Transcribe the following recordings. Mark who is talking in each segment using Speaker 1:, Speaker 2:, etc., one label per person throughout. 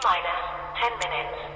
Speaker 1: minus 10 minutes.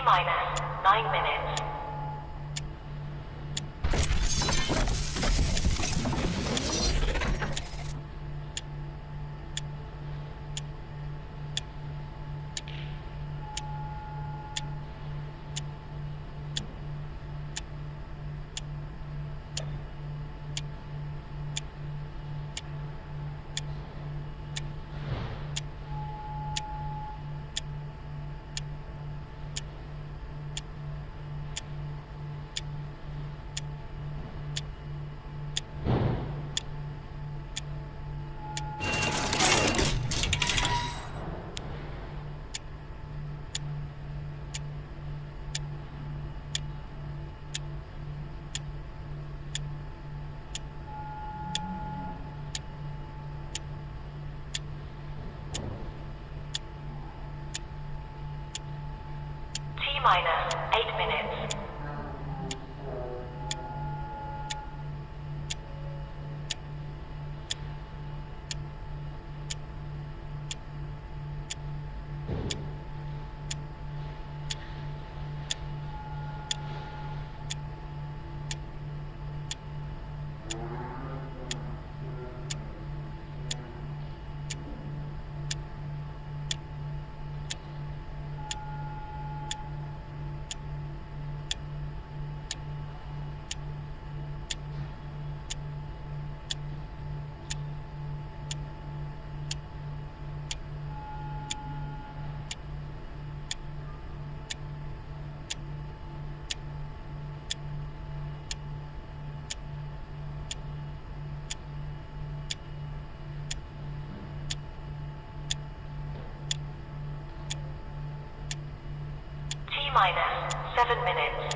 Speaker 1: Minus 9 minutes. Minus 8 minutes. 7 minutes.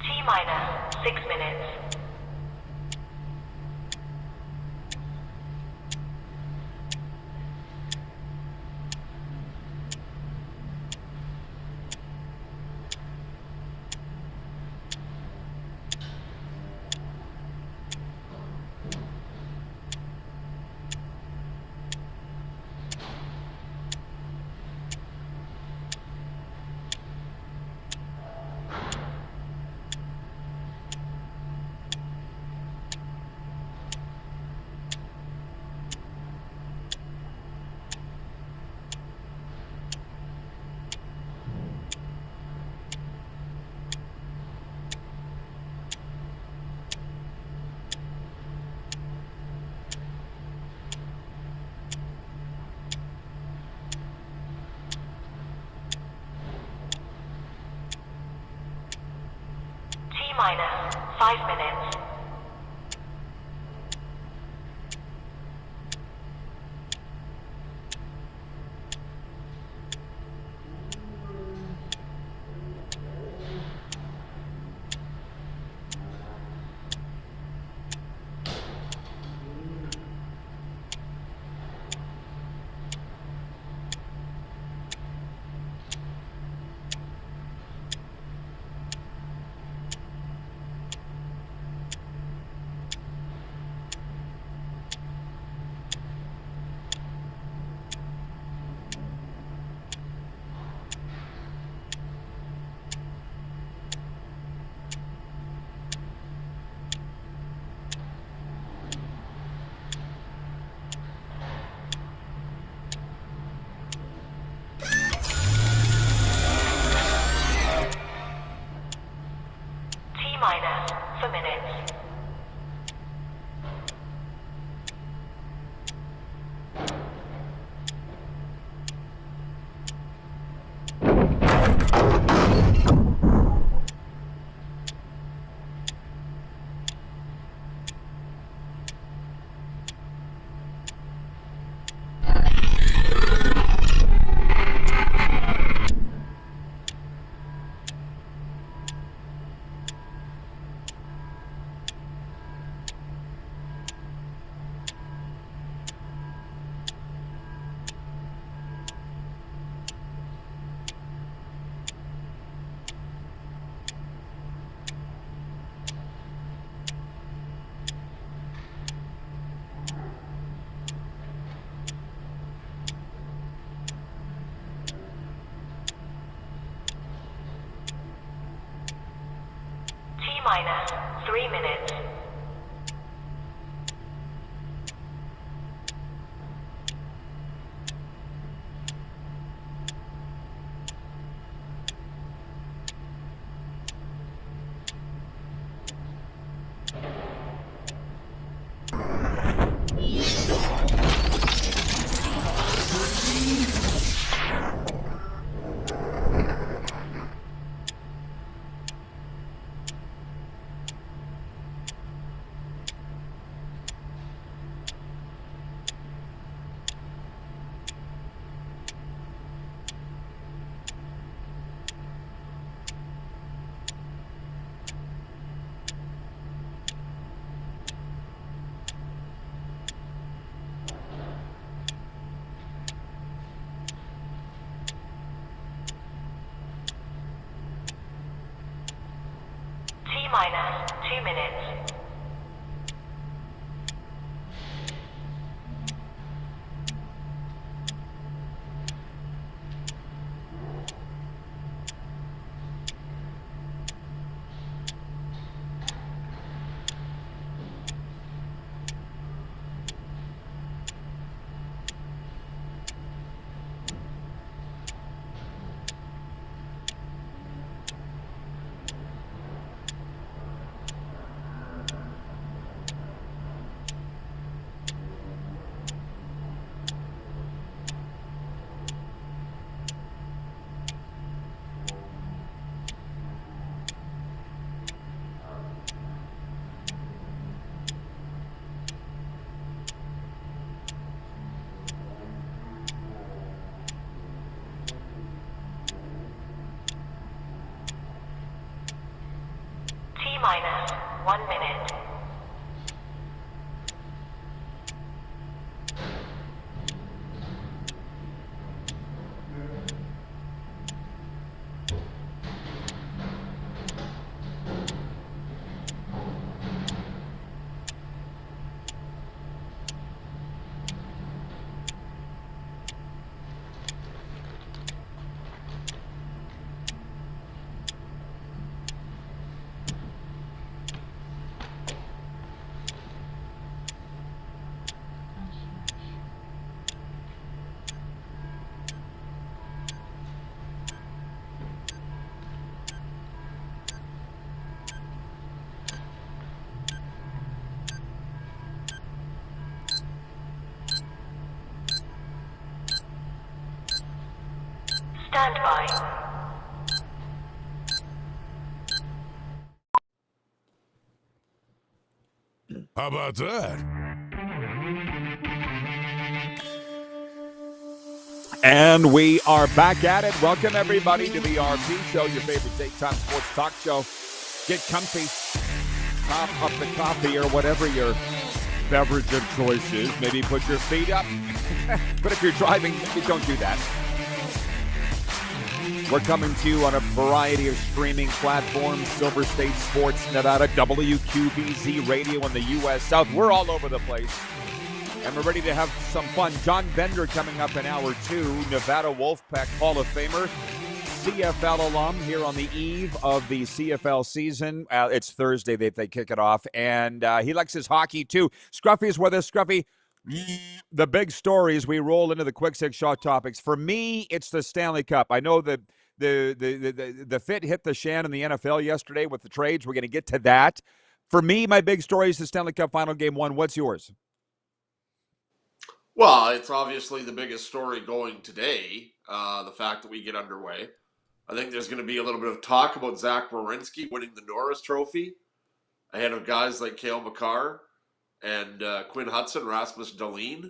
Speaker 1: T-minus 6 minutes. T-minus 5 minutes. T-minus for minutes. T-minus 3 minutes. Stand by.
Speaker 2: How about that?
Speaker 3: And we are back at it. Welcome, everybody, to the RP Show, your favorite daytime sports talk show. Get comfy, top up the coffee or whatever your beverage of choice is. Maybe put your feet up. But if you're driving, maybe don't do that. We're coming to you on a variety of streaming platforms. Silver State Sports, Nevada, WQBZ Radio in the U.S. South. We're all over the place. And we're ready to have some fun. John Bender coming up in hour 2. Nevada Wolfpack Hall of Famer. CFL alum here on the eve of the CFL season. It's Thursday that they kick it off. And he likes his hockey, too. Scruffy is with us. Scruffy, the big stories, we roll into the quick six shot topics. For me, it's the Stanley Cup. I know that the fit hit the shan in the NFL yesterday with the trades. We're going to get to that. For me, my big story is the Stanley Cup Final Game 1. What's yours?
Speaker 4: Well, it's obviously the biggest story going today, the fact that we get underway. I think there's going to be a little bit of talk about Zach Werenski winning the Norris Trophy ahead of guys like Cale Makar and Quinn Hudson, Rasmus Dahlin.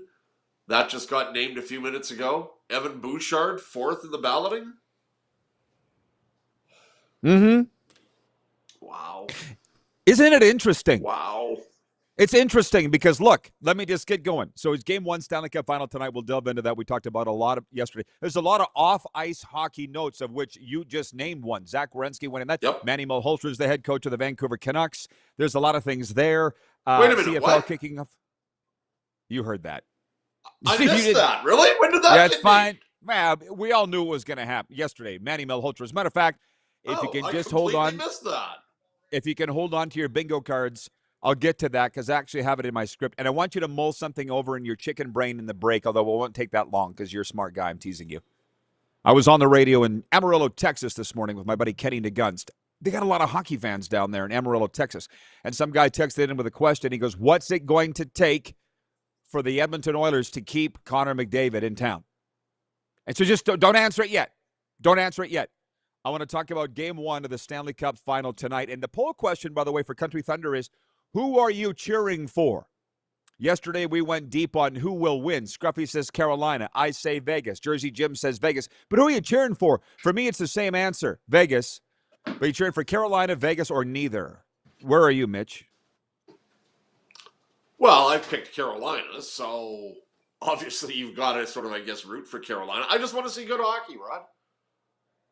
Speaker 4: That just got named a few minutes ago. Evan Bouchard, 4th in the balloting.
Speaker 3: Mm-hmm.
Speaker 4: Wow.
Speaker 3: Isn't it interesting?
Speaker 4: Wow.
Speaker 3: It's interesting because, look, let me just get going. So it's Game 1 Stanley Cup Final tonight. We'll delve into that. We talked about a lot of yesterday. There's a lot of off-ice hockey notes, of which you just named one. Zach Werenski winning that.
Speaker 4: Yep.
Speaker 3: Manny Malhotra is the head coach of the Vancouver Canucks. There's a lot of things there.
Speaker 4: Wait a minute,
Speaker 3: CFL
Speaker 4: what?
Speaker 3: kicking off. You heard that.
Speaker 4: I missed that. Really? When did that
Speaker 3: Yeah, it's
Speaker 4: get
Speaker 3: fine.
Speaker 4: named?
Speaker 3: Well, we all knew it was going to happen yesterday. Manny Malhotra. As a matter of fact, if you can just hold on.
Speaker 4: I completely missed that.
Speaker 3: If you can hold on to your bingo cards, I'll get to that because I actually have it in my script. And I want you to mull something over in your chicken brain in the break, although it won't take that long because you're a smart guy. I'm teasing you. I was on the radio in Amarillo, Texas this morning with my buddy Kenny DeGunst. They got a lot of hockey fans down there in Amarillo, Texas. And some guy texted in with a question. He goes, what's it going to take for the Edmonton Oilers to keep Connor McDavid in town? And so just don't answer it yet. Don't answer it yet. I want to talk about Game 1 of the Stanley Cup Final tonight. And the poll question, by the way, for Country Thunder is, who are you cheering for? Yesterday, we went deep on who will win. Scruffy says Carolina. I say Vegas. Jersey Jim says Vegas. But who are you cheering for? For me, it's the same answer, Vegas. But you cheering for Carolina, Vegas, or neither? Where are you, Mitch?
Speaker 4: Well, I picked Carolina, so obviously you've got to sort of, I guess, root for Carolina. I just want to see good hockey, Rod.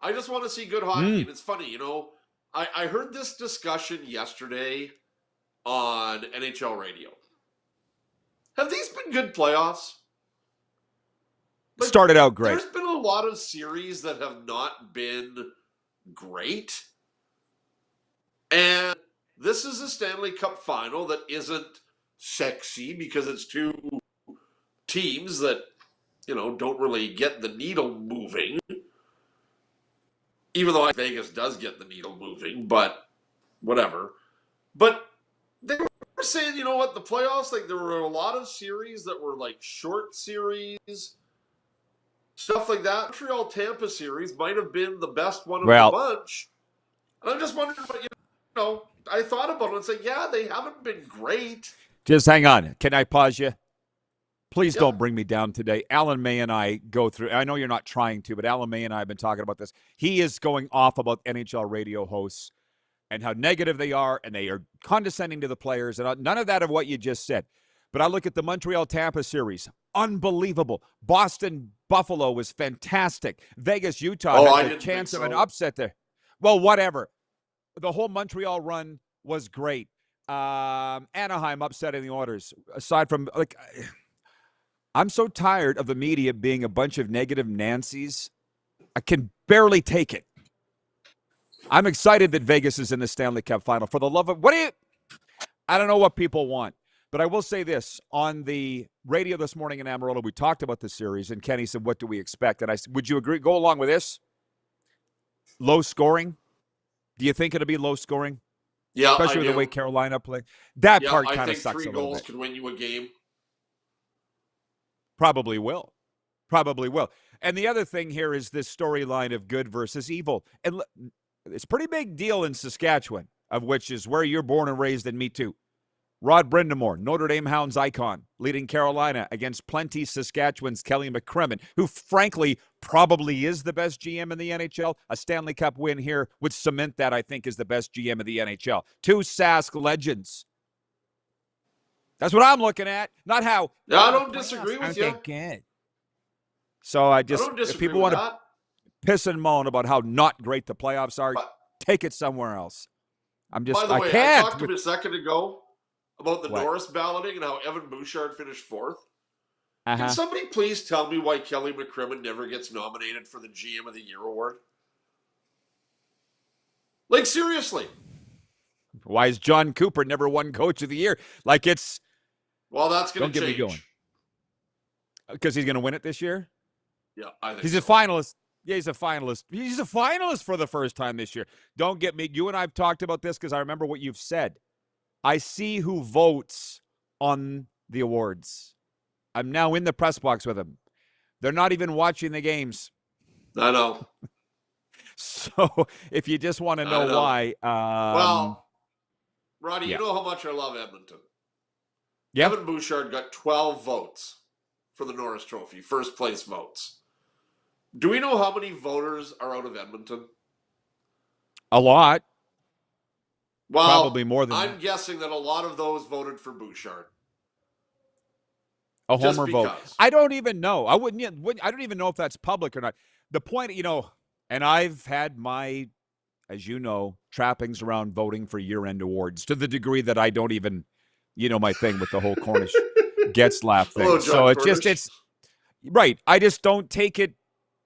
Speaker 4: I just want to see good hockey. And it's funny, I heard this discussion yesterday on NHL radio. Have these been good playoffs?
Speaker 3: Started out great.
Speaker 4: There's been a lot of series that have not been great. And this is a Stanley Cup Final that isn't sexy because it's two teams that, don't really get the needle moving. Even though Vegas does get the needle moving, but whatever. But they were saying, you know what, the playoffs, there were a lot of series that were short series, stuff like that. Montreal-Tampa series might have been the best one of the bunch. And I'm just wondering, I thought about it and said, yeah, they haven't been great.
Speaker 3: Just hang on. Can I pause you? Please don't bring me down today. Alan May and I go through, I know you're not trying to, but Alan May and I have been talking about this. He is going off about NHL radio hosts and how negative they are, and they are condescending to the players, and none of that of what you just said. But I look at the Montreal-Tampa series. Unbelievable. Boston-Buffalo was fantastic. Vegas-Utah had the chance of an upset there. Well, whatever. The whole Montreal run was great. Anaheim upsetting the Oilers. Aside from, I'm so tired of the media being a bunch of negative Nancys. I can barely take it. I'm excited that Vegas is in the Stanley Cup Final. For the love of, I don't know what people want. But I will say this. On the radio this morning in Amarillo, we talked about the series, and Kenny said, what do we expect? And I said, would you agree? Go along with this? Low scoring? Do you think it'll be low scoring?
Speaker 4: Yeah,
Speaker 3: especially with the way Carolina play. That part kind of sucks a little bit.
Speaker 4: I think 3 goals can win you a game.
Speaker 3: Probably will. Probably will. And the other thing here is this storyline of good versus evil. And it's a pretty big deal in Saskatchewan, of which is where you're born and raised, and me too. Rod Brindamore, Notre Dame Hounds icon, leading Carolina against Plenty Saskatchewan's Kelly McCrimmon, who frankly probably is the best GM in the NHL. A Stanley Cup win here would cement that, I think, is the best GM of the NHL. Two Sask legends. That's what I'm looking at, not how.
Speaker 4: Yeah, I don't disagree with you.
Speaker 3: Good. So I just, if people want to piss and moan about how not great the playoffs are, take it somewhere else. I'm just,
Speaker 4: by the way,
Speaker 3: can't.
Speaker 4: I talked to him a second ago about the Norris balloting and how Evan Bouchard finished fourth. Can somebody please tell me why Kelly McCrimmon never gets nominated for the GM of the Year award? Like, seriously.
Speaker 3: Why is John Cooper never won Coach of the Year? Like, it's...
Speaker 4: Well, that's going to change.
Speaker 3: Don't get me going. Because he's going to win it this year?
Speaker 4: Yeah, I think
Speaker 3: he's a finalist. Yeah, he's a finalist. He's a finalist for the first time this year. Don't get me... You and I have talked about this because I remember what you've said. I see who votes on the awards. I'm now in the press box with them. They're not even watching the games.
Speaker 4: I know.
Speaker 3: So if you just want to know why.
Speaker 4: Well, Roddy, you know how much I love Edmonton.
Speaker 3: Yep.
Speaker 4: Evan Bouchard got 12 votes for the Norris Trophy, first place votes. Do we know how many voters are out of Edmonton?
Speaker 3: A lot.
Speaker 4: Well,
Speaker 3: probably more than
Speaker 4: I'm guessing that a lot of those voted for Bouchard.
Speaker 3: A homer vote. I don't even know. I don't even know if that's public or not. The point, and I've had my, as you know, trappings around voting for year-end awards to the degree that I don't even, my thing with the whole Cornish Getzlaf thing.
Speaker 4: Hello,
Speaker 3: so it's
Speaker 4: Cornish.
Speaker 3: it's right. I just don't take it.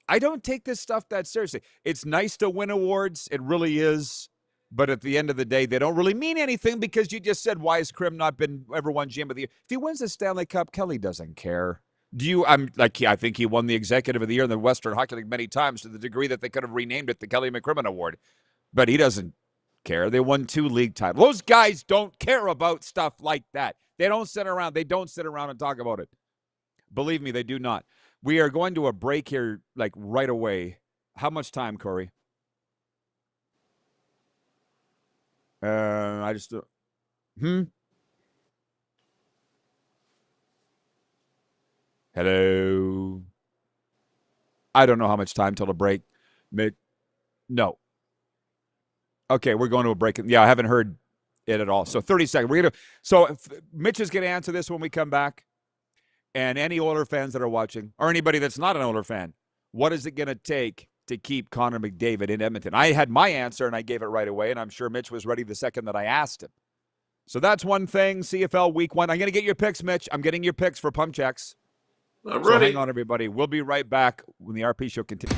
Speaker 3: I don't take this stuff that seriously. It's nice to win awards. It really is. But at the end of the day, they don't really mean anything because you just said, why has Krim not been ever won GM of the Year? If he wins the Stanley Cup, Kelly doesn't care. I think he won the Executive of the Year in the Western Hockey League many times to the degree that they could have renamed it the Kelly McCrimmon Award. But he doesn't care. They won 2 league titles. Those guys don't care about stuff like that. They don't sit around. They don't sit around and talk about it. Believe me, they do not. We are going to a break here, like right away. How much time, Corey? Hello. I don't know how much time till the break. No. Okay, we're going to a break. Yeah, I haven't heard it at all. So 30 seconds. So Mitch is going to answer this when we come back. And any Oiler fans that are watching, or anybody that's not an Oiler fan, what is it going to take to keep Connor McDavid in Edmonton? I had my answer, and I gave it right away, and I'm sure Mitch was ready the second that I asked him. So that's one thing, CFL Week 1. I'm going to get your picks, Mitch. I'm getting your picks for pump checks.
Speaker 4: I'm ready.
Speaker 3: Hang on, everybody. We'll be right back when the RP Show continues.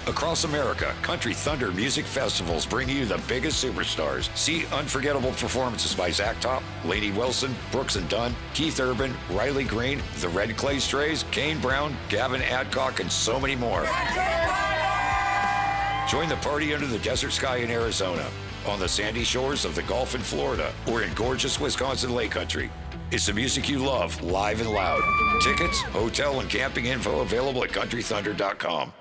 Speaker 5: Across America, Country Thunder Music Festivals bring you the biggest superstars. See unforgettable performances by Zach Top, Lainey Wilson, Brooks and Dunn, Keith Urban, Riley Green, the Red Clay Strays, Kane Brown, Gavin Adcock, and so many more. Join the party under the desert sky in Arizona, on the sandy shores of the Gulf in Florida, or in gorgeous Wisconsin Lake Country. It's the music you love, live and loud. Tickets, hotel, and camping info available at countrythunder.com.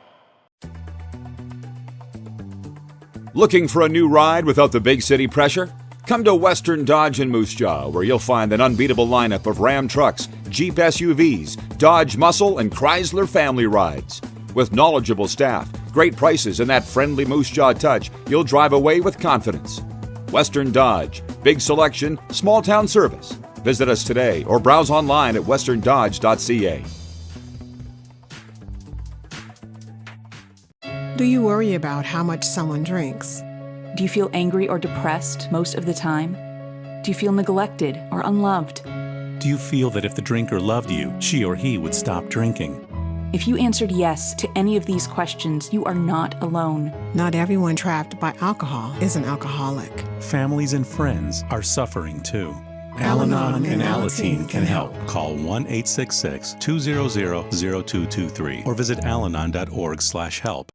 Speaker 3: Looking for a new ride without the big city pressure? Come to Western Dodge in Moose Jaw, where you'll find an unbeatable lineup of Ram trucks, Jeep SUVs, Dodge Muscle, and Chrysler family rides. With knowledgeable staff, great prices, and that friendly Moose Jaw touch, you'll drive away with confidence. Western Dodge. Big selection, small town service. Visit us today or browse online at westerndodge.ca.
Speaker 6: Do you worry about how much someone drinks?
Speaker 7: Do you feel angry or depressed most of the time? Do you feel neglected or unloved?
Speaker 8: Do you feel that if the drinker loved you, she or he would stop drinking?
Speaker 7: If you answered yes to any of these questions, you are not alone.
Speaker 6: Not everyone trapped by alcohol is an alcoholic.
Speaker 8: Families and friends are suffering too. Al-Anon and Alateen can help. Call 1-866-200-0223 or visit alanon.org/help.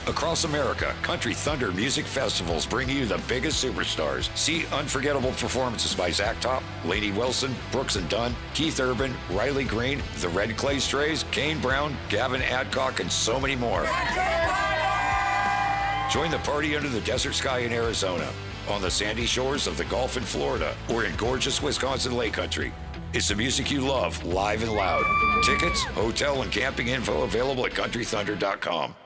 Speaker 5: Across America, Country Thunder Music Festivals bring you the biggest superstars. See unforgettable performances by Zach Top, Lainey Wilson, Brooks and Dunn, Keith Urban, Riley Green, the Red Clay Strays, Kane Brown, Gavin Adcock, and so many more. Join the party under the desert sky in Arizona, on the sandy shores of the Gulf in Florida, or in gorgeous Wisconsin Lake Country. It's the music you love, live and loud. Tickets, hotel, and camping info available at countrythunder.com.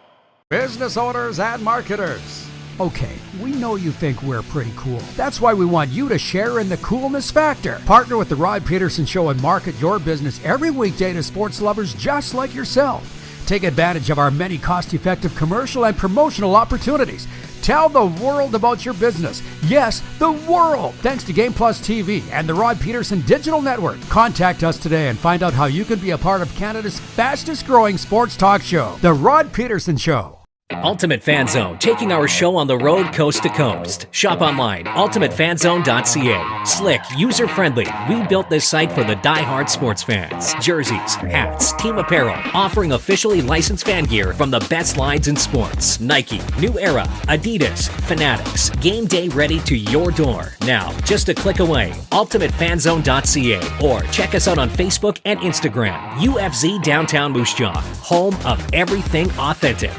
Speaker 9: Business owners and marketers. Okay, we know you think we're pretty cool. That's why we want you to share in the coolness factor. Partner with the Rod Pedersen Show and market your business every weekday to sports lovers just like yourself. Take advantage of our many cost-effective commercial and promotional opportunities. Tell the world about your business. Yes, the world. Thanks to Game Plus TV and the Rod Pedersen Digital Network. Contact us today and find out how you can be a part of Canada's fastest growing sports talk show, The Rod Pedersen Show.
Speaker 10: Ultimate Fan Zone, taking our show on the road coast to coast. Shop online, ultimatefanzone.ca. Slick, user-friendly. We built this site for the die-hard sports fans. Jerseys, hats, team apparel, offering officially licensed fan gear from the best lines in sports. Nike, New Era, Adidas, Fanatics. Game day ready to your door. Now, just a click away, ultimatefanzone.ca, or check us out on Facebook and Instagram. UFZ Downtown Moose Jaw, home of everything authentic.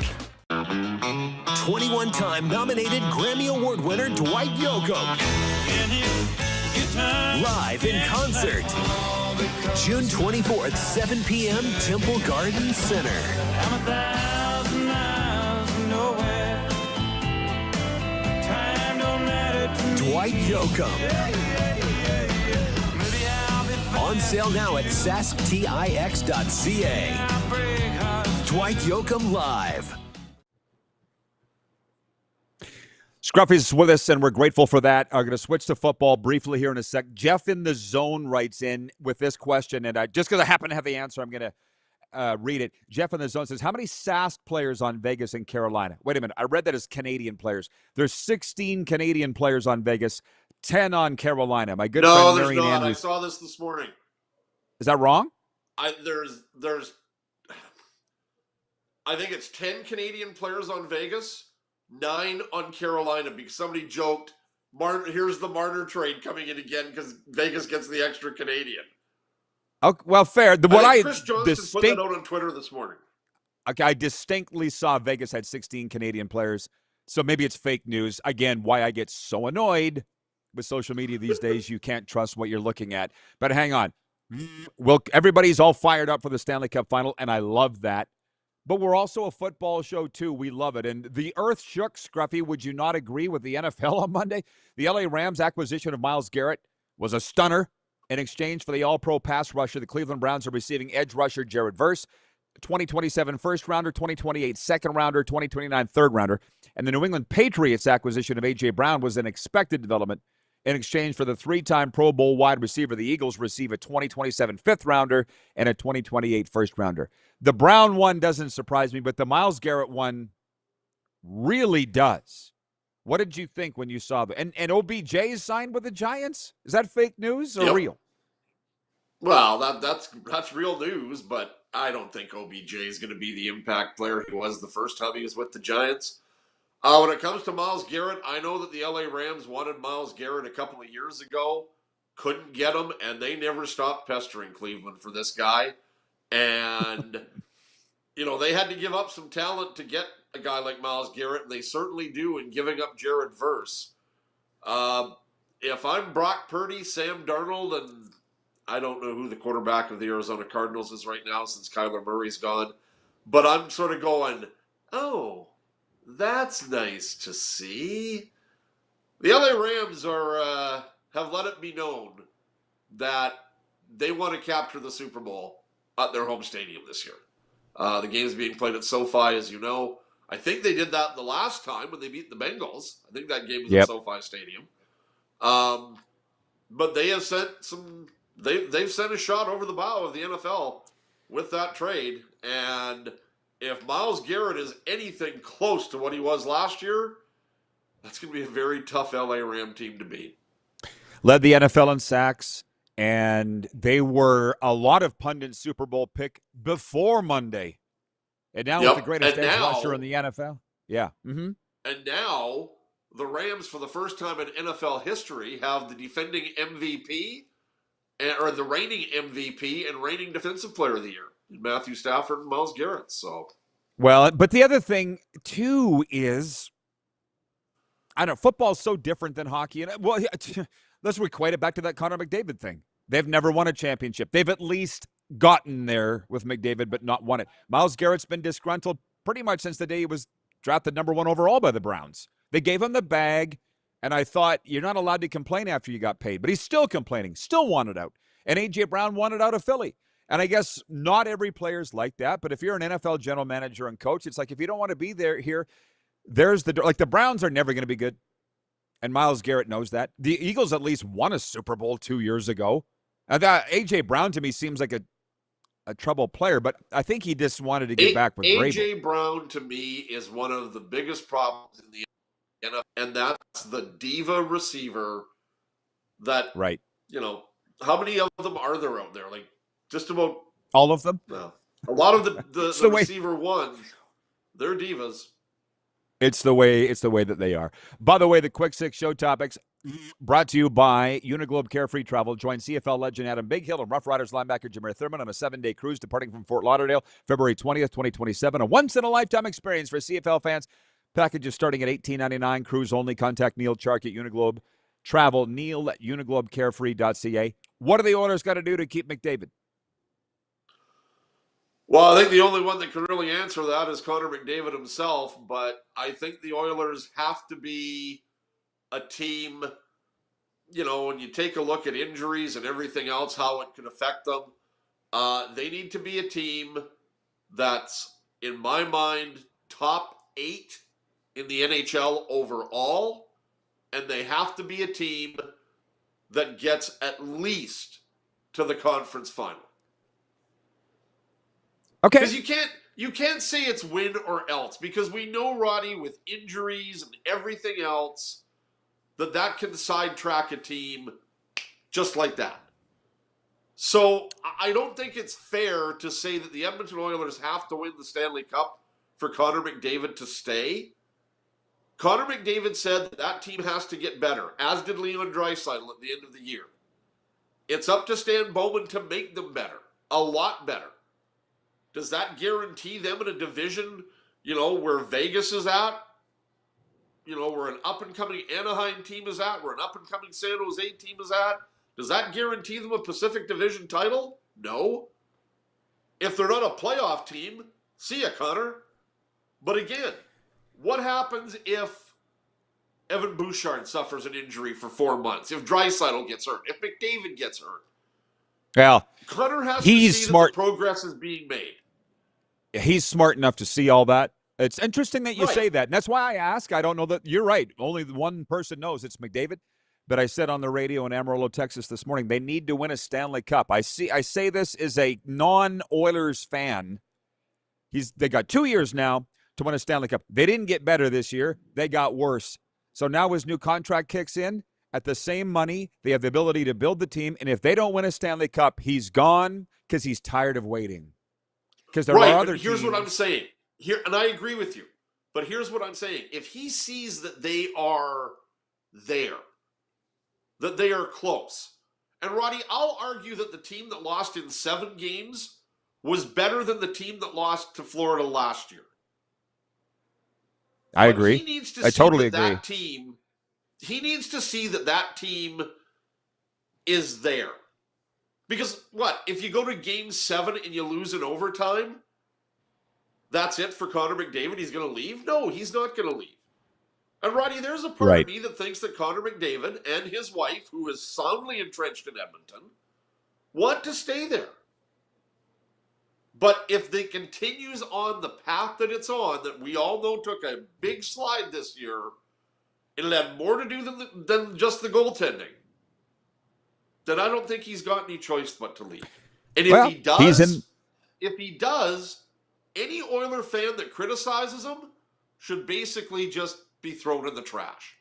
Speaker 11: 21-time nominated Grammy Award winner Dwight Yoakam. Live in concert. June 24th, 7 p.m., Temple Garden Center. Dwight Yoakam. On sale now at sasktix.ca. Dwight Yoakam Live.
Speaker 3: Scruffy's with us, and we're grateful for that. I'm going to switch to football briefly here in a sec. Jeff in the Zone writes in with this question, and just because I happen to have the answer, I'm going to read it. Jeff in the Zone says, how many Sask players on Vegas and Carolina? Wait a minute. I read that as Canadian players. There's 16 Canadian players on Vegas, 10 on Carolina. My good friend Marion Andrews.
Speaker 4: I saw this morning.
Speaker 3: Is that wrong?
Speaker 4: I think it's 10 Canadian players on Vegas, 9 on Carolina, because somebody joked, here's the Marner trade coming in again because Vegas gets the extra Canadian.
Speaker 3: Oh, well, fair.
Speaker 4: Chris Jones put that out on Twitter this morning.
Speaker 3: Okay, I distinctly saw Vegas had 16 Canadian players, so maybe it's fake news. Again, why I get so annoyed with social media these days, you can't trust what you're looking at. But hang on. Well, everybody's all fired up for the Stanley Cup Final, and I love that. But we're also a football show, too. We love it. And the earth shook, Scruffy. Would you not agree with the NFL on Monday? The LA Rams acquisition of Myles Garrett was a stunner. In exchange for the all-pro pass rusher, the Cleveland Browns are receiving edge rusher Jared Verse, 2027 first-rounder, 2028 second-rounder, 2029 third-rounder. And the New England Patriots acquisition of A.J. Brown was an expected development. In exchange for the three-time Pro Bowl wide receiver, the Eagles receive a 2027 fifth-rounder and a 2028 first-rounder. The Brown one doesn't surprise me, but the Myles Garrett one really does. What did you think when you saw that? And OBJ is signed with the Giants? Is that fake news or real?
Speaker 4: Well, that's real news, but I don't think OBJ is going to be the impact player he was the first time he was with the Giants. When it comes to Myles Garrett, I know that the LA Rams wanted Myles Garrett a couple of years ago, couldn't get him, and they never stopped pestering Cleveland for this guy. And, they had to give up some talent to get a guy like Myles Garrett, and they certainly do in giving up Jared Verse. If I'm Brock Purdy, Sam Darnold, and I don't know who the quarterback of the Arizona Cardinals is right now since Kyler Murray's gone, but I'm sort of going, oh, that's nice to see. The LA Rams have let it be known that they want to capture the Super Bowl at their home stadium this year. The game's being played at SoFi, as you know. I think they did that the last time when they beat the Bengals. I think that game was at SoFi Stadium. But they have sent they've sent a shot over the bow of the NFL with that trade. And if Myles Garrett is anything close to what he was last year, that's going to be a very tough LA Ram team to beat.
Speaker 3: Led the NFL in sacks, and they were a lot of pundits' Super Bowl pick before Monday. And now with the greatest edge rusher in the NFL. Yeah. Mm-hmm.
Speaker 4: And now the Rams, for the first time in NFL history, have the defending MVP or the reigning MVP and reigning Defensive Player of the Year, Matthew Stafford and Myles Garrett. So,
Speaker 3: well, but the other thing too is, I don't know, football's so different than hockey, and well, let's equate it back to that Connor McDavid thing. They've never won a championship. They've at least gotten there with McDavid, but not won it. Myles Garrett's been disgruntled pretty much since the day he was drafted number 1 overall by the Browns. They gave him the bag, and I thought, you're not allowed to complain after you got paid. But he's still complaining, still wanted out. And A.J. Brown wanted out of Philly. And I guess not every player's like that, but if you're an NFL general manager and coach, it's like, if you don't want to be here, there's the door. Like, the Browns are never going to be good, and Myles Garrett knows that. The Eagles at least won a Super Bowl 2 years ago. And that A.J. Brown, to me, seems like a trouble player, but I think he just wanted to get back with Vrabel.
Speaker 4: A.J. Brown, to me, is one of the biggest problems in the NFL, and that's the diva receiver that,
Speaker 3: right.
Speaker 4: How many of them are there out there? Like, just about
Speaker 3: all of them?
Speaker 4: No. A lot of the receiver ones, they're divas.
Speaker 3: It's the way that they are. By the way, the Quick Six show topics brought to you by Uniglobe Carefree Travel. Join CFL legend Adam Big Hill and Rough Riders linebacker Jameer Thurman on a 7-day cruise departing from Fort Lauderdale, February 20th, 2027. A once-in-a-lifetime experience for CFL fans. Packages starting at $18.99. Cruise only. Contact Neil Chark at Uniglobe Travel. Neil at uniglobecarefree.ca. What do the Oilers got to do to keep McDavid?
Speaker 4: Well, I think the only one that can really answer that is Connor McDavid himself, but I think the Oilers have to be a team, when you take a look at injuries and everything else, how it can affect them, they need to be a team that's, in my mind, top 8 in the NHL overall, and they have to be a team that gets at least to the conference final.
Speaker 3: Okay.
Speaker 4: Because you can't say it's win or else, because we know, Roddy, with injuries and everything else, that can sidetrack a team just like that. So I don't think it's fair to say that the Edmonton Oilers have to win the Stanley Cup for Connor McDavid to stay. Connor McDavid said that team has to get better, as did Leon Draisaitl at the end of the year. It's up to Stan Bowman to make them better, a lot better. Does that guarantee them in a division, where Vegas is at? Where an up-and-coming Anaheim team is at? Where an up-and-coming San Jose team is at? Does that guarantee them a Pacific Division title? No. If they're not a playoff team, see ya, Connor. But again, what happens if Evan Bouchard suffers an injury for 4 months? If Draisaitl gets hurt? If McDavid gets hurt?
Speaker 3: Well,
Speaker 4: Connor has to
Speaker 3: he's
Speaker 4: see
Speaker 3: smart.
Speaker 4: that the progress is being made.
Speaker 3: He's smart enough to see all that. It's interesting that you say that. And that's why I ask. I don't know that you're right. Only one person knows. It's McDavid. But I said on the radio in Amarillo, Texas this morning, they need to win a Stanley Cup. I say this as a non-Oilers fan. They got 2 years now to win a Stanley Cup. They didn't get better this year. They got worse. So now his new contract kicks in at the same money. They have the ability to build the team. And if they don't win a Stanley Cup, he's gone because he's tired of waiting. Because there are other
Speaker 4: here's
Speaker 3: teams.
Speaker 4: What I'm saying. Here, and I agree with you. But here's what I'm saying. If he sees that they are there, that they are close, and Roddy, I'll argue that the team that lost in 7 games was better than the team that lost to Florida last year.
Speaker 3: I agree. I totally agree.
Speaker 4: He needs to see that team is there. Because if you go to game 7 and you lose in overtime, that's it for Connor McDavid? He's going to leave? No, he's not going to leave. And Roddy, there's a part of me that thinks that Connor McDavid and his wife, who is soundly entrenched in Edmonton, want to stay there. But if they continues on the path that it's on, that we all know took a big slide this year, it'll have more to do than just the goaltending. Then I don't think he's got any choice but to leave. And if he does, any Oiler fan that criticizes him should basically just be thrown in the trash.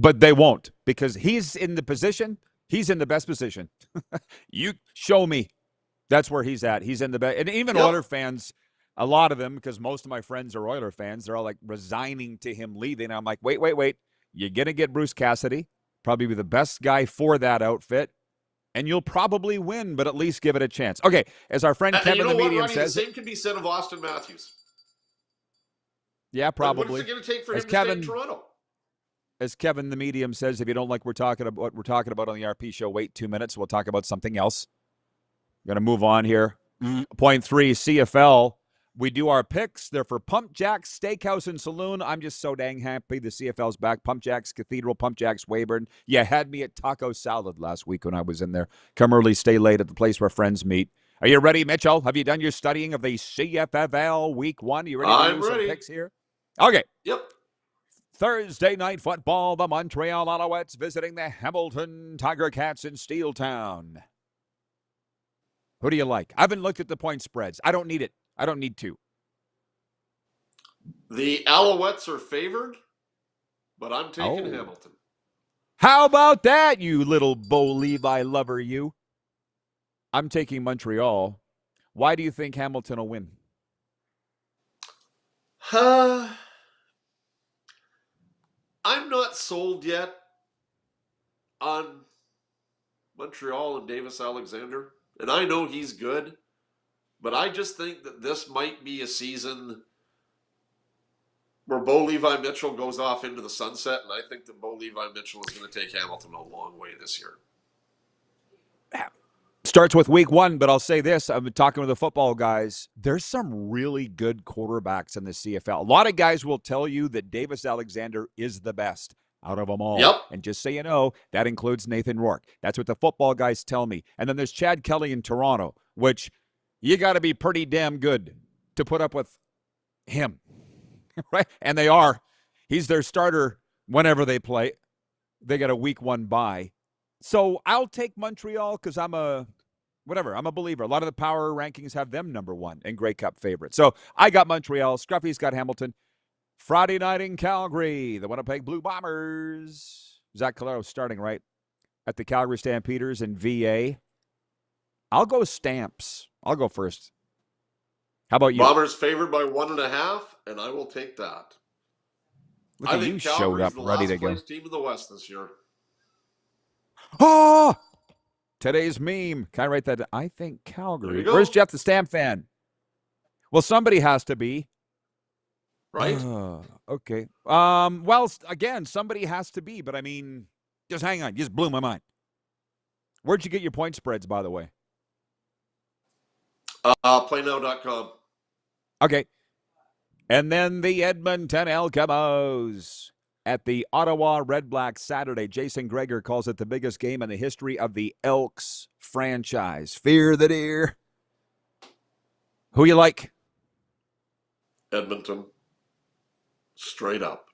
Speaker 3: But they won't, because he's in the position. He's in the best position. You show me. That's where he's at. He's in the best. And even Oiler fans, a lot of them, because most of my friends are Oiler fans, they're all like resigning to him leaving. I'm like, wait. You're going to get Bruce Cassidy, probably be the best guy for that outfit, and you'll probably win, but at least give it a chance. Okay, as our friend Kevin the Medium says.
Speaker 4: The same can be said of Austin Matthews.
Speaker 3: Yeah, probably.
Speaker 4: What is it going to take for him to stay in Toronto?
Speaker 3: As Kevin the Medium says, if you don't like what we're talking about on the RP show, wait 2 minutes. We'll talk about something else. I'm going to move on here. Point 3, CFL. We do our picks. They're for Pump Jack's Steakhouse and Saloon. I'm just so dang happy the CFL's back. Pump Jack's Cathedral, Pump Jack's Weyburn. You had me at taco salad last week when I was in there. Come early, stay late at the place where friends meet. Are you ready, Mitchell? Have you done your studying of the CFL Week 1? You ready to do some picks here? Okay.
Speaker 4: Yep.
Speaker 3: Thursday night football, the Montreal Alouettes visiting the Hamilton Tiger Cats in Steeltown. Who do you like? I haven't looked at the point spreads. I don't need it. I don't need to.
Speaker 4: The Alouettes are favored, but I'm taking Hamilton.
Speaker 3: How about that, you little Bo Levi lover, you? I'm taking Montreal. Why do you think Hamilton will win?
Speaker 4: I'm not sold yet on Montreal and Davis Alexander. And I know he's good, but I just think that this might be a season where Bo Levi Mitchell goes off into the sunset, and I think that Bo Levi Mitchell is going to take Hamilton a long way this year.
Speaker 3: Starts with week 1, but I'll say this. I've been talking with the football guys. There's some really good quarterbacks in the CFL. A lot of guys will tell you that Davis Alexander is the best out of them all.
Speaker 4: Yep.
Speaker 3: And just so you know, that includes Nathan Rourke. That's what the football guys tell me. And then there's Chad Kelly in Toronto, which you got to be pretty damn good to put up with him. Right? And they are. He's their starter whenever they play. They got a week 1 bye. So I'll take Montreal because I'm a believer. A lot of the power rankings have them number 1 and Grey Cup favorite. So I got Montreal. Scruffy's got Hamilton. Friday night in Calgary, the Winnipeg Blue Bombers. Zach Calero starting right at the Calgary Stampeders in VA. I'll go Stamps. I'll go first. How about you?
Speaker 4: Bombers favored by 1.5, and I will take that.
Speaker 3: Look at you showed up ready to go.
Speaker 4: Last place team in the West this year.
Speaker 3: Oh! Today's meme. Can I write that down? I think Calgary. Where's Jeff the Stamp fan? Well, somebody has to be.
Speaker 4: Right?
Speaker 3: Okay. Well, again, somebody has to be, but I mean, just hang on. You just blew my mind. Where'd you get your point spreads, by the way?
Speaker 4: Playnow.com.
Speaker 3: Okay. And then the Edmonton Elkamos at the Ottawa Red Black Saturday. Jason Greger calls it the biggest game in the history of the Elks franchise. Fear the deer. Who you like?
Speaker 4: Edmonton. Straight up.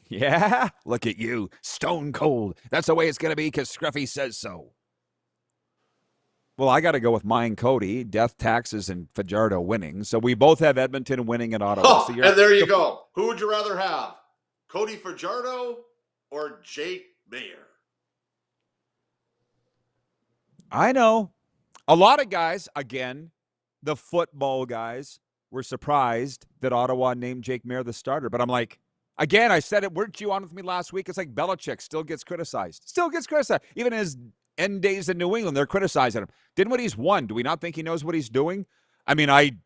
Speaker 3: Yeah? Look at you. Stone cold. That's the way it's going to be because Scruffy says so. Well, I got to go with mine, Cody. Death, Taxes, and Fajardo winning. So we both have Edmonton winning in Ottawa.
Speaker 4: Oh, so and there you go. Who would you rather have? Cody Fajardo or Jake Mayer?
Speaker 3: I know. A lot of guys, again, the football guys, were surprised that Ottawa named Jake Mayer the starter. But I'm like, again, I said it. Weren't you on with me last week? It's like Belichick still gets criticized. Still gets criticized. Even in his end days in New England, they're criticizing him. Didn't what he's won. Do we not think he knows what he's doing? I mean, I'm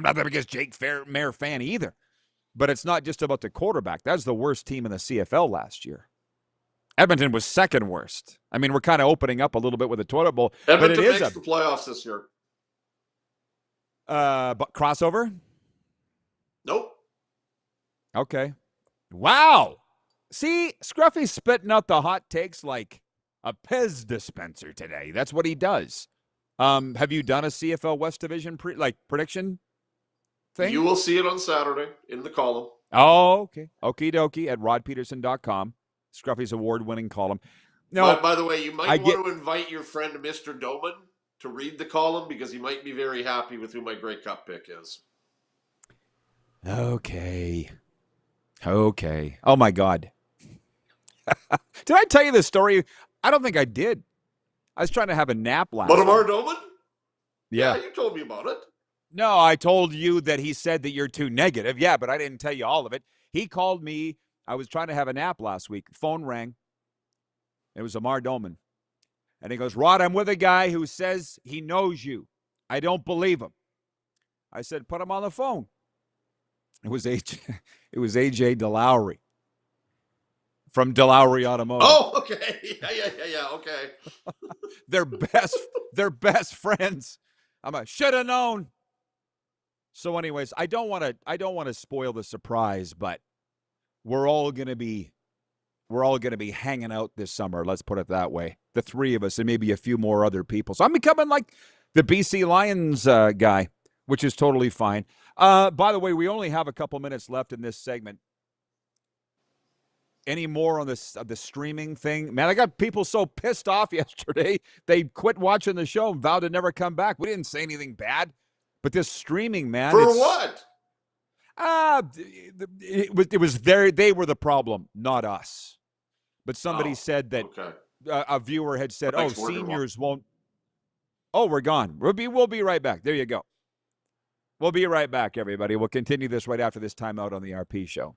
Speaker 3: not the biggest Jake Mayer fan either. But it's not just about the quarterback. That was the worst team in the CFL last year. Edmonton was second worst. I mean, we're kind of opening up a little bit with the toilet bowl.
Speaker 4: Edmonton
Speaker 3: but it is
Speaker 4: makes the playoffs this year.
Speaker 3: But crossover?
Speaker 4: Nope.
Speaker 3: Okay. Wow. See, Scruffy's spitting out the hot takes like a Pez dispenser today. That's what he does. Have you done a CFL West Division prediction thing?
Speaker 4: You will see it on Saturday in the column.
Speaker 3: Oh, okay. Okie dokie at rodpedersen.com. Scruffy's award-winning column. No,
Speaker 4: by the way, you might want to invite your friend Mr. Doman to read the column because he might be very happy with who my Grey Cup pick is.
Speaker 3: Okay. Okay. Oh, my God. Did I tell you this story? I don't think I did. I was trying to have a nap last night.
Speaker 4: Amar Doman?
Speaker 3: Yeah.
Speaker 4: You told me about it.
Speaker 3: No, I told you that he said that you're too negative. Yeah, but I didn't tell you all of it. He called me. I was trying to have a nap last week. Phone rang. It was Amar Doman. And he goes, Rod, I'm with a guy who says he knows you. I don't believe him. I said, put him on the phone. It was AJ DeLowry from DeLowry Automotive.
Speaker 4: Oh, okay. Yeah, okay.
Speaker 3: They're best friends. Should have known. So anyways, I don't want to spoil the surprise, but we're all going to be hanging out this summer, let's put it that way. The three of us and maybe a few more other people. So I'm becoming like the BC Lions guy, which is totally fine. By the way, we only have a couple minutes left in this segment. Any more on the streaming thing? Man, I got people so pissed off yesterday. They quit watching the show and vowed to never come back. We didn't say anything bad, but this streaming, man.
Speaker 4: For what?
Speaker 3: It was they were the problem, not us. But somebody said that a viewer had said, seniors won't. Oh, we're gone. We'll be right back. There you go. We'll be right back, everybody. We'll continue this right after this timeout on the RP Show.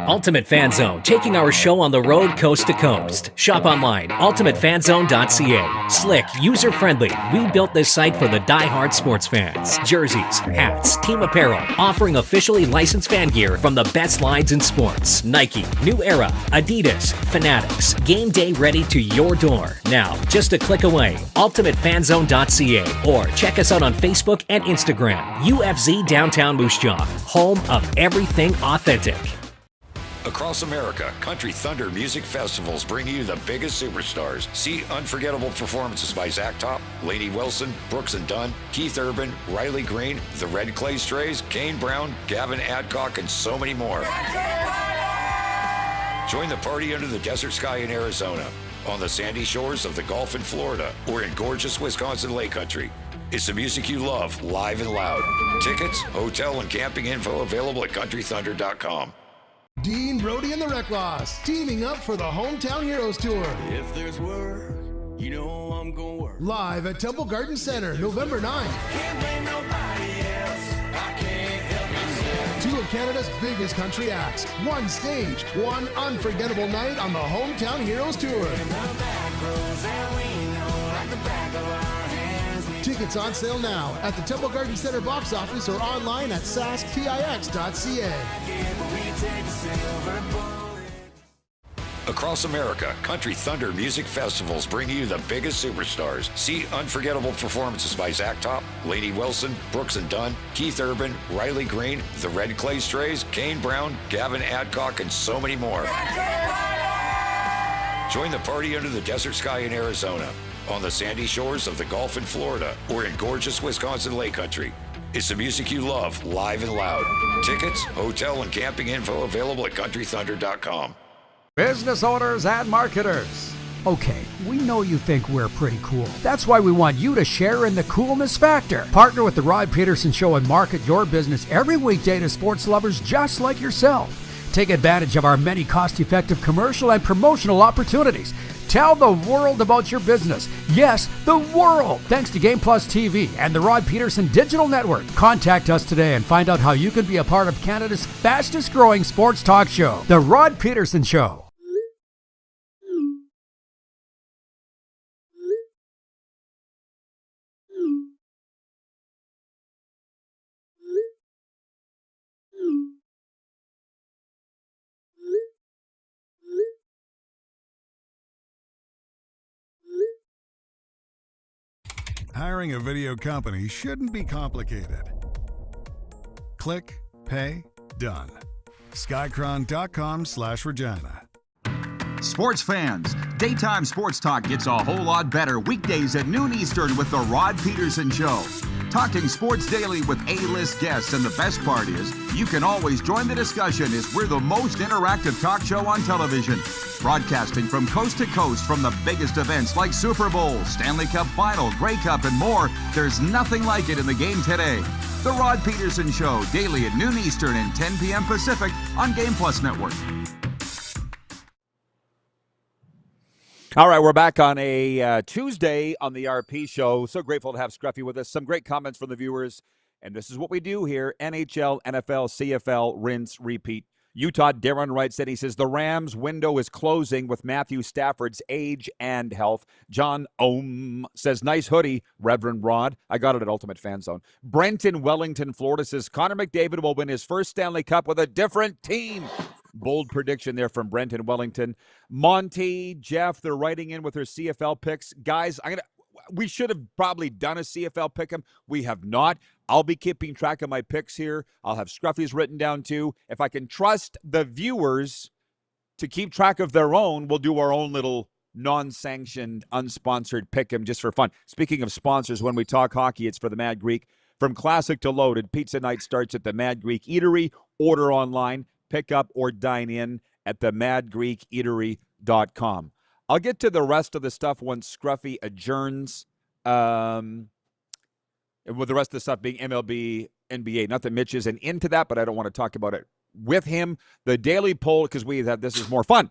Speaker 10: Ultimate Fan Zone, taking our show on the road coast to coast. Shop online, ultimatefanzone.ca. Slick, user-friendly. We built this site for the die-hard sports fans. Jerseys, hats, team apparel, offering officially licensed fan gear from the best lines in sports. Nike, New Era, Adidas, Fanatics. Game day ready to your door. Now, just a click away, ultimatefanzone.ca, or check us out on Facebook and Instagram. UFZ Downtown Moose Jaw, home of everything authentic.
Speaker 5: Across America, Country Thunder Music Festivals bring you the biggest superstars. See unforgettable performances by Zach Top, Lainey Wilson, Brooks and Dunn, Keith Urban, Riley Green, the Red Clay Strays, Kane Brown, Gavin Adcock, and so many more. Join the party under the desert sky in Arizona, on the sandy shores of the Gulf in Florida, or in gorgeous Wisconsin Lake Country. It's the music you love, live and loud. Tickets, hotel, and camping info available at countrythunder.com.
Speaker 12: Dean Brody and the Wreck Loss, teaming up for the Hometown Heroes Tour.
Speaker 13: If there's work, you know I'm gonna work.
Speaker 12: Live at Temple Garden Center, November 9th.
Speaker 13: Can't blame nobody else, I can't help myself.
Speaker 12: Two of Canada's biggest country acts, one stage, one unforgettable night on the Hometown Heroes Tour.
Speaker 13: In the back rows and we know like the back of our hands.
Speaker 12: Tickets on sale now at the Temple Garden Center box office or online at sasktix.ca.
Speaker 5: Across America, Country Thunder Music Festivals bring you the biggest superstars. See unforgettable performances by Zach Top, Lainey Wilson, Brooks and Dunn, Keith Urban, Riley Green, the Red Clay Strays, Kane Brown, Gavin Adcock, and so many more. Join the party under the desert sky in Arizona, on the sandy shores of the Gulf in Florida, or in gorgeous Wisconsin Lake Country. It's the music you love, live and loud. Tickets, hotel, and camping info available at countrythunder.com.
Speaker 9: Business owners and marketers. Okay, we know you think we're pretty cool. That's why we want you to share in the coolness factor. Partner with the Rod Pedersen Show and market your business every weekday to sports lovers just like yourself. Take advantage of our many cost-effective commercial and promotional opportunities. Tell the world about your business. Yes, the world. Thanks to Game Plus TV and the Rod Pedersen Digital Network. Contact us today and find out how you can be a part of Canada's fastest growing sports talk show, The Rod Pedersen Show.
Speaker 14: Hiring a video company shouldn't be complicated. Click, pay, done. Skycron.com/Regina.
Speaker 15: Sports fans, daytime sports talk gets a whole lot better weekdays at noon Eastern with the Rod Pedersen Show. Talking sports daily with A-list guests, and the best part is, you can always join the discussion as we're the most interactive talk show on television. Broadcasting from coast to coast from the biggest events like Super Bowl, Stanley Cup Final, Grey Cup, and more, there's nothing like it in the game today. The Rod Pedersen Show, daily at noon Eastern and 10 p.m. Pacific on Game Plus Network.
Speaker 3: All right, we're back on a Tuesday on the RP Show. So grateful to have Scruffy with us. Some great comments from the viewers. And this is what we do here. NHL, NFL, CFL, rinse, repeat. Utah, Darren writes in, he says, the Rams window is closing with Matthew Stafford's age and health. John Ohm says, nice hoodie, Reverend Rod. I got it at Ultimate Fan Zone. Brent in Wellington, Florida says, Connor McDavid will win his first Stanley Cup with a different team. Bold prediction there from Brent in Wellington. Monty, Jeff, they're writing in with their CFL picks. Guys, we should have probably done a CFL pick 'em. We have not. I'll be keeping track of my picks here. I'll have Scruffy's written down too. If I can trust the viewers to keep track of their own, we'll do our own little non-sanctioned, unsponsored pick 'em just for fun. Speaking of sponsors, when we talk hockey, it's for the Mad Greek. From classic to loaded, pizza night starts at the Mad Greek Eatery. Order online, pick up, or dine in at the madgreekeatery.com. I'll get to the rest of the stuff once Scruffy adjourns. With the rest of the stuff being MLB, NBA. Not that Mitch isn't into that, but I don't want to talk about it with him. The daily poll, because this is more fun.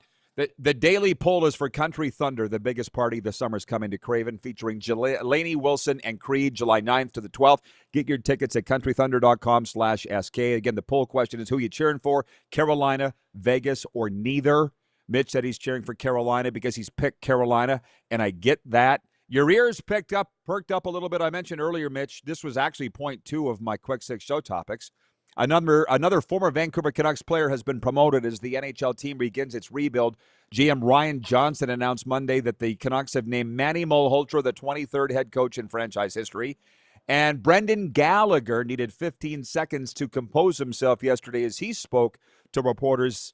Speaker 3: The daily poll is for Country Thunder, the biggest party this summer's coming to Craven, featuring Lainey Wilson and Creed, July 9th to the 12th. Get your tickets at countrythunder.com/SK. Again, the poll question is who you cheering for, Carolina, Vegas, or neither. Mitch said he's cheering for Carolina because he's picked Carolina, and I get that. Your ears perked up a little bit. I mentioned earlier, Mitch, this was actually point 2 of my Quick Six show topics. Another former Vancouver Canucks player has been promoted as the NHL team begins its rebuild. GM Ryan Johnson announced Monday that the Canucks have named Manny Malhotra the 23rd head coach in franchise history. And Brendan Gallagher needed 15 seconds to compose himself yesterday as he spoke to reporters,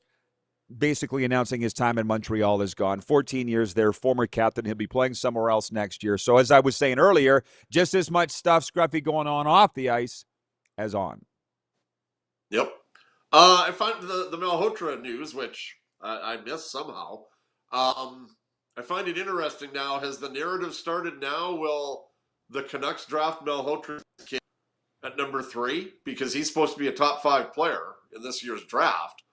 Speaker 3: basically announcing his time in Montreal is gone. 14 years there, former captain. He'll be playing somewhere else next year. So as I was saying earlier, just as much stuff, Scruffy, going on off the ice as on.
Speaker 4: Yep. I find the Malhotra news, which I missed somehow. I find it interesting now. Has the narrative started now? Will the Canucks draft Malhotra at number 3? Because he's supposed to be a top 5 player in this year's draft.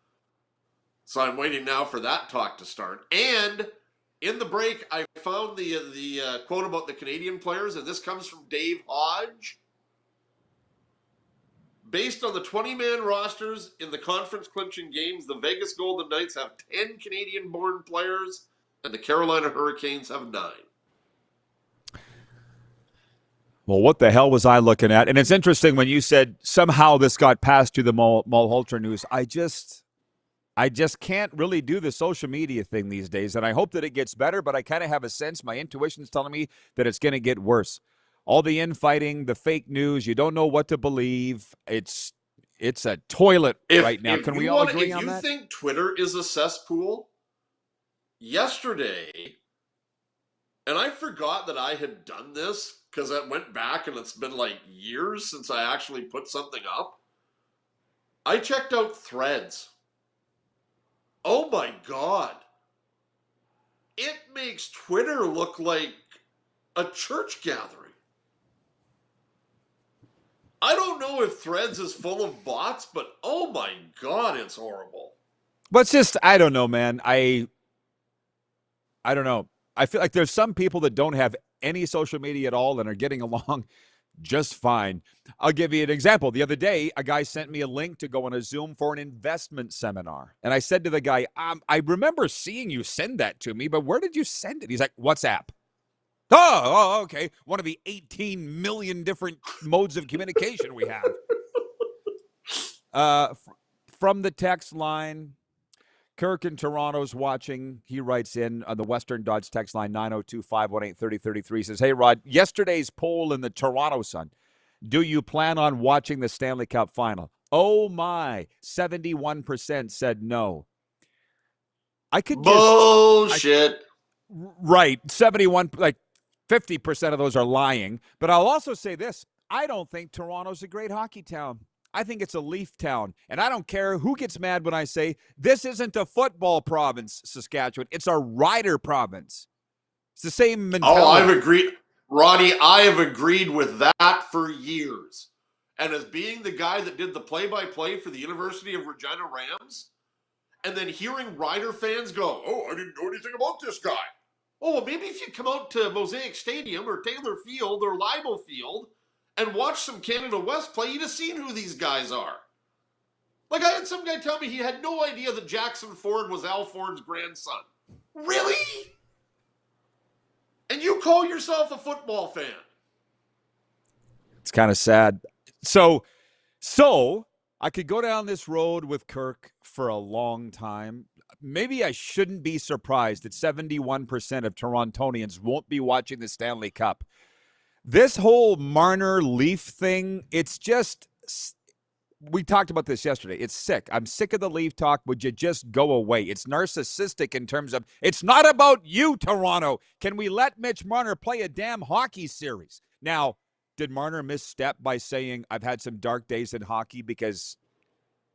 Speaker 4: So I'm waiting now for that talk to start. And in the break, I found the quote about the Canadian players, and this comes from Dave Hodge. Based on the 20-man rosters in the conference-clinching games, the Vegas Golden Knights have 10 Canadian-born players, and the Carolina Hurricanes have 9.
Speaker 3: Well, what the hell was I looking at? And it's interesting when you said somehow this got passed to the Malhotra news. I just can't really do the social media thing these days, and I hope that it gets better, but I kind of have a sense, my intuition's telling me that it's going to get worse. All the infighting, the fake news, you don't know what to believe. It's a toilet right now. Can we all agree on that?
Speaker 4: If you think Twitter is a cesspool, yesterday, and I forgot that I had done this because I went back and it's been like years since I actually put something up. I checked out Threads. Oh my God. It makes Twitter look like a church gathering. I don't know if Threads is full of bots, but oh my God, it's horrible.
Speaker 3: But it's just, I don't know, man. I don't know. I feel like there's some people that don't have any social media at all and are getting along just fine. I'll give you an example. The other day, a guy sent me a link to go on a Zoom for an investment seminar. And I said to the guy, I remember seeing you send that to me, but where did you send it? He's like, WhatsApp. Oh, okay. One of the 18 million different modes of communication we have. From the text line, Kirk in Toronto's watching. He writes in on the Western Dodge text line 902-518-3033. Says, hey, Rod, yesterday's poll in the Toronto Sun. Do you plan on watching the Stanley Cup Final? Oh, my. 71% said no. I could just...
Speaker 4: Bullshit.
Speaker 3: Right. 71, like 50% of those are lying. But I'll also say this. I don't think Toronto's a great hockey town. I think it's a Leaf town. And I don't care who gets mad when I say this isn't a football province, Saskatchewan. It's a rider province. It's the same mentality.
Speaker 4: Oh, I've agreed. Roddy, I have agreed with that for years. And as being the guy that did the play-by-play for the University of Regina Rams, and then hearing Rider fans go, oh, I didn't know anything about this guy. Oh, well, maybe if you come out to Mosaic Stadium or Taylor Field or Limo Field and watch some Canada West play, you'd have seen who these guys are. Like, I had some guy tell me he had no idea that Jackson Ford was Al Ford's grandson. Really? And you call yourself a football fan?
Speaker 3: It's kind of sad. So I could go down this road with Kirk for a long time. Maybe I shouldn't be surprised that 71% of Torontonians won't be watching the Stanley Cup. This whole Marner Leaf thing, it's just, we talked about this yesterday. It's sick. I'm sick of the Leaf talk. Would you just go away? It's narcissistic in terms of, it's not about you, Toronto. Can we let Mitch Marner play a damn hockey series? Now, did Marner misstep by saying, I've had some dark days in hockey because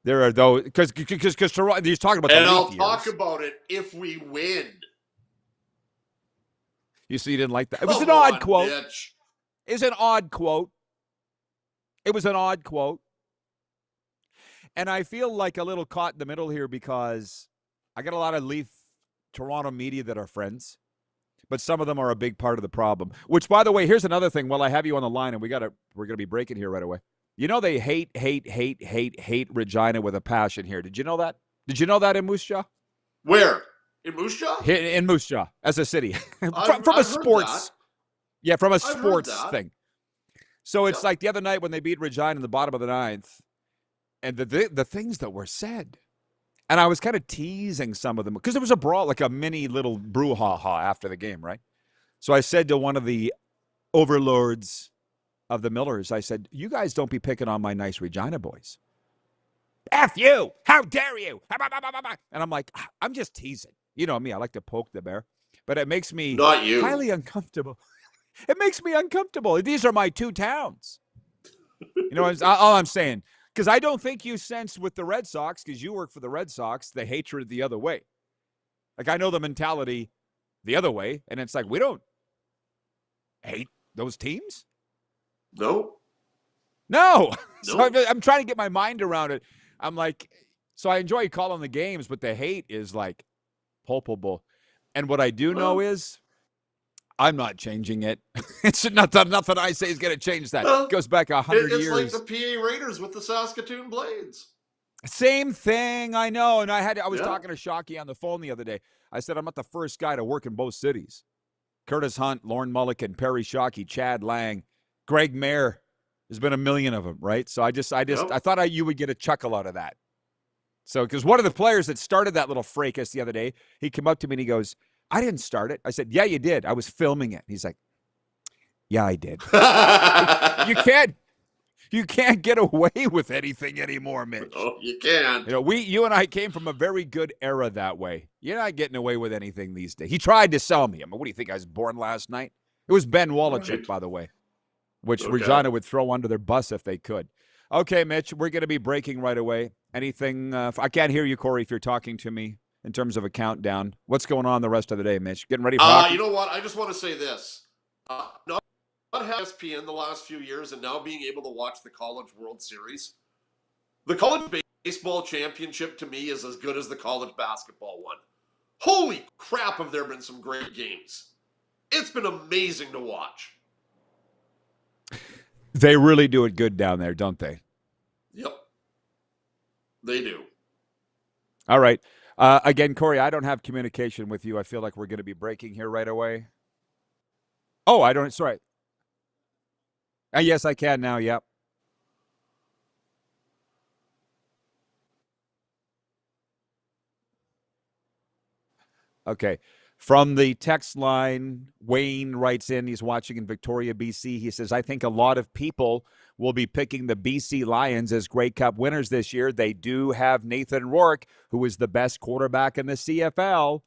Speaker 3: there are those, because Toronto, he's talking about the
Speaker 4: and
Speaker 3: Leaf
Speaker 4: I'll
Speaker 3: years.
Speaker 4: talk about it if we win.
Speaker 3: You see, you didn't like that. It was an odd quote.
Speaker 4: Mitch.
Speaker 3: It's an odd quote. It was an odd quote. And I feel like a little caught in the middle here because I got a lot of Leaf Toronto media that are friends, but some of them are a big part of the problem. Which, by the way, here's another thing. While I have you on the line, and we're going to be breaking here right away. You know they hate Regina with a passion here. Did you know that? Did you know that in Moose Jaw?
Speaker 4: Where? In Moose Jaw?
Speaker 3: In Moose Jaw, as a city. from
Speaker 4: I've
Speaker 3: a sports.
Speaker 4: heard that.
Speaker 3: Yeah, from a
Speaker 4: I've
Speaker 3: sports
Speaker 4: heard that.
Speaker 3: thing. So it's like the other night when they beat Regina in the bottom of the ninth, and the things that were said. And I was kind of teasing some of them because there was a brawl, like a mini little brouhaha after the game, right? So I said to one of the overlords of the Millers, I said, you guys don't be picking on my nice Regina boys. F you! How dare you! And I'm like, I'm just teasing. You know me, I like to poke the bear. But it makes me
Speaker 4: Not you.
Speaker 3: highly uncomfortable. It makes me uncomfortable. These are my two towns. You know, all I'm saying. Because I don't think you sense with the Red Sox, because you work for the Red Sox, the hatred the other way. Like, I know the mentality the other way, and it's like, we don't hate those teams?
Speaker 4: No.
Speaker 3: So I'm trying to get my mind around it. I'm like, so I enjoy calling the games, but the hate is like palpable. And what I do know is I'm not changing it. It's nothing I say is going to change that. It goes back 100 years.
Speaker 4: It's like the PA Raiders with the Saskatoon Blades.
Speaker 3: Same thing, I know. And I was talking to Shockey on the phone the other day. I said, I'm not the first guy to work in both cities. Curtis Hunt, Lorne Mulligan, Perry Shockey, Chad Lang, Greg Mayer. There's been a million of them, right? So I thought you would get a chuckle out of that. So, because one of the players that started that little fracas the other day, he came up to me and he goes, I didn't start it. I said, yeah, you did. I was filming it. He's like, yeah, I did. You can't get away with anything anymore, Mitch.
Speaker 4: Oh, you can.
Speaker 3: You know, you and I came from a very good era that way. You're not getting away with anything these days. He tried to sell me. I mean, what do you think? I was born last night? It was Ben Wolochuk,
Speaker 4: Right.
Speaker 3: by the way, which Regina would throw under their bus if they could. Okay, Mitch, we're going to be breaking right away. Anything? I can't hear you, Corey, if you're talking to me in terms of a countdown. What's going on the rest of the day, Mitch? Getting ready for hockey?
Speaker 4: You know what? I just want to say this. Not having ESPN the last few years and now being able to watch the College World Series. The college baseball championship to me is as good as the college basketball one. Holy crap, have there been some great games. It's been amazing to watch.
Speaker 3: They really do it good down there, don't they?
Speaker 4: Yep. They do.
Speaker 3: All right. Again, Corey, I don't have communication with you. I feel like we're going to be breaking here right away. Oh, I don't. Sorry. Yes, I can now. Yep. Okay. From the text line, Wayne writes in, he's watching in Victoria, BC. He says, I think a lot of people will be picking the BC Lions as Grey Cup winners this year. They do have Nathan Rourke, who is the best quarterback in the CFL.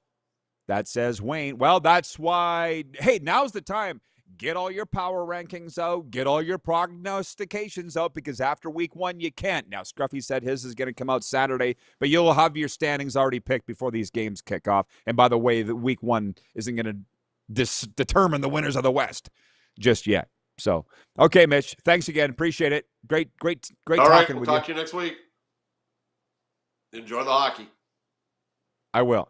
Speaker 3: That says Wayne. Well, that's why, hey, now's the time. get all your power rankings out, get all your prognostications out, because after week 1, you can't. Now, Scruffy said his is going to come out Saturday, but you'll have your standings already picked before these games kick off. And by the way, the week 1 isn't going to determine the winners of the West just yet. So, okay, Mitch, thanks again. Appreciate it. Great
Speaker 4: All
Speaker 3: talking
Speaker 4: right, we'll
Speaker 3: with
Speaker 4: talk to you next week. Enjoy the hockey.
Speaker 3: I will.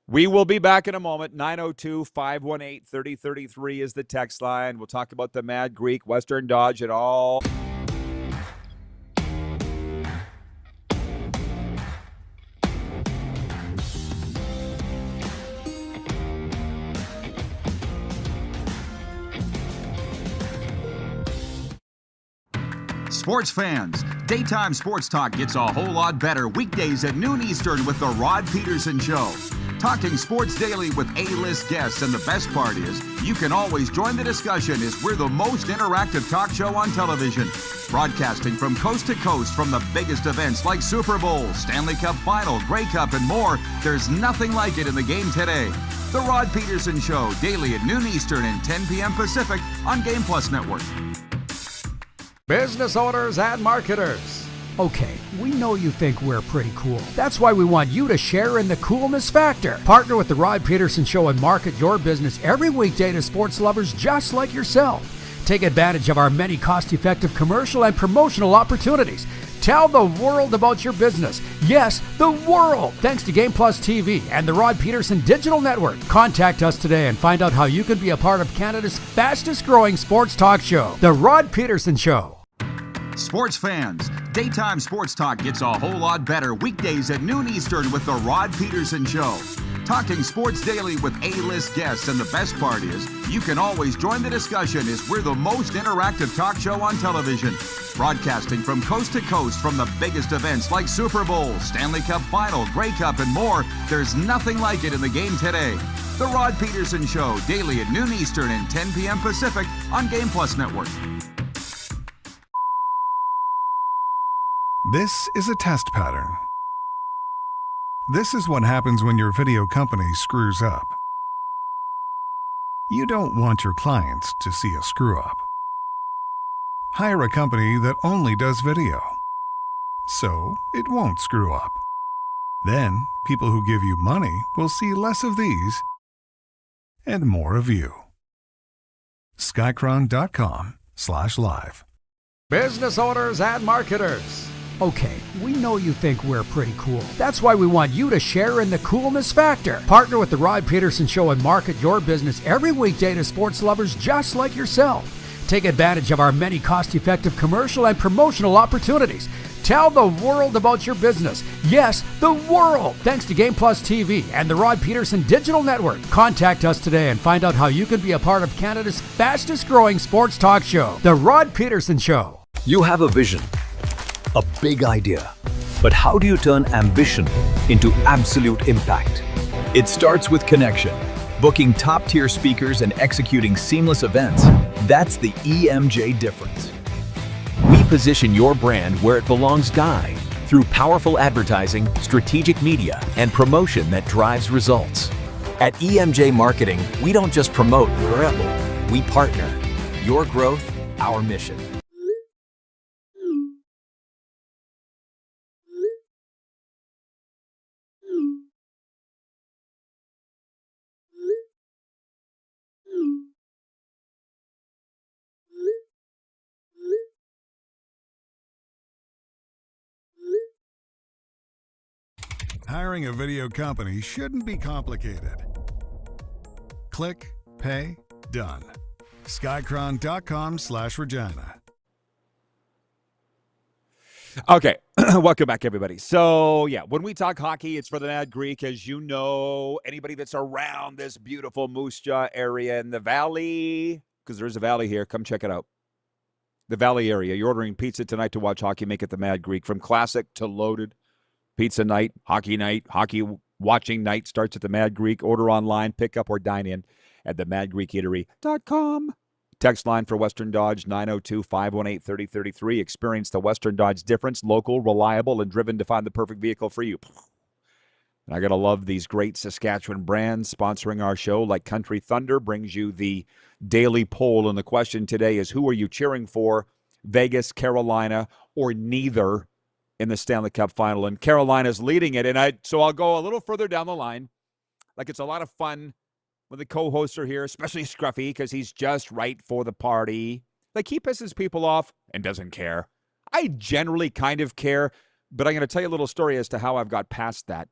Speaker 3: We will be back in a moment. 902-518-3033 is the text line. We'll talk about the Mad Greek, Western Dodge, and all.
Speaker 15: Sports fans, daytime sports talk gets a whole lot better weekdays at noon Eastern with the Rod Pedersen Show. Talking sports daily with A-list guests, and the best part is, you can always join the discussion as we're the most interactive talk show on television. Broadcasting from coast to coast from the biggest events like Super Bowl, Stanley Cup Final, Grey Cup, and more, there's nothing like it in the game today. The Rod Pedersen Show, daily at noon Eastern and 10 p.m. Pacific on Game Plus Network.
Speaker 9: Business owners and marketers. Okay, we know you think we're pretty cool. That's why we want you to share in the coolness factor. Partner with the Rod Pedersen Show and market your business every weekday to sports lovers just like yourself. Take advantage of our many cost-effective commercial and promotional opportunities. Tell the world about your business. Yes, the world. Thanks to Game Plus TV and the Rod Pedersen Digital Network. Contact us today and find out how you can be a part of Canada's fastest growing sports talk show, The Rod Pedersen Show.
Speaker 15: Sports fans, daytime sports talk gets a whole lot better weekdays at noon Eastern with the Rod Pedersen Show. Talking sports daily with A-list guests, and the best part is, you can always join the discussion as we're the most interactive talk show on television. Broadcasting from coast to coast from the biggest events like Super Bowl, Stanley Cup Final, Grey Cup, and more, there's nothing like it in the game today. The Rod Pedersen Show, daily at noon Eastern and 10 p.m. Pacific on Game Plus Network.
Speaker 14: This is a test pattern. This is what happens when your video company screws up. You don't want your clients to see a screw-up. Hire a company that only does video, so it won't screw up. Then, people who give you money will see less of these and more of you. Skycron.com/live.
Speaker 9: Business owners and marketers. Okay, we know you think we're pretty cool. That's why we want you to share in the coolness factor. Partner with the Rod Pedersen Show and market your business every weekday to sports lovers just like yourself. Take advantage of our many cost-effective commercial and promotional opportunities. Tell the world about your business. Yes, the world. Thanks to Game Plus TV and the Rod Pedersen Digital Network. Contact us today and find out how you can be a part of Canada's fastest growing sports talk show, The Rod Pedersen Show.
Speaker 16: You have a vision, a big idea. But how do you turn ambition into absolute impact? It starts with connection. Booking top-tier speakers and executing seamless events. That's the EMJ difference. We position your brand where it belongs, through powerful advertising, strategic media, and promotion that drives results. At EMJ Marketing, we don't just promote, we partner. Your growth, our mission.
Speaker 14: Hiring a video company shouldn't be complicated. Click, pay, done. Skycron.com/Regina.
Speaker 3: Okay, welcome back, everybody. So, yeah, when we talk hockey, it's for the Mad Greek. As you know, anybody that's around this beautiful Moose Jaw area in the valley, because there is a valley here, come check it out. The valley area. You're ordering pizza tonight to watch hockey, make it the Mad Greek. From classic to loaded. Pizza night, hockey watching night starts at the Mad Greek. Order online, pick up, or dine in at themadgreekeatery.com. Text line for Western Dodge, 902-518-3033. Experience the Western Dodge difference. Local, reliable, and driven to find the perfect vehicle for you. And I got to love these great Saskatchewan brands sponsoring our show, like Country Thunder brings you the daily poll. And the question today is, who are you cheering for, Vegas, Carolina, or neither in the Stanley Cup Final? And Carolina's leading it. And so I'll go a little further down the line. Like, it's a lot of fun when the co-hosts are here, especially Scruffy, because he's just right for the party. Like, he pisses people off and doesn't care. I generally kind of care, but I'm going to tell you a little story as to how I've got past that.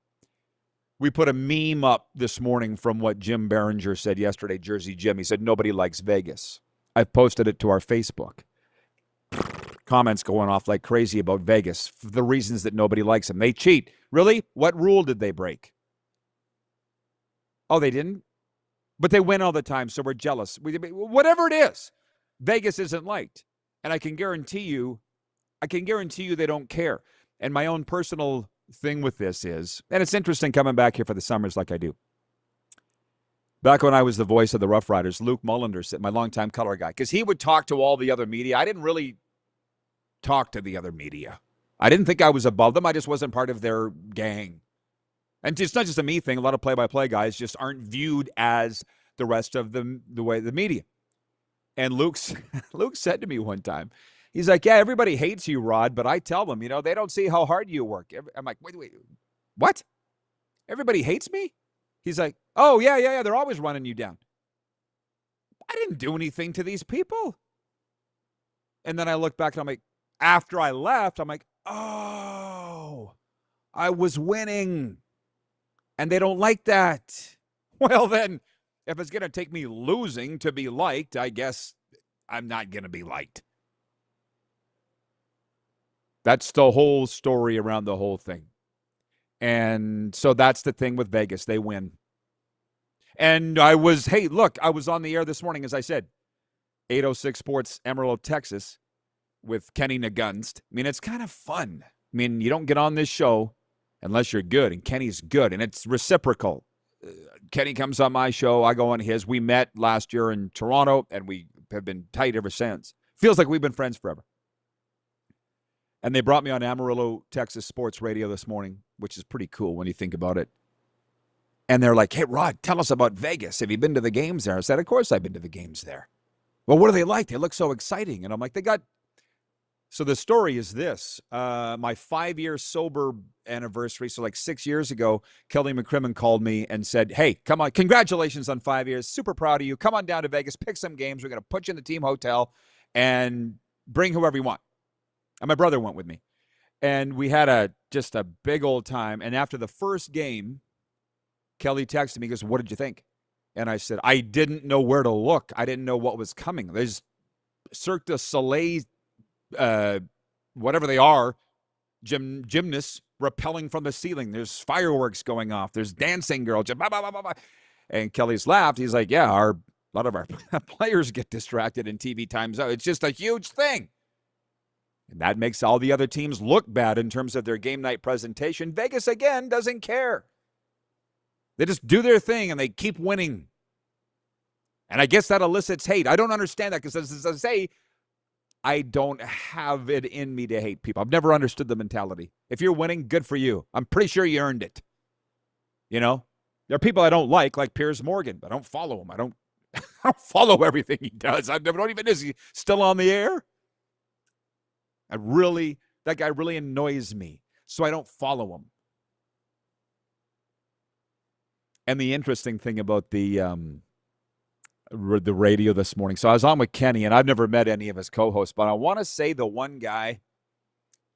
Speaker 3: We put a meme up this morning from what Jim Behringer said yesterday, Jersey Jim. He said, nobody likes Vegas. I've posted it to our Facebook. Comments going off like crazy about Vegas for the reasons that nobody likes them. They cheat. Really? What rule did they break? Oh, they didn't? But they win all the time, so we're jealous. Whatever it is, Vegas isn't liked. And I can guarantee you they don't care. And my own personal thing with this is, and it's interesting coming back here for the summers like I do. Back when I was the voice of the Rough Riders, Luke Mullender, my longtime color guy, because he would talk to all the other media. I didn't really talk to the other media. I didn't think I was above them. I just wasn't part of their gang. And it's not just a me thing. A lot of play-by-play guys just aren't viewed as the rest of the way the media. And Luke said to me one time, he's like, yeah, everybody hates you, Rod, but I tell them, they don't see how hard you work. I'm like, wait, what? Everybody hates me? He's like, oh, yeah, they're always running you down. I didn't do anything to these people. And then I look back and I'm like, after I left, I'm like, oh, I was winning. And they don't like that. Well, then, if it's going to take me losing to be liked, I guess I'm not going to be liked. That's the whole story around the whole thing. And so that's the thing with Vegas. They win. And I was on the air this morning, as I said, 806 Sports, Amarillo, Texas, with Kenny Nagunst. I mean, it's kind of fun. I mean, you don't get on this show unless you're good, and Kenny's good, and it's reciprocal. Kenny comes on my show, I go on his. We met last year in Toronto, and we have been tight ever since. Feels like we've been friends forever. And they brought me on Amarillo, Texas Sports Radio this morning, which is pretty cool when you think about it. And they're like, hey, Rod, tell us about Vegas. Have you been to the games there? I said, of course I've been to the games there. Well, what are they like? They look so exciting. And I'm like, so the story is this. My 5-year sober anniversary, so like 6 years ago, Kelly McCrimmon called me and said, hey, come on, congratulations on 5 years. Super proud of you. Come on down to Vegas, pick some games. We're going to put you in the team hotel and bring whoever you want. And my brother went with me. And we had just a big old time. And after the first game, Kelly texted me, he goes, what did you think? And I said, I didn't know where to look. I didn't know what was coming. There's Cirque du Soleil, whatever they are, gymnasts rappelling from the ceiling. There's fireworks going off. There's dancing girls. Blah, blah, blah, blah, blah. And Kelly's laughed. He's like, yeah, a lot of our players get distracted and TV times out. It's just a huge thing. And that makes all the other teams look bad in terms of their game night presentation. Vegas, again, doesn't care. They just do their thing, and they keep winning. And I guess that elicits hate. I don't understand that because, as I say, I don't have it in me to hate people. I've never understood the mentality. If you're winning, good for you. I'm pretty sure you earned it. There are people I don't like Piers Morgan, but I don't follow him. I don't follow everything he does. I don't even, is he still on the air? That guy really annoys me, so I don't follow him. And the interesting thing about the radio this morning, so I was on with Kenny, and I've never met any of his co-hosts, but I want to say the one guy,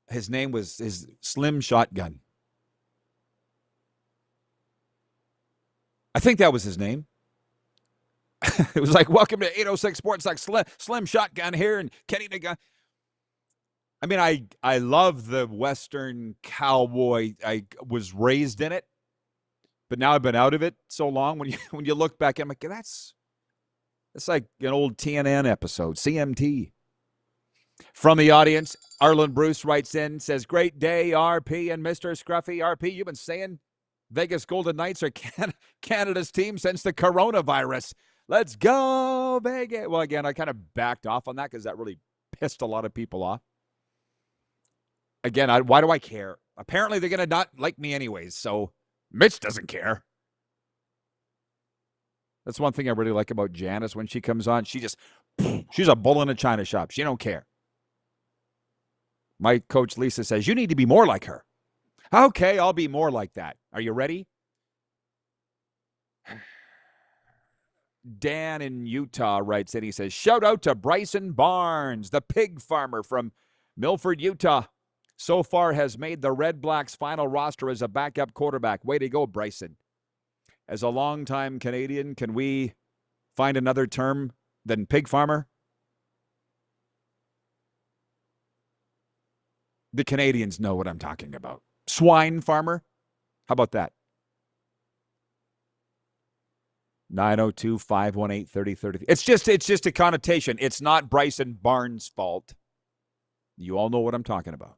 Speaker 3: his name was his Slim Shotgun. I think that was his name. It was like, welcome to 806 Sports, like Slim Shotgun here, and Kenny the guy. I mean, I love the Western cowboy. I was raised in it, but now I've been out of it so long. When you look back, I'm like, that's like an old TNN episode, CMT. From the audience, Arlen Bruce writes in, says, great day, RP and Mr. Scruffy. RP, you've been saying Vegas Golden Knights are Canada's team since the coronavirus. Let's go, Vegas. Well, again, I kind of backed off on that because that really pissed a lot of people off. Again, why do I care? Apparently, they're going to not like me anyways, so Mitch doesn't care. That's one thing I really like about Janice when she comes on. She's a bull in a china shop. She don't care. My coach Lisa says, you need to be more like her. Okay, I'll be more like that. Are you ready? Dan in Utah writes in. He says, shout out to Bryson Barnes, the pig farmer from Milford, Utah. So far has made the Red Blacks final roster as a backup quarterback. Way to go, Bryson. As a longtime Canadian, can we find another term than pig farmer? The Canadians know what I'm talking about. Swine farmer? How about that? 902-518-3030. It's just a connotation. It's not Bryson Barnes' fault. You all know what I'm talking about.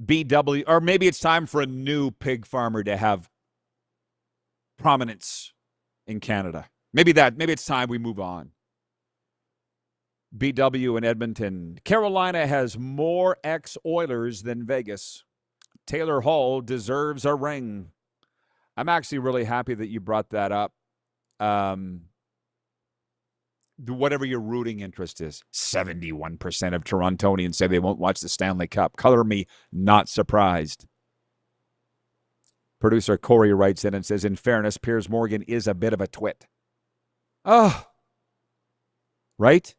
Speaker 3: BW, or maybe it's time for a new pig farmer to have prominence in Canada. Maybe it's time we move on. BW in Edmonton. Carolina has more ex-Oilers than Vegas. Taylor Hall deserves a ring. I'm actually really happy that you brought that up. Whatever your rooting interest is, 71% of Torontonians say they won't watch the Stanley Cup. Color me not surprised. Producer Corey writes in and says, in fairness, Piers Morgan is a bit of a twit. Oh, right?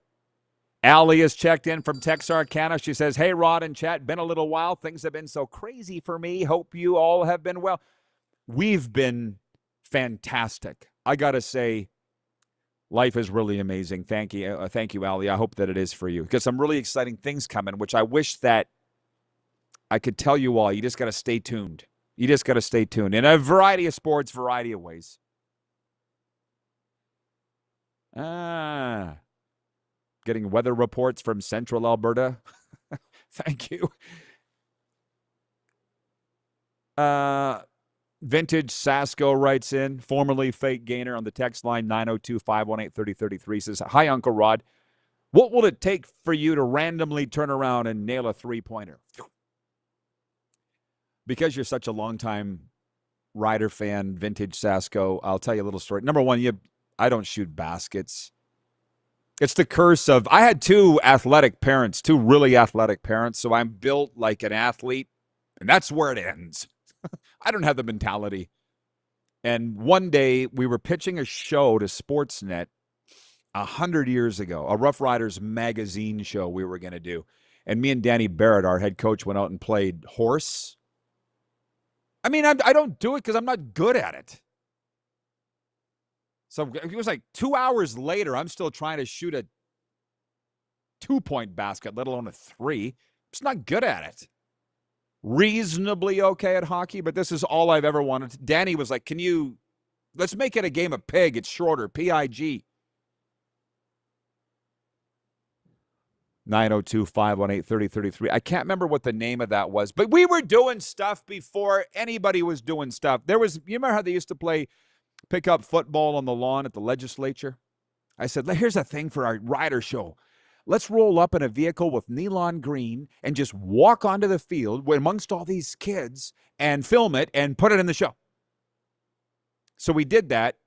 Speaker 3: Allie has checked in from Texarkana. She says, hey, Rod and chat, been a little while. Things have been so crazy for me. Hope you all have been well. We've been fantastic. I got to say, life is really amazing. Thank you, Allie. I hope that it is for you. Because some really exciting things coming, which I wish that I could tell you all. You just got to stay tuned. You just got to stay tuned. In a variety of sports, variety of ways. Getting weather reports from central Alberta. Thank you. Vintage Sasko writes in, formerly fake gainer on the text line 902-518-3033, says, hi, Uncle Rod. What will it take for you to randomly turn around and nail a three-pointer? Because you're such a longtime Rider fan, Vintage Sasko, I'll tell you a little story. Number one, I don't shoot baskets. It's the curse of, I had two really athletic parents, so I'm built like an athlete, and that's where it ends. I don't have the mentality. And one day we were pitching a show to Sportsnet 100 years ago, a Rough Riders magazine show we were going to do. And me and Danny Barrett, our head coach, went out and played horse. I mean, I don't do it because I'm not good at it. So it was like 2 hours later, I'm still trying to shoot a 2-point basket, let alone a 3. I'm just not good at it. Reasonably okay at hockey, but this is all I've ever wanted. Danny was like, let's make it a game of pig. It's shorter, PIG. 902-518-3033. I can't remember what the name of that was, but we were doing stuff before anybody was doing stuff. You remember how they used to pick up football on the lawn at the legislature? I said, here's a thing for our rider show. Let's roll up in a vehicle with neon green and just walk onto the field amongst all these kids and film it and put it in the show. So we did that,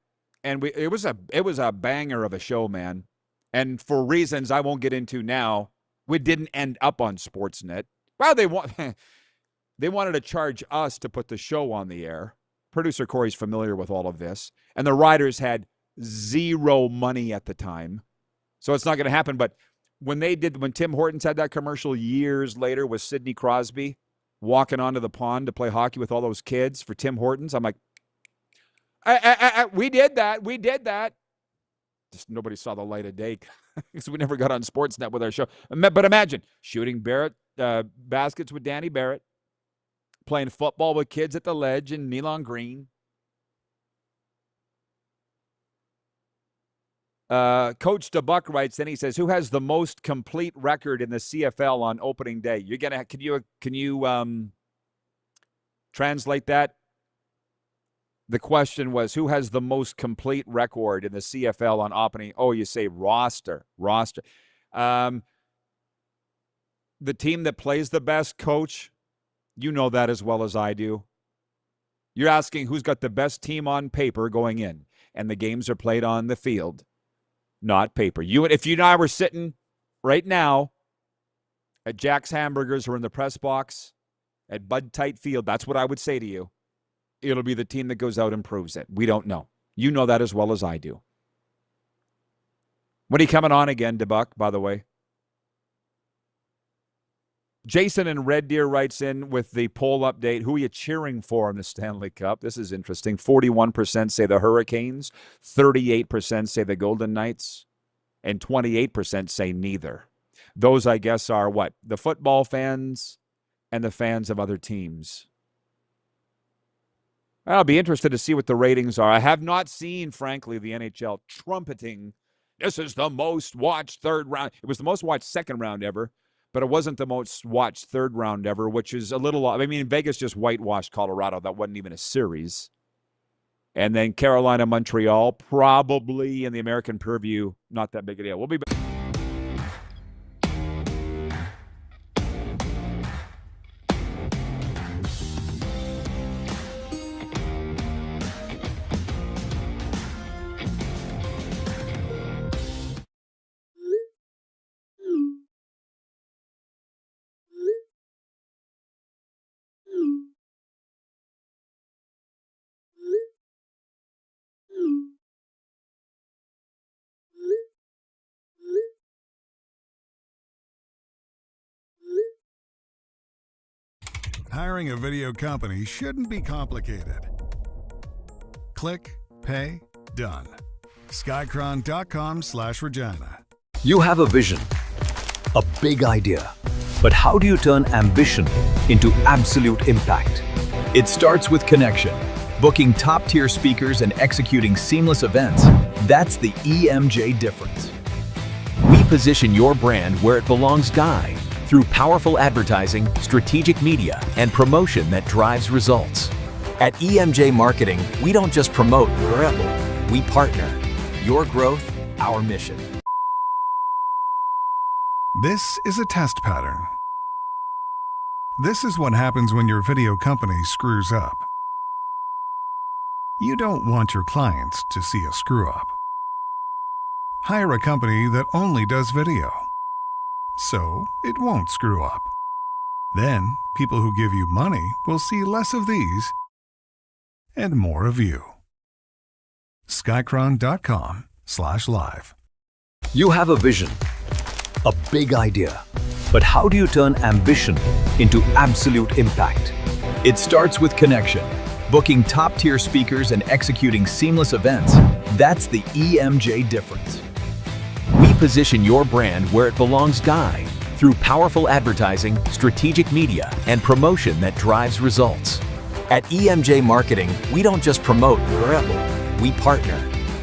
Speaker 3: and it was a banger of a show, man. And for reasons I won't get into now, we didn't end up on Sportsnet. Well, they wanted to charge us to put the show on the air. Producer Corey's familiar with all of this. And the Riders had zero money at the time. So it's not going to happen. But when Tim Hortons had that commercial years later with Sidney Crosby walking onto the pond to play hockey with all those kids for Tim Hortons, I'm like, we did that. Just nobody saw the light of day because we never got on Sportsnet with our show. But imagine shooting baskets with Danny Barrett, playing football with kids at the ledge in neon green. Coach DeBuck writes in, he says, who has the most complete record in the CFL on opening day? Can you translate that? The question was, who has the most complete record in the CFL on opening? Oh, you say roster. The team that plays the best, coach, you know that as well as I do. You're asking who's got the best team on paper going in, and the games are played on the field, not paper. If you and I were sitting right now at Jack's Hamburgers or in the press box at Bud Tight Field, that's what I would say to you. It'll be the team that goes out and proves it. We don't know. You know that as well as I do. When are you coming on again, DeBuck, by the way? Jason in Red Deer writes in with the poll update. Who are you cheering for in the Stanley Cup? This is interesting. 41% say the Hurricanes, 38% say the Golden Knights, and 28% say neither. Those, I guess, are what? The football fans and the fans of other teams. I'll be interested to see what the ratings are. I have not seen, frankly, the NHL trumpeting, this is the most watched third round. It was the most watched second round ever, but it wasn't the most watched third round ever, which is a little, I mean, Vegas just whitewashed Colorado. That wasn't even a series. And then Carolina, Montreal, probably in the American purview, not that big a deal. We'll be back.
Speaker 14: Hiring a video company shouldn't be complicated. Click, pay, done. Skycron.com/Regina.
Speaker 16: You have a vision, a big idea, but how do you turn ambition into absolute impact? It starts with connection, booking top-tier speakers and executing seamless events. That's the EMJ difference. We position your brand where it belongs, Guy, through powerful advertising, strategic media, and promotion that drives results. At EMJ Marketing, we don't just promote, we partner. Your growth, our mission.
Speaker 14: This is a test pattern. This is what happens when your video company screws up. You don't want your clients to see a screw up. Hire a company that only does video, so it won't screw up. Then, people who give you money will see less of these and more of you. Skycron.com/live.
Speaker 16: You have a vision, a big idea, but how do you turn ambition into absolute impact? It starts with connection, booking top-tier speakers and executing seamless events. That's the EMJ difference. We position your brand where it belongs, Guy, through powerful advertising, strategic media, and promotion that drives results. At EMJ Marketing, we don't just promote, we partner.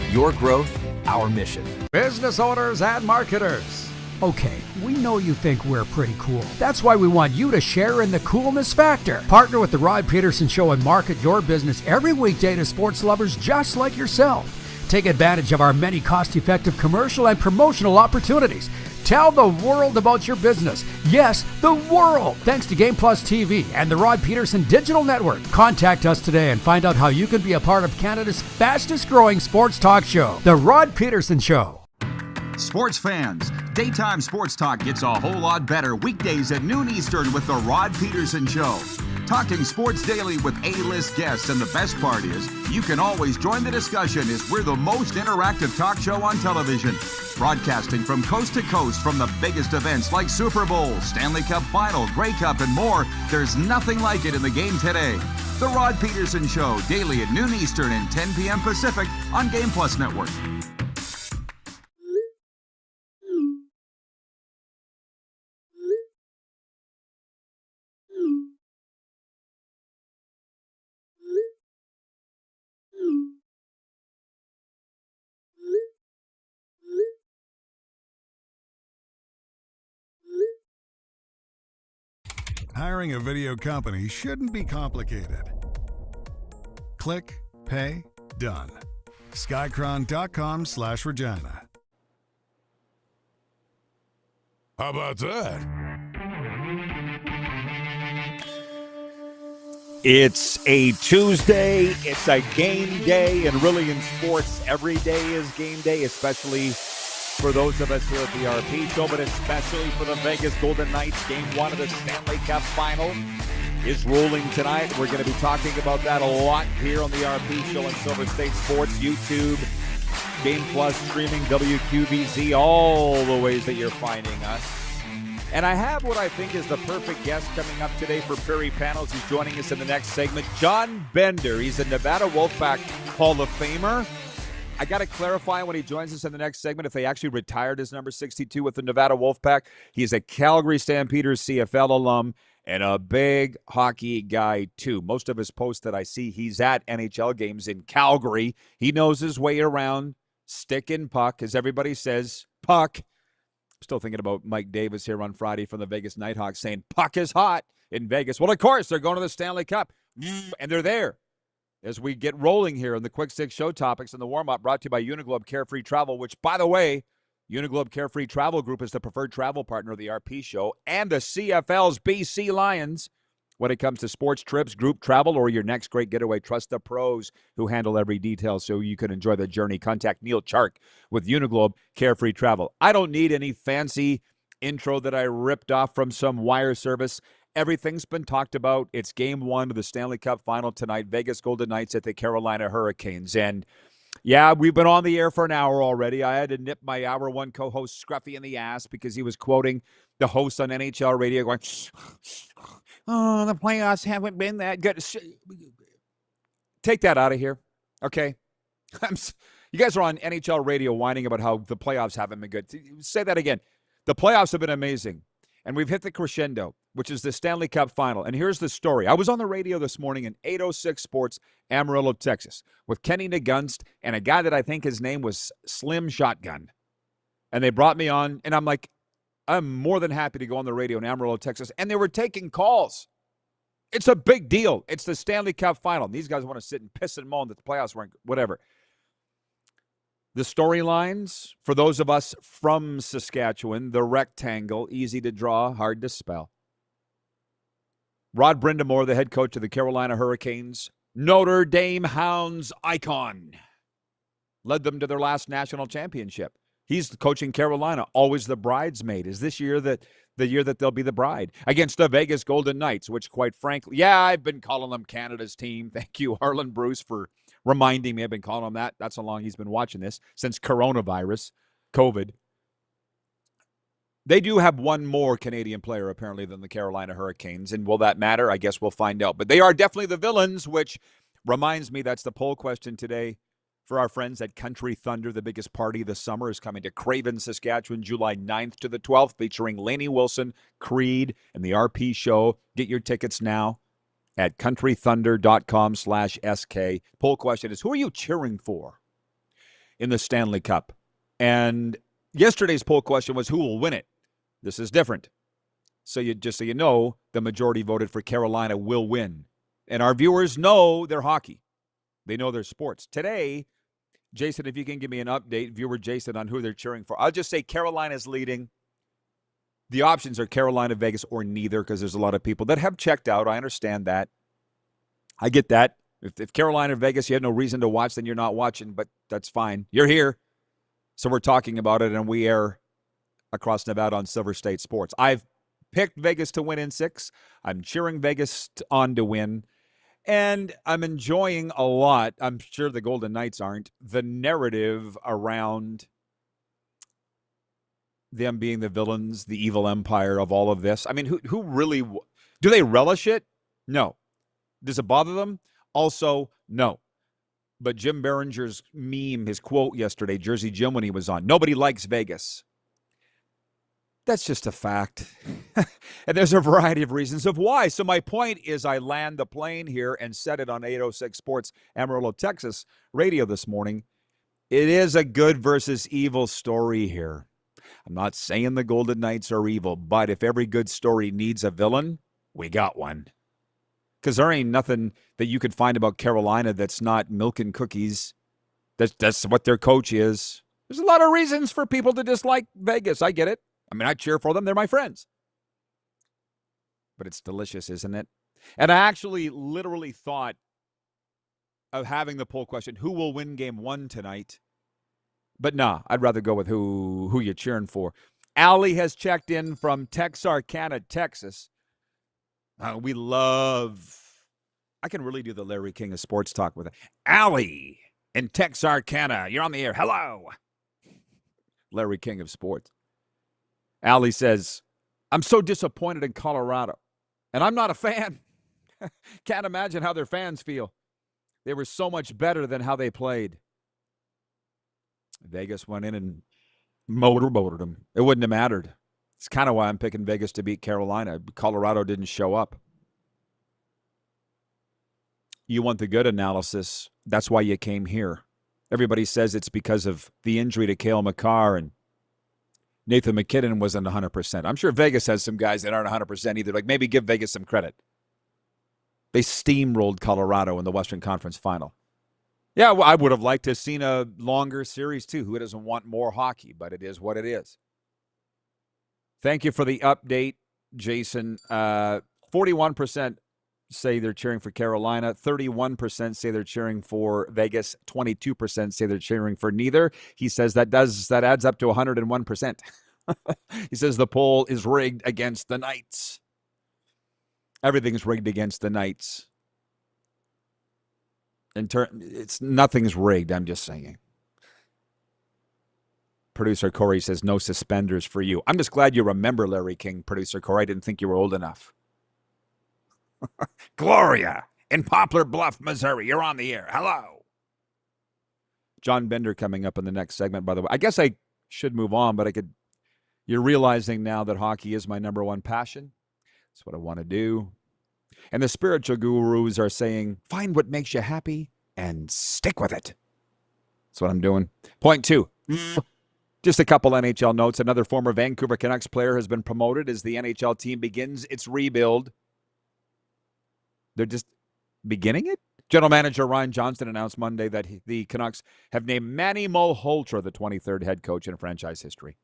Speaker 16: Your growth, our mission.
Speaker 9: Business owners and marketers. Okay, we know you think we're pretty cool. That's why we want you to share in the coolness factor. Partner with the Rod Pedersen Show and market your business every weekday to sports lovers just like yourself. Take advantage of our many cost-effective commercial and promotional opportunities. Tell the world about your business. Yes, the world. Thanks to Game Plus TV and the Rod Pedersen Digital Network. Contact us today and find out how you can be a part of Canada's fastest-growing sports talk show, The Rod Pedersen Show.
Speaker 15: Sports fans, daytime sports talk gets a whole lot better weekdays at noon Eastern with The Rod Pedersen Show. Talking sports daily with A-list guests, and the best part is, you can always join the discussion as we're the most interactive talk show on television. Broadcasting from coast to coast from the biggest events like Super Bowl, Stanley Cup Final, Grey Cup, and more. There's nothing like it in the game today. The Rod Pedersen Show, daily at noon Eastern and 10 p.m. Pacific on Game Plus Network.
Speaker 14: Hiring a video company shouldn't be complicated. Click, pay, done. Skycron.com/Regina.
Speaker 2: How about that?
Speaker 3: It's a Tuesday, it's a game day, and really in sports, every day is game day, especially for those of us here at the RP Show, but especially for the Vegas Golden Knights. Game 1 of the Stanley Cup Final is rolling tonight. We're going to be talking about that a lot here on the RP Show and Silver State Sports, YouTube, Game Plus, streaming, WQVZ, all the ways that you're finding us. And I have what I think is the perfect guest coming up today for Prairie Panels. He's joining us in the next segment. John Bender. He's a Nevada Wolfpack Hall of Famer. I got to clarify when he joins us in the next segment if they actually retired his number 62 with the Nevada Wolfpack. He's a Calgary Stampeders CFL alum and a big hockey guy, too. Most of his posts that I see, he's at NHL games in Calgary. He knows his way around stick and puck, as everybody says, puck. Still thinking about Mike Davis here on Friday from the Vegas Nighthawks saying puck is hot in Vegas. Well, of course, they're going to the Stanley Cup, and they're there. As we get rolling here on the Quick Six Show topics and the warm-up brought to you by Uniglobe Carefree Travel, which, by the way, Uniglobe Carefree Travel Group is the preferred travel partner of the RP Show and the CFL's BC Lions. When it comes to sports trips, group travel, or your next great getaway, trust the pros who handle every detail so you can enjoy the journey. Contact Neil Chark with Uniglobe Carefree Travel. I don't need any fancy intro that I ripped off from some wire service. Everything's been talked about. It's Game 1 of the Stanley Cup Final tonight. Vegas Golden Knights at the Carolina Hurricanes. And, yeah, we've been on the air for an hour already. I had to nip my Hour 1 co-host Scruffy in the ass because he was quoting the host on NHL radio going, oh, the playoffs haven't been that good. Take that out of here, okay? You guys are on NHL radio whining about how the playoffs haven't been good. Say that again. The playoffs have been amazing, and we've hit the crescendo, which is the Stanley Cup Final. And here's the story. I was on the radio this morning in 806 Sports, Amarillo, Texas, with Kenny Nagunst and a guy that I think his name was Slim Shotgun. And they brought me on, and I'm like, I'm more than happy to go on the radio in Amarillo, Texas. And they were taking calls. It's a big deal. It's the Stanley Cup Final. And these guys want to sit and piss and moan that the playoffs weren't, whatever. The storylines, for those of us from Saskatchewan, the rectangle, easy to draw, hard to spell. Rod Brindamore, the head coach of the Carolina Hurricanes, Notre Dame Hounds icon, led them to their last national championship. He's coaching Carolina, always the bridesmaid. Is this year the year that they'll be the bride? Against the Vegas Golden Knights, which quite frankly, yeah, I've been calling them Canada's team. Thank you, Harlan Bruce, for reminding me. I've been calling them that. That's how long he's been watching this, since coronavirus, COVID. They do have one more Canadian player, apparently, than the Carolina Hurricanes. And will that matter? I guess we'll find out. But they are definitely the villains, which reminds me that's the poll question today. For our friends at Country Thunder, the biggest party this summer is coming to Craven, Saskatchewan, July 9th to the 12th, featuring Lainey Wilson, Creed, and the RP Show. Get your tickets now at countrythunder.com/SK. Poll question is, who are you cheering for in the Stanley Cup? And yesterday's poll question was, who will win it? This is different. So you know, the majority voted for Carolina will win. And our viewers know their hockey. They know their sports. Today, Jason, if you can give me an update, viewer Jason, on who they're cheering for. I'll just say Carolina's leading. The options are Carolina, Vegas, or neither, because there's a lot of people that have checked out. I understand that. I get that. If Carolina or Vegas, you have no reason to watch, then you're not watching, but that's fine. You're here. So we're talking about it, and we air across Nevada on Silver State Sports. I've picked Vegas to win in 6. I'm cheering Vegas on to win. And I'm enjoying a lot, I'm sure the Golden Knights aren't, the narrative around them being the villains, the evil empire of all of this. I mean, who really, do they relish it? No. Does it bother them? Also, no. But Jim Behringer's meme, his quote yesterday, Jersey Jim, when he was on, nobody likes Vegas. That's just a fact. And there's a variety of reasons of why. So my point is I land the plane here and said it on 806 Sports Amarillo, Texas radio this morning. It is a good versus evil story here. I'm not saying the Golden Knights are evil, but if every good story needs a villain, we got one. Because there ain't nothing that you could find about Carolina that's not milk and cookies. That's what their coach is. There's a lot of reasons for people to dislike Vegas. I get it. I mean, I cheer for them. They're my friends. But it's delicious, isn't it? And I actually literally thought of having the poll question, who will win game 1 tonight? But nah, I'd rather go with who you're cheering for. Allie has checked in from Texarkana, Texas. We love, I can really do the Larry King of sports talk with it. Allie in Texarkana, you're on the air. Hello. Larry King of sports. Allie says, I'm so disappointed in Colorado, and I'm not a fan. Can't imagine how their fans feel. They were so much better than how they played. Vegas went in and motorboated them. It wouldn't have mattered. It's kind of why I'm picking Vegas to beat Carolina. Colorado didn't show up. You want the good analysis. That's why you came here. Everybody says it's because of the injury to Cale Makar and Nathan McKinnon wasn't 100%. I'm sure Vegas has some guys that aren't 100% either. Like, maybe give Vegas some credit. They steamrolled Colorado in the Western Conference Final. Yeah, well, I would have liked to have seen a longer series too. Who doesn't want more hockey? But it is what it is. Thank you for the update, Jason. 41% say they're cheering for Carolina. 31% say they're cheering for Vegas. 22% say they're cheering for neither. He says that adds up to 101%. He says the poll is rigged against the Knights. Everything's rigged against the Knights. Nothing's rigged, I'm just saying. Producer Corey says no suspenders for you. I'm just glad you remember Larry King, Producer Corey. I didn't think you were old enough. Gloria in Poplar Bluff, Missouri. You're on the air. Hello. John Bender coming up in the next segment, by the way. I guess I should move on, but you're realizing now that hockey is my number one passion. That's what I want to do. And the spiritual gurus are saying, find what makes you happy and stick with it. That's what I'm doing. Point 2. Just a couple NHL notes. Another former Vancouver Canucks player has been promoted as the NHL team begins its rebuild. They're just beginning it? General Manager Ryan Johnston announced Monday that the Canucks have named Manny Malhotra the 23rd head coach in franchise history.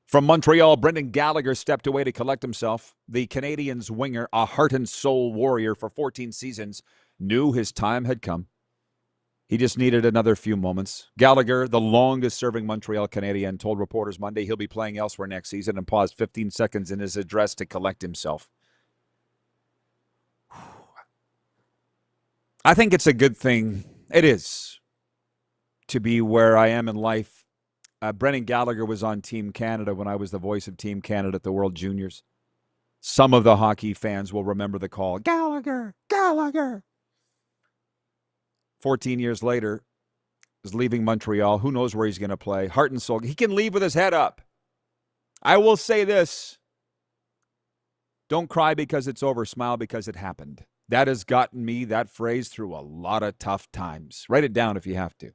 Speaker 3: From Montreal, Brendan Gallagher stepped away to collect himself. The Canadiens' winger, a heart and soul warrior for 14 seasons, knew his time had come. He just needed another few moments. Gallagher, the longest-serving Montreal Canadien, told reporters Monday he'll be playing elsewhere next season and paused 15 seconds in his address to collect himself. I think it's a good thing. It is to be where I am in life. Brendan Gallagher was on Team Canada when I was the voice of Team Canada at the World Juniors. Some of the hockey fans will remember the call, Gallagher, Gallagher. 14 years later, is leaving Montreal. Who knows where he's going to play? Heart and soul. He can leave with his head up. I will say this. Don't cry because it's over. Smile because it happened. That has gotten me, that phrase, through a lot of tough times. Write it down if you have to.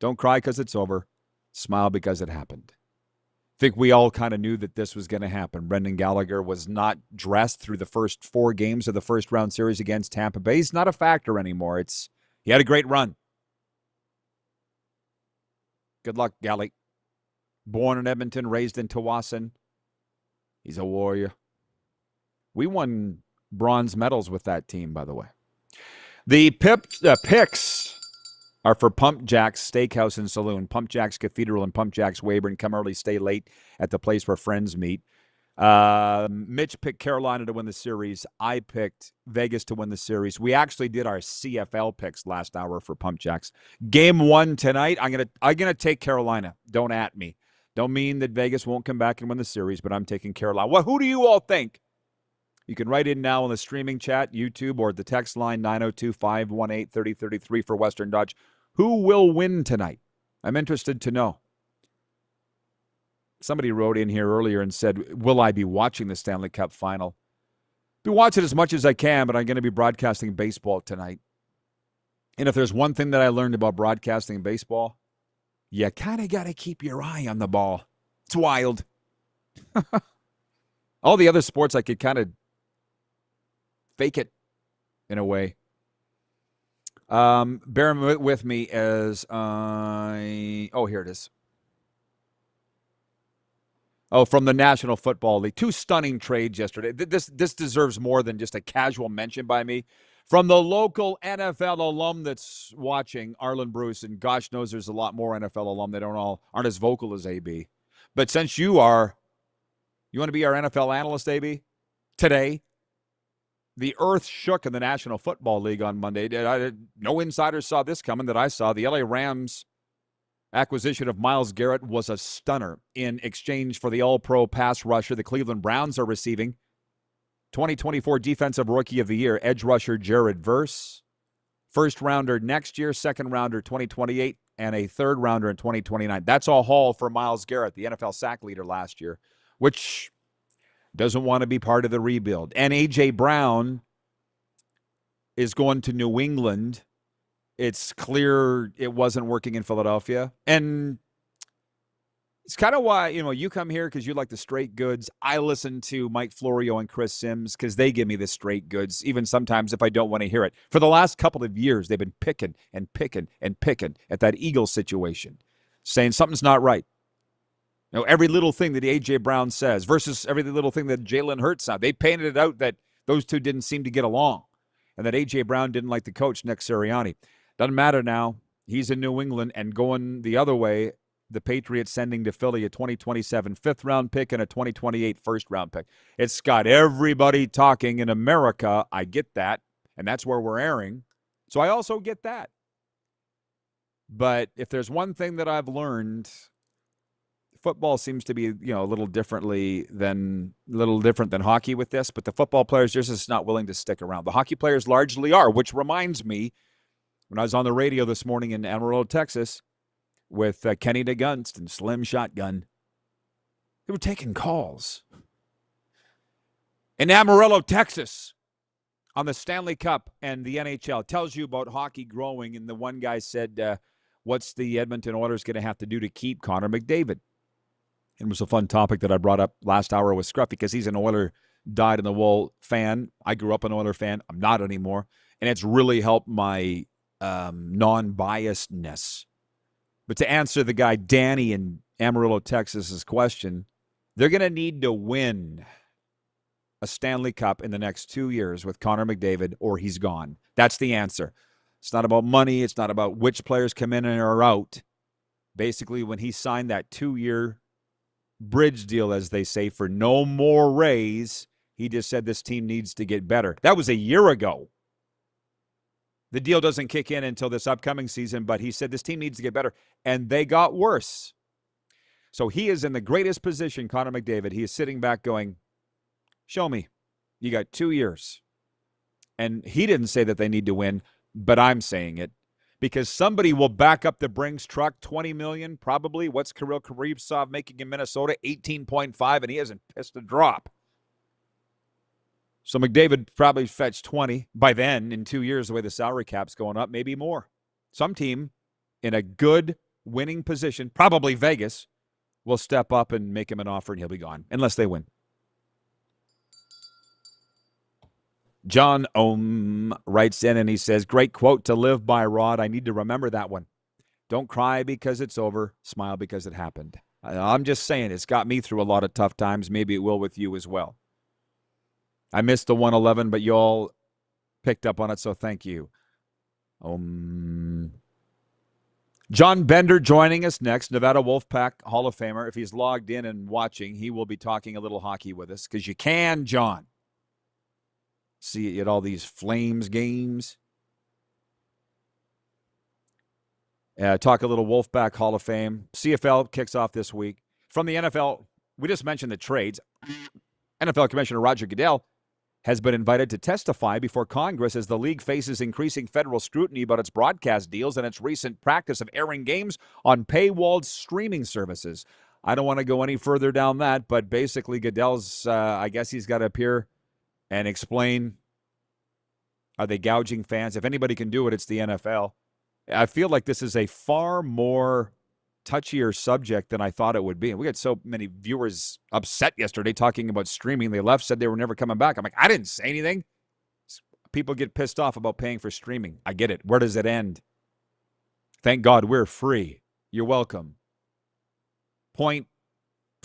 Speaker 3: Don't cry because it's over. Smile because it happened. I think we all kind of knew that this was going to happen. Brendan Gallagher was not dressed through the first 4 games of the first round series against Tampa Bay. He's not a factor anymore. He had a great run. Good luck, Gally. Born in Edmonton, raised in Tawasin. He's a warrior. We won bronze medals with that team, by the way. The picks are for Pump Jack's Steakhouse and Saloon, Pump Jack's Cathedral and Pump Jack's Weyburn. Come early, stay late at the place where friends meet. Mitch picked Carolina to win the series. I picked Vegas to win the series. We actually did our CFL picks last hour for Pump Jacks. Game 1 tonight, I'm gonna take Carolina. Don't at me. Don't mean that Vegas won't come back and win the series, but I'm taking Carolina. Well, who do you all think? You can write in now on the streaming chat, YouTube, or the text line 902-518-3033 for Western Dodge. Who will win tonight? I'm interested to know. Somebody wrote in here earlier and said, will I be watching the Stanley Cup Final? Be watching as much as I can, but I'm going to be broadcasting baseball tonight. And if there's one thing that I learned about broadcasting baseball, you kind of got to keep your eye on the ball. It's wild. All the other sports I could kind of fake it in a way. Bear with me as here it is. Oh, from the National Football League. 2 stunning trades yesterday. This deserves more than just a casual mention by me. From the local NFL alum that's watching, Arlen Bruce, and gosh knows there's a lot more NFL alum that aren't as vocal as AB. But since you want to be our NFL analyst, AB, today, the earth shook in the National Football League on Monday. No insiders saw this coming that I saw. The LA Rams acquisition of Myles Garrett was a stunner. In exchange for the all-pro pass rusher the Cleveland Browns are receiving, 2024 Defensive Rookie of the Year, edge rusher Jared Verse, first-rounder next year, second-rounder 2028, and a third-rounder in 2029. That's a haul for Myles Garrett, the NFL sack leader last year, which doesn't want to be part of the rebuild. And A.J. Brown is going to New England. It's clear it wasn't working in Philadelphia. And it's kind of why, you come here because you like the straight goods. I listen to Mike Florio and Chris Sims because they give me the straight goods, even sometimes if I don't want to hear it. For the last couple of years, they've been picking and picking and picking at that Eagles situation, saying something's not right. Every little thing that A.J. Brown says versus every little thing that Jalen Hurts said. They painted it out that those two didn't seem to get along and that A.J. Brown didn't like the coach, Nick Sirianni. Doesn't matter now. He's in New England, and going the other way, the Patriots sending to Philly a 2027 fifth-round pick and a 2028 first-round pick. It's got everybody talking in America. I get that, and that's where we're airing. So I also get that. But if there's one thing that I've learned, football seems to be, a little different than hockey with this, but the football players are just not willing to stick around. The hockey players largely are, which reminds me, when I was on the radio this morning in Amarillo, Texas, with Kenny DeGunst and Slim Shotgun, they were taking calls. In Amarillo, Texas, on the Stanley Cup and the NHL, tells you about hockey growing, and the one guy said, what's the Edmonton Oilers going to have to do to keep Connor McDavid? It was a fun topic that I brought up last hour with Scruff because he's an Oiler dyed-in-the-wool fan. I grew up an Oiler fan. I'm not anymore. And it's really helped my non-biasedness. But to answer the guy Danny in Amarillo, Texas's question, they're going to need to win a Stanley Cup in the next 2 years with Connor McDavid or he's gone. That's the answer. It's not about money. It's not about which players come in and are out. Basically, when he signed that 2-year bridge deal, as they say, for no more raise, he just said this team needs to get better. That was a year ago. The deal doesn't kick in until this upcoming season, but he said this team needs to get better, and they got worse. So he is in the greatest position, Connor McDavid. He is sitting back going, show me. You got 2 years. And he didn't say that they need to win, but I'm saying it. Because somebody will back up the Brinks truck, $20 million, probably. What's Kirill Kaprizov making in Minnesota? 18.5, and he hasn't pissed a drop. So McDavid probably fetched 20 by then. In 2 years, the way the salary cap's going up, maybe more. Some team in a good winning position, probably Vegas, will step up and make him an offer, and he'll be gone, unless they win. John Ohm writes in and he says, great quote to live by, Rod. I need to remember that one. Don't cry because it's over. Smile because it happened. I'm just saying, it's got me through a lot of tough times. Maybe it will with you as well. I missed the 111, but you all picked up on it, so thank you. John Bender joining us next, Nevada Wolfpack Hall of Famer. If he's logged in and watching, he will be talking a little hockey with us, because you can, John. See you at all these Flames games. Talk a little Wolfpack Hall of Fame. CFL kicks off this week. From the NFL, we just mentioned the trades. NFL Commissioner Roger Goodell has been invited to testify before Congress as the league faces increasing federal scrutiny about its broadcast deals and its recent practice of airing games on paywalled streaming services. I don't want to go any further down that, but basically Goodell's, I guess he's got to appear and explain, are they gouging fans? If anybody can do it, it's the NFL. I feel like this is a far more touchier subject than I thought it would be. We got so many viewers upset yesterday talking about streaming. They left, said they were never coming back. I'm like, I didn't say anything. People get pissed off about paying for streaming. I get it. Where does it end? Thank God we're free. You're welcome. Point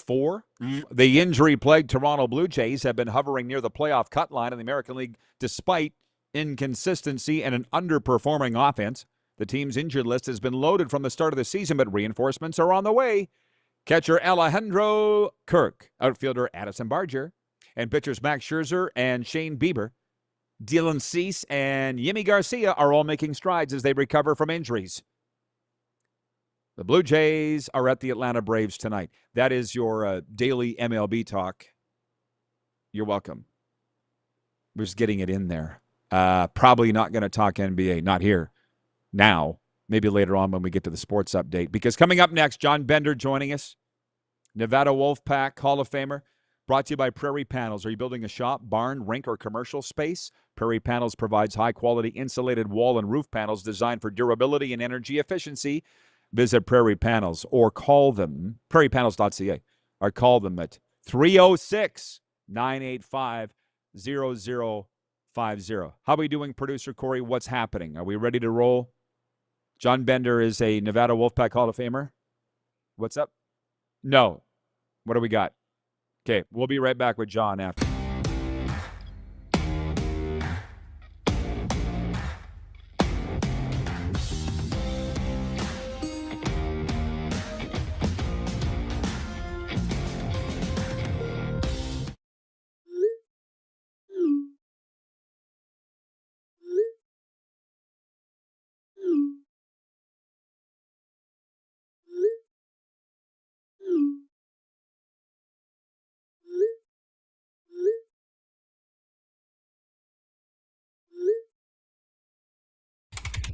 Speaker 3: 4. The injury-plagued Toronto Blue Jays have been hovering near the playoff cut line in the American League despite inconsistency and an underperforming offense. The team's injured list has been loaded from the start of the season, but reinforcements are on the way. Catcher Alejandro Kirk, outfielder Addison Barger, and pitchers Max Scherzer and Shane Bieber, Dylan Cease and Yimi Garcia are all making strides as they recover from injuries. The Blue Jays are at the Atlanta Braves tonight. That is your daily MLB talk. You're welcome. We're just getting it in there. Probably not going to talk NBA. Not here. Now. Maybe later on when we get to the sports update. Because coming up next, John Bender joining us. Nevada Wolfpack Hall of Famer. Brought to you by Prairie Panels. Are you building a shop, barn, rink, or commercial space? Prairie Panels provides high-quality insulated wall and roof panels designed for durability and energy efficiency. Visit Prairie Panels or call them, prairiepanels.ca, or call them at 306-985-0050. How are we doing, Producer Corey? What's happening? Are we ready to roll? John Bender is a Nevada Wolfpack Hall of Famer. What's up? No. What do we got? Okay, we'll be right back with John after.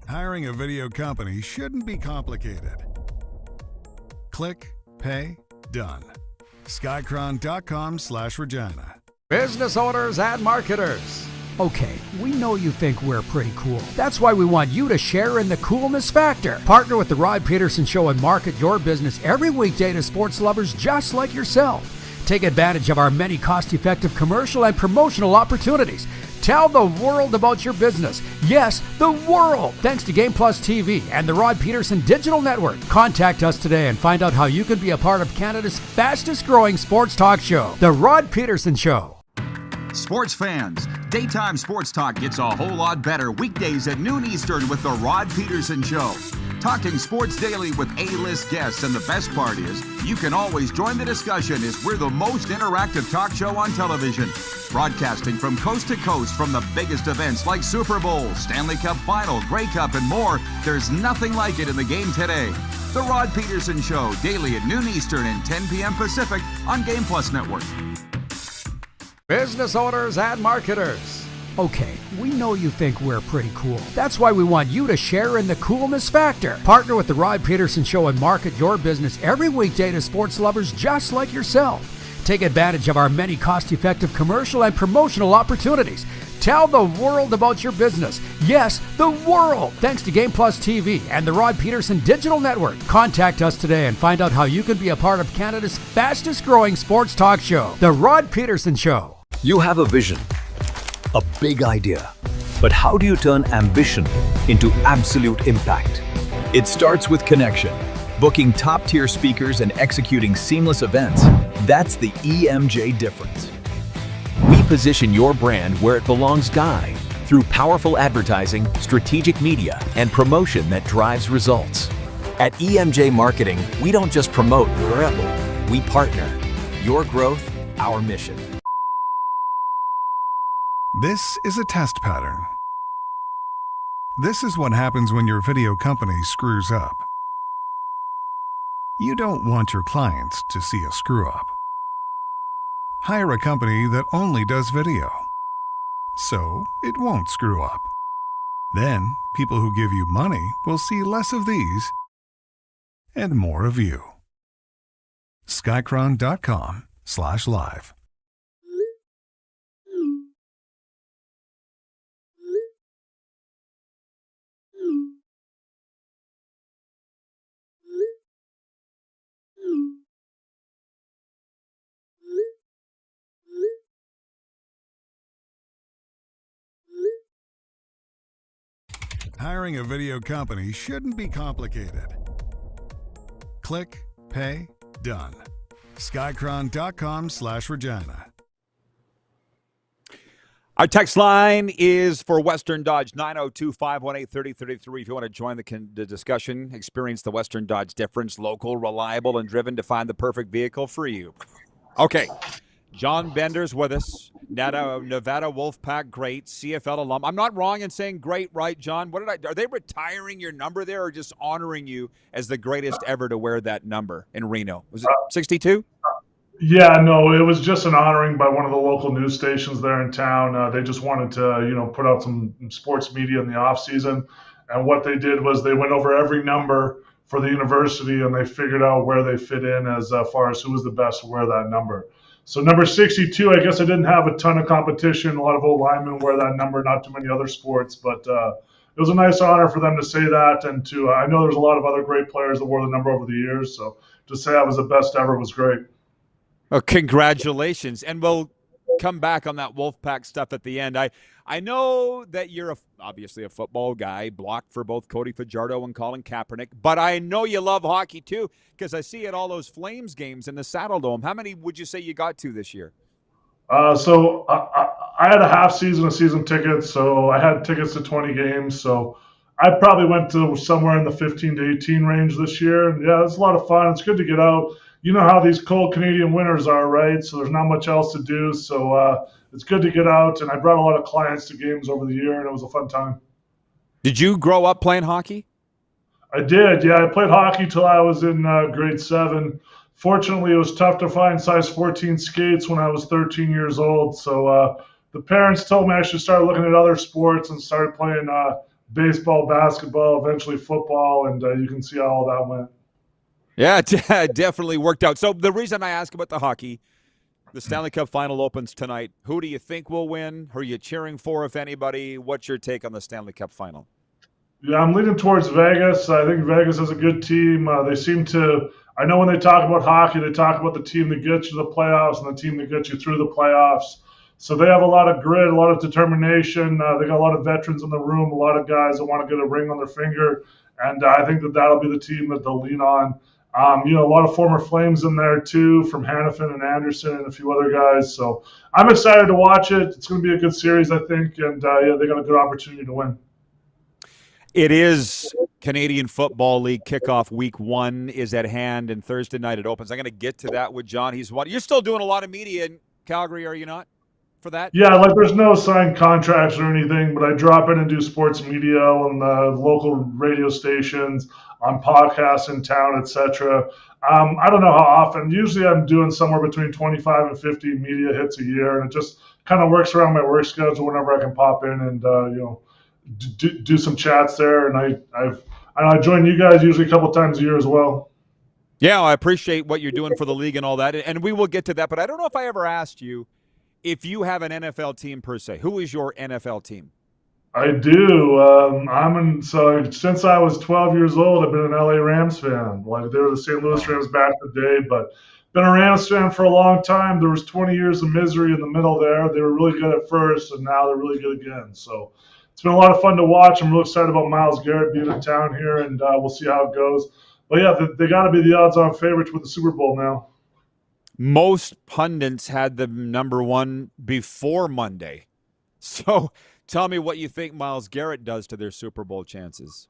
Speaker 14: Hiring a video company shouldn't be complicated. Click, pay, done. Skycron.com/Regina.
Speaker 9: Business owners and marketers. Okay, we know you think we're pretty cool. That's why we want you to share in the coolness factor. Partner with the Rod Pedersen Show and market your business every weekday to sports lovers just like yourself. Take advantage of our many cost-effective commercial and promotional opportunities. Tell the world about your business. Yes, the world. Thanks to Game Plus TV and the Rod Pedersen Digital Network. Contact us today and find out how you can be a part of Canada's fastest growing sports talk show, The Rod Pedersen Show.
Speaker 15: Sports fans, daytime sports talk gets a whole lot better weekdays at noon Eastern with The Rod Pedersen Show. Talking sports daily with A-list guests, and the best part is, you can always join the discussion as we're the most interactive talk show on television. Broadcasting from coast to coast from the biggest events like Super Bowl, Stanley Cup Final, Grey Cup, and more, there's nothing like it in the game today. The Rod Pedersen Show, daily at noon Eastern and 10 p.m. Pacific on Game Plus Network.
Speaker 9: Business owners and marketers. Okay, we know you think we're pretty cool. That's why we want you to share in the coolness factor. Partner with the Rod Pedersen Show and market your business every weekday to sports lovers just like yourself. Take advantage of our many cost-effective commercial and promotional opportunities. Tell the world about your business. Yes, the world. Thanks to Game Plus TV and the Rod Pedersen Digital Network. Contact us today and find out how you can be a part of Canada's fastest growing sports talk show, The Rod Pedersen Show.
Speaker 16: You have a vision, a big idea, but how do you turn ambition into absolute impact? It starts with connection. Booking top-tier speakers and executing seamless events, that's the EMJ difference. We position your brand where it belongs, Guy, through powerful advertising, strategic media, and promotion that drives results. At EMJ Marketing, we don't just promote, we partner. Your growth, our mission.
Speaker 14: This is a test pattern. This is what happens when your video company screws up. You don't want your clients to see a screw-up. Hire a company that only does video, so it won't screw up. Then, people who give you money will see less of these and more of you. Skycron.com/live. Hiring a video company shouldn't be complicated. Click, pay, done. Skycron.com/Regina.
Speaker 3: Our text line is for Western Dodge, 902-518-3033. If you want to join the discussion, experience the Western Dodge difference, local, reliable, and driven to find the perfect vehicle for you. Okay, John Bender's with us, Nevada Wolfpack great, CFL alum. I'm not wrong in saying great, right, John? Are they retiring your number there or just honoring you as the greatest ever to wear that number in Reno? Was it 62?
Speaker 17: Yeah, no, it was just an honoring by one of the local news stations there in town. They just wanted to, put out some sports media in the off season, and what they did was they went over every number for the university and they figured out where they fit in as far as who was the best to wear that number. So number 62, I guess I didn't have a ton of competition. A lot of old linemen wear that number, not too many other sports, but it was a nice honor for them to say that, and I know there's a lot of other great players that wore the number over the years, so to say I was the best ever was great.
Speaker 3: Oh, congratulations. And we'll come back on that Wolfpack stuff at the end. I know that you're obviously a football guy, blocked for both Cody Fajardo and Colin Kaepernick, but I know you love hockey too because I see at all those Flames games in the Saddle Dome. How many would you say you got to this year?
Speaker 17: So I had a half season of season tickets, so I had tickets to 20 games. So I probably went to somewhere in the 15 to 18 range this year. And yeah, it's a lot of fun. It's good to get out. You know how these cold Canadian winters are, right? So there's not much else to do. So it's good to get out. And I brought a lot of clients to games over the year, and it was a fun time.
Speaker 3: Did you grow up playing hockey?
Speaker 17: I did, yeah. I played hockey till I was in grade 7. Fortunately, it was tough to find size 14 skates when I was 13 years old. So the parents told me I should start looking at other sports and started playing baseball, basketball, eventually football, and you can see how all that went.
Speaker 3: Yeah, it definitely worked out. So the reason I ask about the hockey, the Stanley Cup Final opens tonight. Who do you think will win? Who are you cheering for, if anybody? What's your take on the Stanley Cup Final?
Speaker 17: Yeah, I'm leaning towards Vegas. I think Vegas is a good team. They seem to – I know when they talk about hockey, they talk about the team that gets you to the playoffs and the team that gets you through the playoffs. So they have a lot of grit, a lot of determination. They got a lot of veterans in the room, a lot of guys that want to get a ring on their finger. And I think that'll be the team that they'll lean on. A lot of former Flames in there too, from Hannafin and Anderson and a few other guys. So I'm excited to watch it. It's going to be a good series, I think, and they got a good opportunity to win.
Speaker 3: It is Canadian Football League kickoff. Week 1 is at hand, and Thursday night it opens. I'm going to get to that with John. You're still doing a lot of media in Calgary, are you not, for that?
Speaker 17: Yeah, there's no signed contracts or anything, but I drop in and do sports media on the local radio stations, on podcasts in town, etc. I don't know how often. Usually I'm doing somewhere between 25 and 50 media hits a year, and it just kind of works around my work schedule whenever I can pop in and do some chats there. And I join you guys usually a couple times a year as well.
Speaker 3: Yeah, I appreciate what you're doing for the league and all that, and we will get to that. But I don't know if I ever asked you if you have an NFL team per se. Who is your NFL team?
Speaker 17: I do. So since I was 12 years old, I've been an LA Rams fan. Like, they were the St. Louis Rams back in the day, but been a Rams fan for a long time. There was 20 years of misery in the middle there. They were really good at first, and now they're really good again. So it's been a lot of fun to watch. I'm really excited about Myles Garrett being in town here, and we'll see how it goes. But yeah, they got to be the odds-on favorites with the Super Bowl now.
Speaker 3: Most pundits had them number 1 before Monday. So tell me what you think Myles Garrett does to their Super Bowl chances.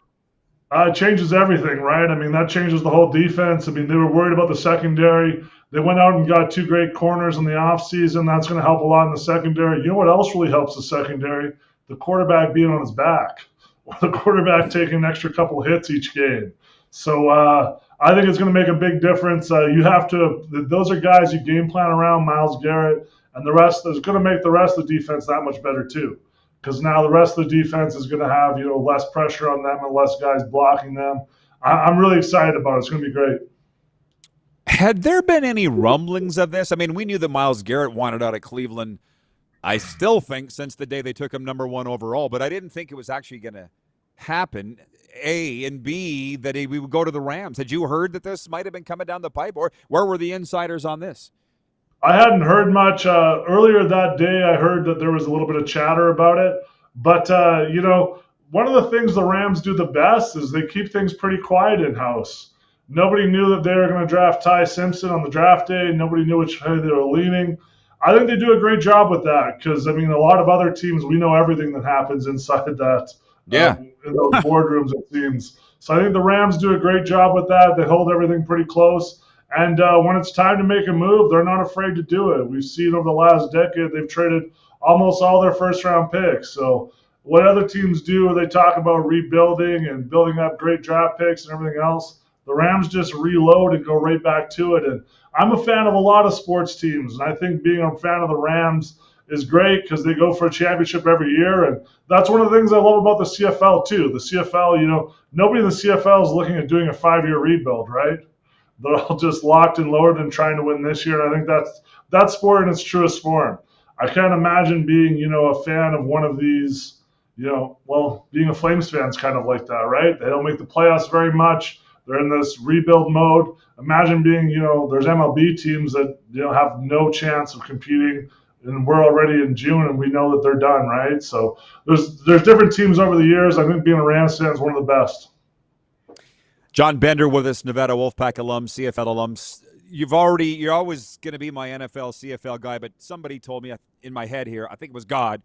Speaker 17: It changes everything, right? I mean, that changes the whole defense. I mean, they were worried about the secondary. They went out and got 2 great corners in the offseason. That's going to help a lot in the secondary. You know what else really helps the secondary? The quarterback being on his back, or the quarterback taking an extra couple hits each game. So I think it's going to make a big difference. Those are guys you game plan around, Myles Garrett, and the rest is going to make the rest of the defense that much better too. Because now the rest of the defense is going to have less pressure on them and less guys blocking them. I'm really excited about it. It's going to be great.
Speaker 3: Had there been any rumblings of this? I mean, we knew that Myles Garrett wanted out of Cleveland, I still think, since the day they took him number 1 overall, but I didn't think it was actually going to happen, A, and B, that we would go to the Rams. Had you heard that this might have been coming down the pipe, or where were the insiders on this?
Speaker 17: I hadn't heard much. Earlier that day, I heard that there was a little bit of chatter about it. But, one of the things the Rams do the best is they keep things pretty quiet in-house. Nobody knew that they were going to draft Ty Simpson on the draft day. Nobody knew which way they were leaning. I think they do a great job with that because, I mean, a lot of other teams, we know everything that happens inside that. In those boardrooms, it seems. So I think the Rams do a great job with that. They hold everything pretty close. And when it's time to make a move, they're not afraid to do it. We've seen over the last decade, they've traded almost all their first-round picks. So what other teams do, they talk about rebuilding and building up great draft picks and everything else. The Rams just reload and go right back to it. And I'm a fan of a lot of sports teams, and I think being a fan of the Rams is great because they go for a championship every year. And that's one of the things I love about the CFL, too. The CFL, nobody in the CFL is looking at doing a 5-year rebuild, right? They're all just locked and loaded and trying to win this year. And I think that's sport in its truest form. I can't imagine being, a fan of one of these, being a Flames fan is kind of like that, right? They don't make the playoffs very much. They're in this rebuild mode. Imagine being, there's MLB teams that, have no chance of competing, and we're already in June and we know that they're done, right? So there's different teams over the years. I think being a Rams fan is one of the best.
Speaker 3: John Bender with us, Nevada Wolfpack alum, CFL alums. You're always going to be my NFL, CFL guy, but somebody told me in my head here, I think it was God,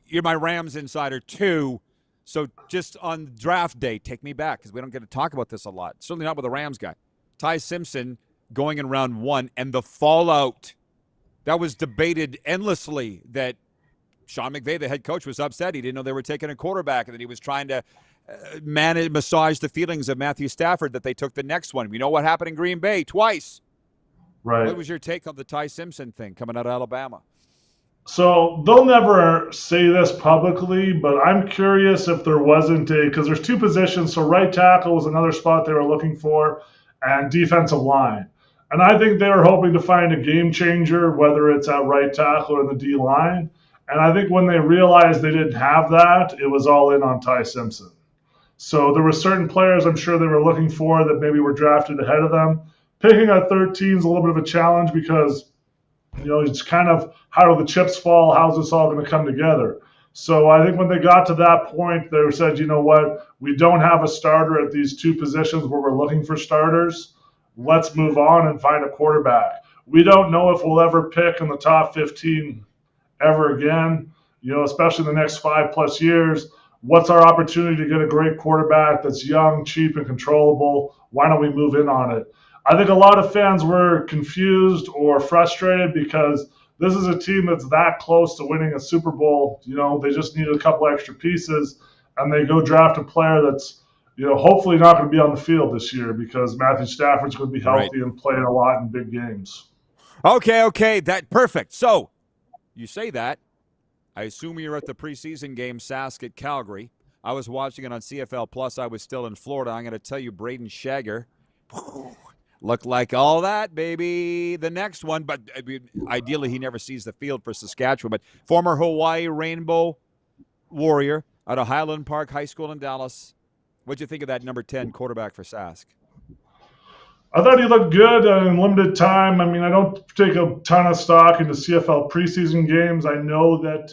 Speaker 3: you're my Rams insider too. So just on draft day, take me back because we don't get to talk about this a lot. Certainly not with a Rams guy. Ty Simpson going in round 1 and the fallout that was debated endlessly that Sean McVay, the head coach, was upset. He didn't know they were taking a quarterback and that he was trying to massage the feelings of Matthew Stafford that they took the next one. We know what happened in Green Bay twice.
Speaker 17: Right.
Speaker 3: What was your take on the Ty Simpson thing coming out of Alabama?
Speaker 17: So they'll never say this publicly, but I'm curious if there wasn't because there's 2 positions. So right tackle was another spot they were looking for, and defensive line. And I think they were hoping to find a game changer, whether it's at right tackle or in the D line. And I think when they realized they didn't have that, it was all in on Ty Simpson. So there were certain players I'm sure they were looking for that maybe were drafted ahead of them. Picking at 13 is a little bit of a challenge because it's kind of how do the chips fall? How's this all going to come together? So I think when they got to that point, they said, you know what? We don't have a starter at these 2 positions where we're looking for starters. Let's move on and find a quarterback. We don't know if we'll ever pick in the top 15 ever again, especially in the next 5+ years. What's our opportunity to get a great quarterback that's young, cheap, and controllable? Why don't we move in on it? I think a lot of fans were confused or frustrated because this is a team that's that close to winning a Super Bowl. They just need a couple extra pieces, and they go draft a player that's, hopefully not going to be on the field this year because Matthew Stafford's going to be healthy and playing a lot in big games.
Speaker 3: Okay, that perfect. So you say that. I assume you're at the preseason game, Sask at Calgary. I was watching it on CFL Plus. I was still in Florida. I'm going to tell you, Braden Shager looked like all that, baby. The next one, but ideally he never sees the field for Saskatchewan. But former Hawaii Rainbow Warrior out of Highland Park High School in Dallas. What'd you think of that number 10 quarterback for Sask?
Speaker 17: I thought he looked good in limited time. I mean, I don't take a ton of stock into CFL preseason games. I know that,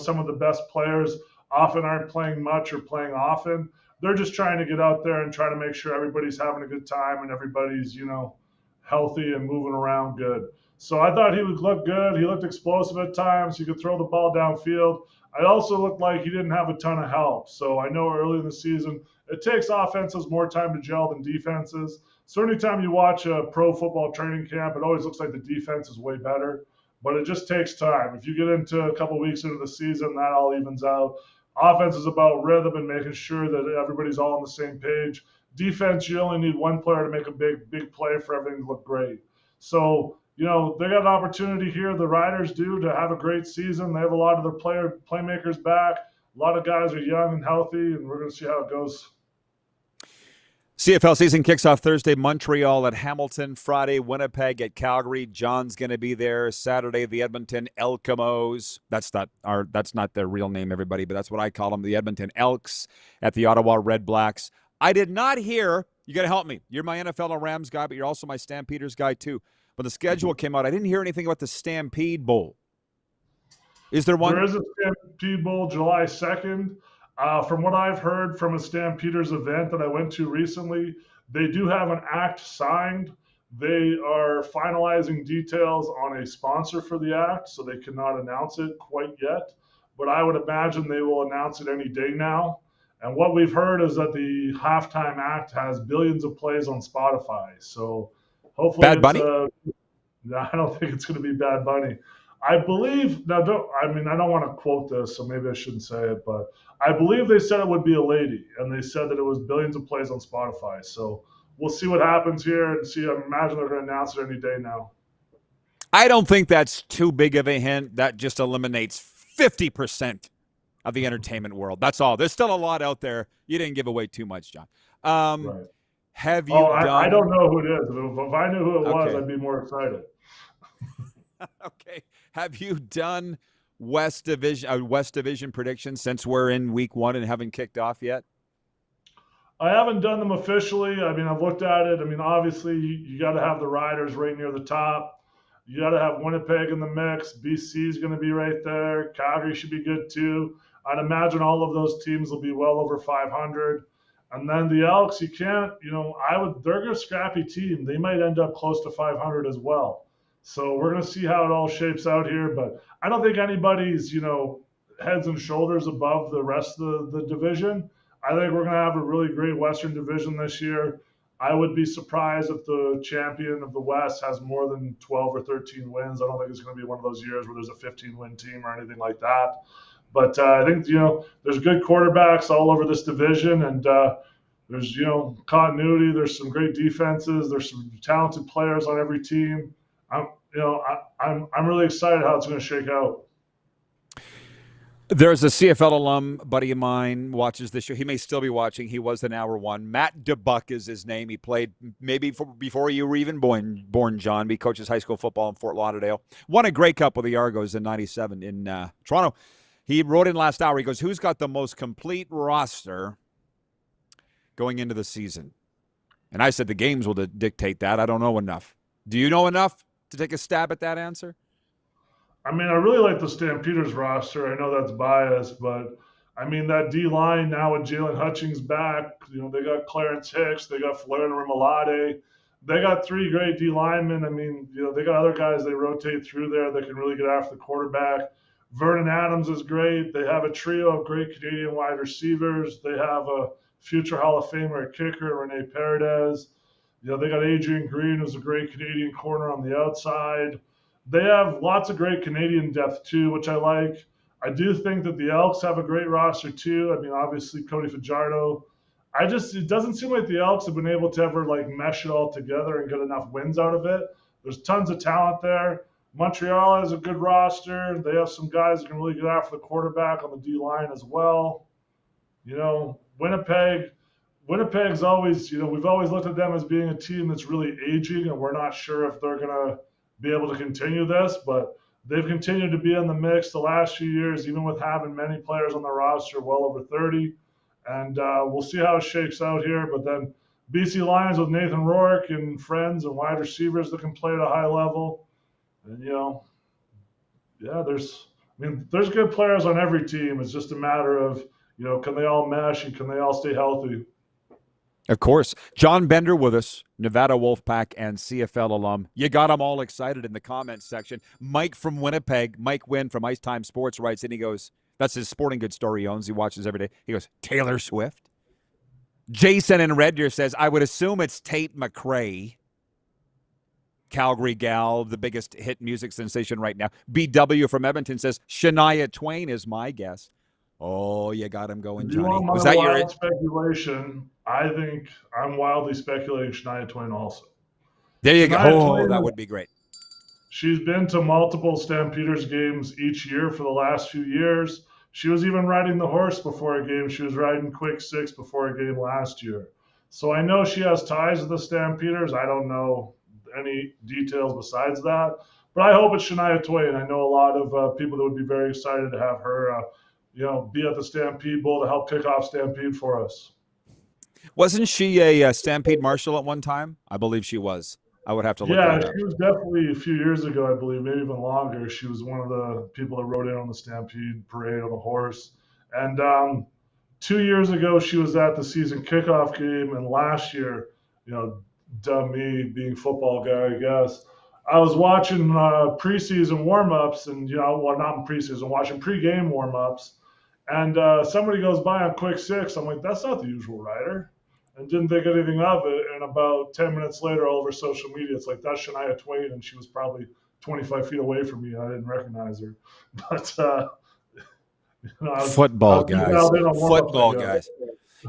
Speaker 17: some of the best players often aren't playing much or playing often. They're just trying to get out there and try to make sure everybody's having a good time and everybody's, healthy and moving around good. So I thought he would look good. He looked explosive at times. He could throw the ball downfield. I also looked like he didn't have a ton of help. So I know early in the season, it takes offenses more time to gel than defenses. So anytime you watch a pro football training camp, it always looks like the defense is way better. But it just takes time. If you get into a couple weeks into the season, that all evens out. Offense is about rhythm and making sure that everybody's all on the same page. Defense, you only need one player to make a big play for everything to look great. So, they got an opportunity here, the Riders do, to have a great season. They have a lot of their playmakers back. A lot of guys are young and healthy, and we're going to see how it goes.
Speaker 3: CFL season kicks off Thursday, Montreal at Hamilton. Friday, Winnipeg at Calgary. John's going to be there. Saturday, the Edmonton Elkamos. That's not their real name, everybody, but that's what I call them, the Edmonton Elks at the Ottawa Red Blacks. I did not hear, you got to help me. You're my NFL and Rams guy, but you're also my Stampeders guy too. When the schedule came out, I didn't hear anything about the Stampede Bowl. Is there one?
Speaker 17: There is a Stampede Bowl July 2nd. From what I've heard from a Stampeders event that I went to recently, They do have an act signed. They are finalizing details on a sponsor for the act, so they cannot announce it quite yet. But I would imagine they will announce it any day now. And what we've heard is that the halftime act has billions of plays on Spotify. So hopefully
Speaker 3: Bad Bunny?
Speaker 17: I don't think it's going to be Bad Bunny. I believe now. I don't want to quote this, so maybe I shouldn't say it, but I believe they said it would be a lady, and they said that it was billions of plays on Spotify. So we'll see what happens here, and see. I imagine they're going to announce it any day now.
Speaker 3: I don't think that's too big of a hint. That just eliminates 50% of the entertainment world. That's all. There's still a lot out there. You didn't give away too much, John.
Speaker 17: Right.
Speaker 3: Have you done?
Speaker 17: I don't know who it is. If I knew who it was, I'd be more excited.
Speaker 3: Okay. Have you done West Division predictions since we're in week 1 and haven't kicked off yet?
Speaker 17: I haven't done them officially. I mean, I've looked at it. I mean, obviously, you got to have the Riders right near the top. You got to have Winnipeg in the mix. BC is going to be right there. Calgary should be good too. I'd imagine all of those teams will be well over 500. And then the Elks, you can't, they're a scrappy team. They might end up close to 500 as well. So we're going to see how it all shapes out here. But I don't think anybody's, heads and shoulders above the rest of the division. I think we're going to have a really great Western Division this year. I would be surprised if the champion of the West has more than 12 or 13 wins. I don't think it's going to be one of those years where there's a 15-win team or anything like that. But I think, there's good quarterbacks all over this division, and there's, continuity. There's some great defenses. There's some talented players on every team. I'm really excited how it's going to shake out.
Speaker 3: There's a CFL alum buddy of mine watches this show. He may still be watching. He was in hour 1. Matt DeBuck is his name. He played maybe before you were even born, John. He coaches high school football in Fort Lauderdale. Won a Grey Cup with the Argos in '97 in Toronto. He wrote in last hour. He goes, "Who's got the most complete roster going into the season?" And I said the games will dictate that. I don't know enough. Do you know enough to take a stab at that answer?
Speaker 17: I mean, I really like the Stampeders roster. I know that's biased, but I mean, that D-line now with Jalen Hutchings back, they got Clarence Hicks, they got Flair and Rimalade. They got 3 great D-linemen. I mean, they got other guys they rotate through there that can really get after the quarterback. Vernon Adams is great. They have a trio of great Canadian wide receivers. They have a future Hall of Famer kicker, Rene Paredes. They got Adrian Green, who's a great Canadian corner on the outside. They have lots of great Canadian depth too, which I like. I do think that the Elks have a great roster too. I mean, obviously Cody Fajardo. It doesn't seem like the Elks have been able to ever mesh it all together and get enough wins out of it. There's tons of talent there. Montreal has a good roster. They have some guys that can really get after the quarterback on the D-line as well. Winnipeg's always, we've always looked at them as being a team that's really aging, and we're not sure if they're going to be able to continue this, but they've continued to be in the mix the last few years, even with having many players on the roster, well over 30. And we'll see how it shakes out here. But then BC Lions with Nathan Rourke and friends and wide receivers that can play at a high level. And, there's good players on every team. It's just a matter of, can they all mesh and can they all stay healthy?
Speaker 3: Of course. John Bender with us, Nevada Wolfpack and CFL alum. You got them all excited in the comments section. Mike from Winnipeg, Mike Wynn from Ice Time Sports writes, and he goes, that's his sporting goods store he owns. He watches every day. He goes, Taylor Swift? Jason in Red Deer says, I would assume it's Tate McRae. Calgary gal, the biggest hit music sensation right now. BW from Edmonton says, Shania Twain is my guess. Oh, you got him going, Johnny.
Speaker 17: Was that your speculation? I think I'm wildly speculating Shania Twain also.
Speaker 3: There you go. That would be great.
Speaker 17: She's been to multiple Stampeders games each year for the last few years. She was even riding the horse before a game. She was riding Quick 6 before a game last year. So I know she has ties to the Stampeders. I don't know any details besides that. But I hope it's Shania Twain. I know a lot of people that would be very excited to have her be at the Stampede Bowl to help kick off Stampede for us.
Speaker 3: Wasn't she a Stampede Marshal at one time? I believe she was. I would have to look that up.
Speaker 17: Yeah, she was definitely a few years ago, I believe, maybe even longer. She was one of the people that rode in on the Stampede parade on the horse. And 2 years ago, she was at the season kickoff game. And last year, dumb me being football guy, I guess. I was watching preseason warm-ups and, well, not in preseason, watching pre-game warm-ups. And somebody goes by on quick six. I'm like, that's not the usual rider. And didn't think anything of it. And about 10 minutes later, all over social media, it's like, that's Shania Twain. And she was probably 25 feet away from me. I didn't recognize her. But,
Speaker 3: football guys.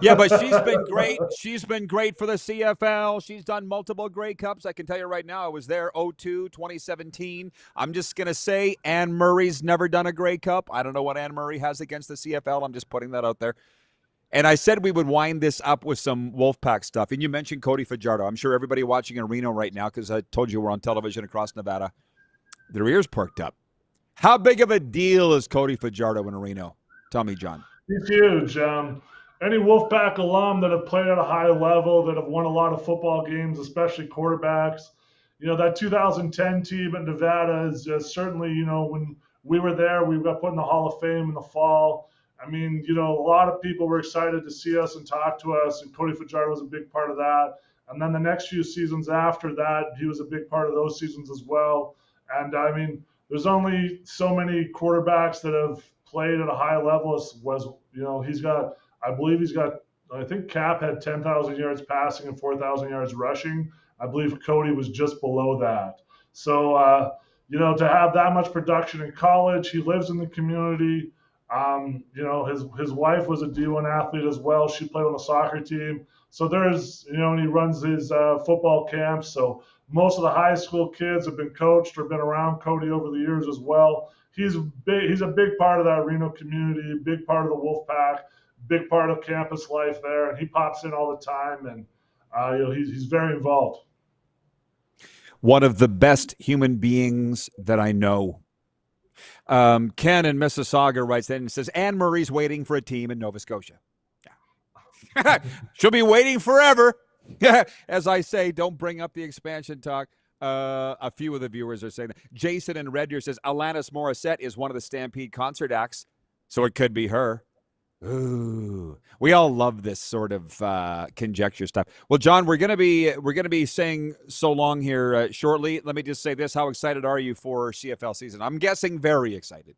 Speaker 3: Yeah, but she's been great. She's been great for the CFL. She's done multiple Grey Cups. I can tell you right now, I was there 2002, 2017. I'm just going to say Anne Murray's never done a Grey Cup. I don't know what Anne Murray has against the CFL. I'm just putting that out there. And I said we would wind this up with some Wolfpack stuff. And you mentioned Cody Fajardo. I'm sure everybody watching in Reno right now, because I told you we're on television across Nevada, their ears perked up. How big of a deal is Cody Fajardo in Reno? Tell me, John.
Speaker 17: He's huge. Any Wolfpack alum that have played at a high level, that have won a lot of football games, especially quarterbacks, that 2010 team at Nevada is certainly, when we were there, we got put in the Hall of Fame in the fall. I mean, a lot of people were excited to see us and talk to us, and Cody Fajardo was a big part of that. And then the next few seasons after that, he was a big part of those seasons as well. And I mean, there's only so many quarterbacks that have played at a high level. I think Cap had 10,000 yards passing and 4,000 yards rushing. I believe Cody was just below that. So, to have that much production in college, he lives in the community. His wife was a D1 athlete as well. She played on the soccer team. So there's, and he runs his football camps. So most of the high school kids have been coached or been around Cody over the years as well. He's a big part of that Reno community, big part of the Wolfpack, big part of campus life there. And he pops in all the time, and he's very involved.
Speaker 3: One of the best human beings that I know. Ken in Mississauga writes in and says, Anne Murray's waiting for a team in Nova Scotia. Yeah. She'll be waiting forever. As I say, don't bring up the expansion talk. A few of the viewers are saying that. Jason in Red Deer says, Alanis Morissette is one of the Stampede concert acts, so it could be her. Ooh, we all love this sort of conjecture stuff. Well, John, we're gonna be saying so long here shortly. Let me just say this: how excited are you for CFL season? I'm guessing very excited.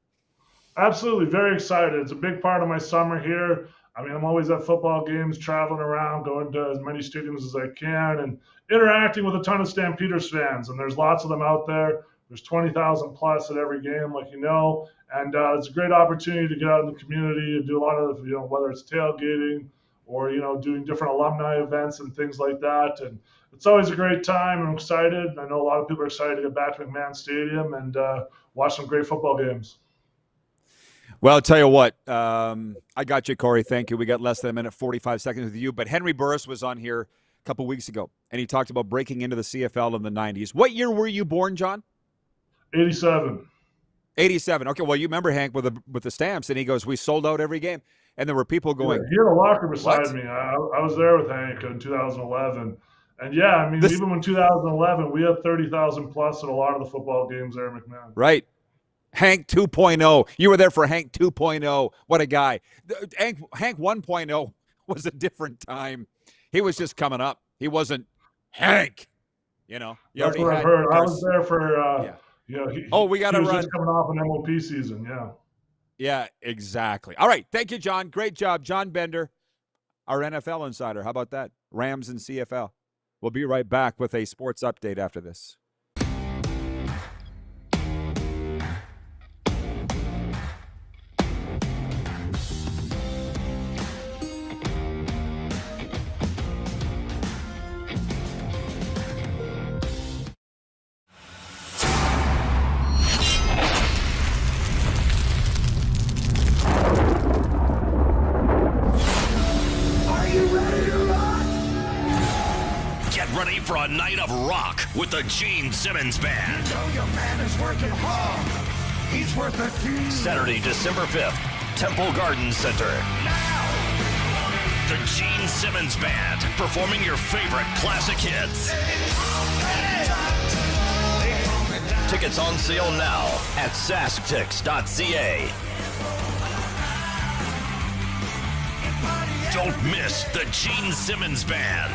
Speaker 17: Absolutely, very excited. It's a big part of my summer here. I mean, I'm always at football games, traveling around, going to as many stadiums as I can, and interacting with a ton of Stampeders fans. And there's lots of them out there. There's 20,000 plus at every game, like and it's a great opportunity to get out in the community and do a lot of, whether it's tailgating or, doing different alumni events and things like that. And it's always a great time. I'm excited. I know a lot of people are excited to get back to McMahon Stadium and watch some great football games.
Speaker 3: Well, I'll tell you what, I got you, Corey. Thank you. We got less than a minute, 45 seconds with you. But Henry Burris was on here a couple weeks ago, and he talked about breaking into the CFL in the 90s. What year were you born, John?
Speaker 17: 87.
Speaker 3: 87. Okay, well, you remember Hank with the Stamps, and he goes, we sold out every game. And there were people going,
Speaker 17: he had a locker beside me. I was there with Hank in 2011. And yeah, I mean, even when 2011, we had 30,000 plus at a lot of the football games there at McMahon.
Speaker 3: Right. Hank 2.0. You were there for Hank 2.0. What a guy. Hank 1.0 was a different time. He was just coming up. He wasn't Hank.
Speaker 17: That's what I've heard. I was there for
Speaker 3: we got to run.
Speaker 17: Just coming off an MOP season, yeah.
Speaker 3: Yeah, exactly. All right, thank you, John. Great job. John Bender, our NFL insider. How about that? Rams and CFL. We'll be right back with a sports update after this.
Speaker 18: For a night of rock with the Gene Simmons Band.
Speaker 13: You know your man is working hard. He's worth a team.
Speaker 18: Saturday, December 5th, Temple Garden Center.
Speaker 13: Now.
Speaker 18: The Gene Simmons Band performing your favorite classic hits. Tickets on sale now at sasktix.ca. Don't miss the Gene Simmons Band.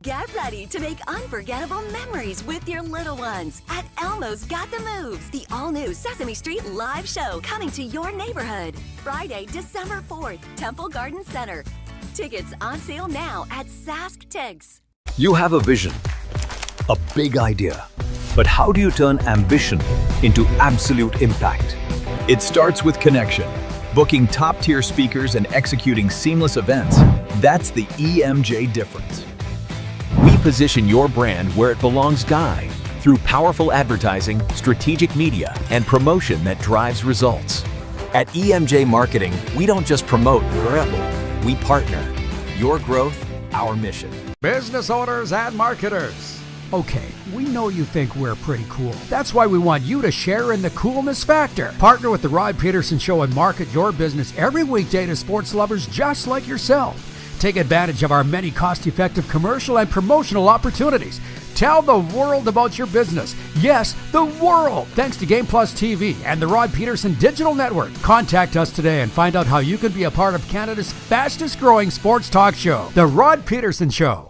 Speaker 19: Get ready to make unforgettable memories with your little ones at Elmo's Got the Moves, the all-new Sesame Street live show coming to your neighborhood. Friday, December 4th, Temple Garden Center. Tickets on sale now at Sask Tigs.
Speaker 16: You have a vision, a big idea, but how do you turn ambition into absolute impact? It starts with connection. Booking top-tier speakers and executing seamless events, that's the EMJ difference. We position your brand where it belongs through powerful advertising, strategic media, and promotion that drives results. At EMJ Marketing, we don't just promote, we partner. Your growth, our mission.
Speaker 9: Business owners and marketers. Okay, we know you think we're pretty cool. That's why we want you to share in the coolness factor. Partner with the Rod Pedersen Show and market your business every weekday to sports lovers just like yourself. Take advantage of our many cost-effective commercial and promotional opportunities. Tell the world about your business. Yes, the world. Thanks to Game Plus TV and the Rod Pedersen Digital Network. Contact us today and find out how you can be a part of Canada's fastest-growing sports talk show, The Rod Pedersen Show.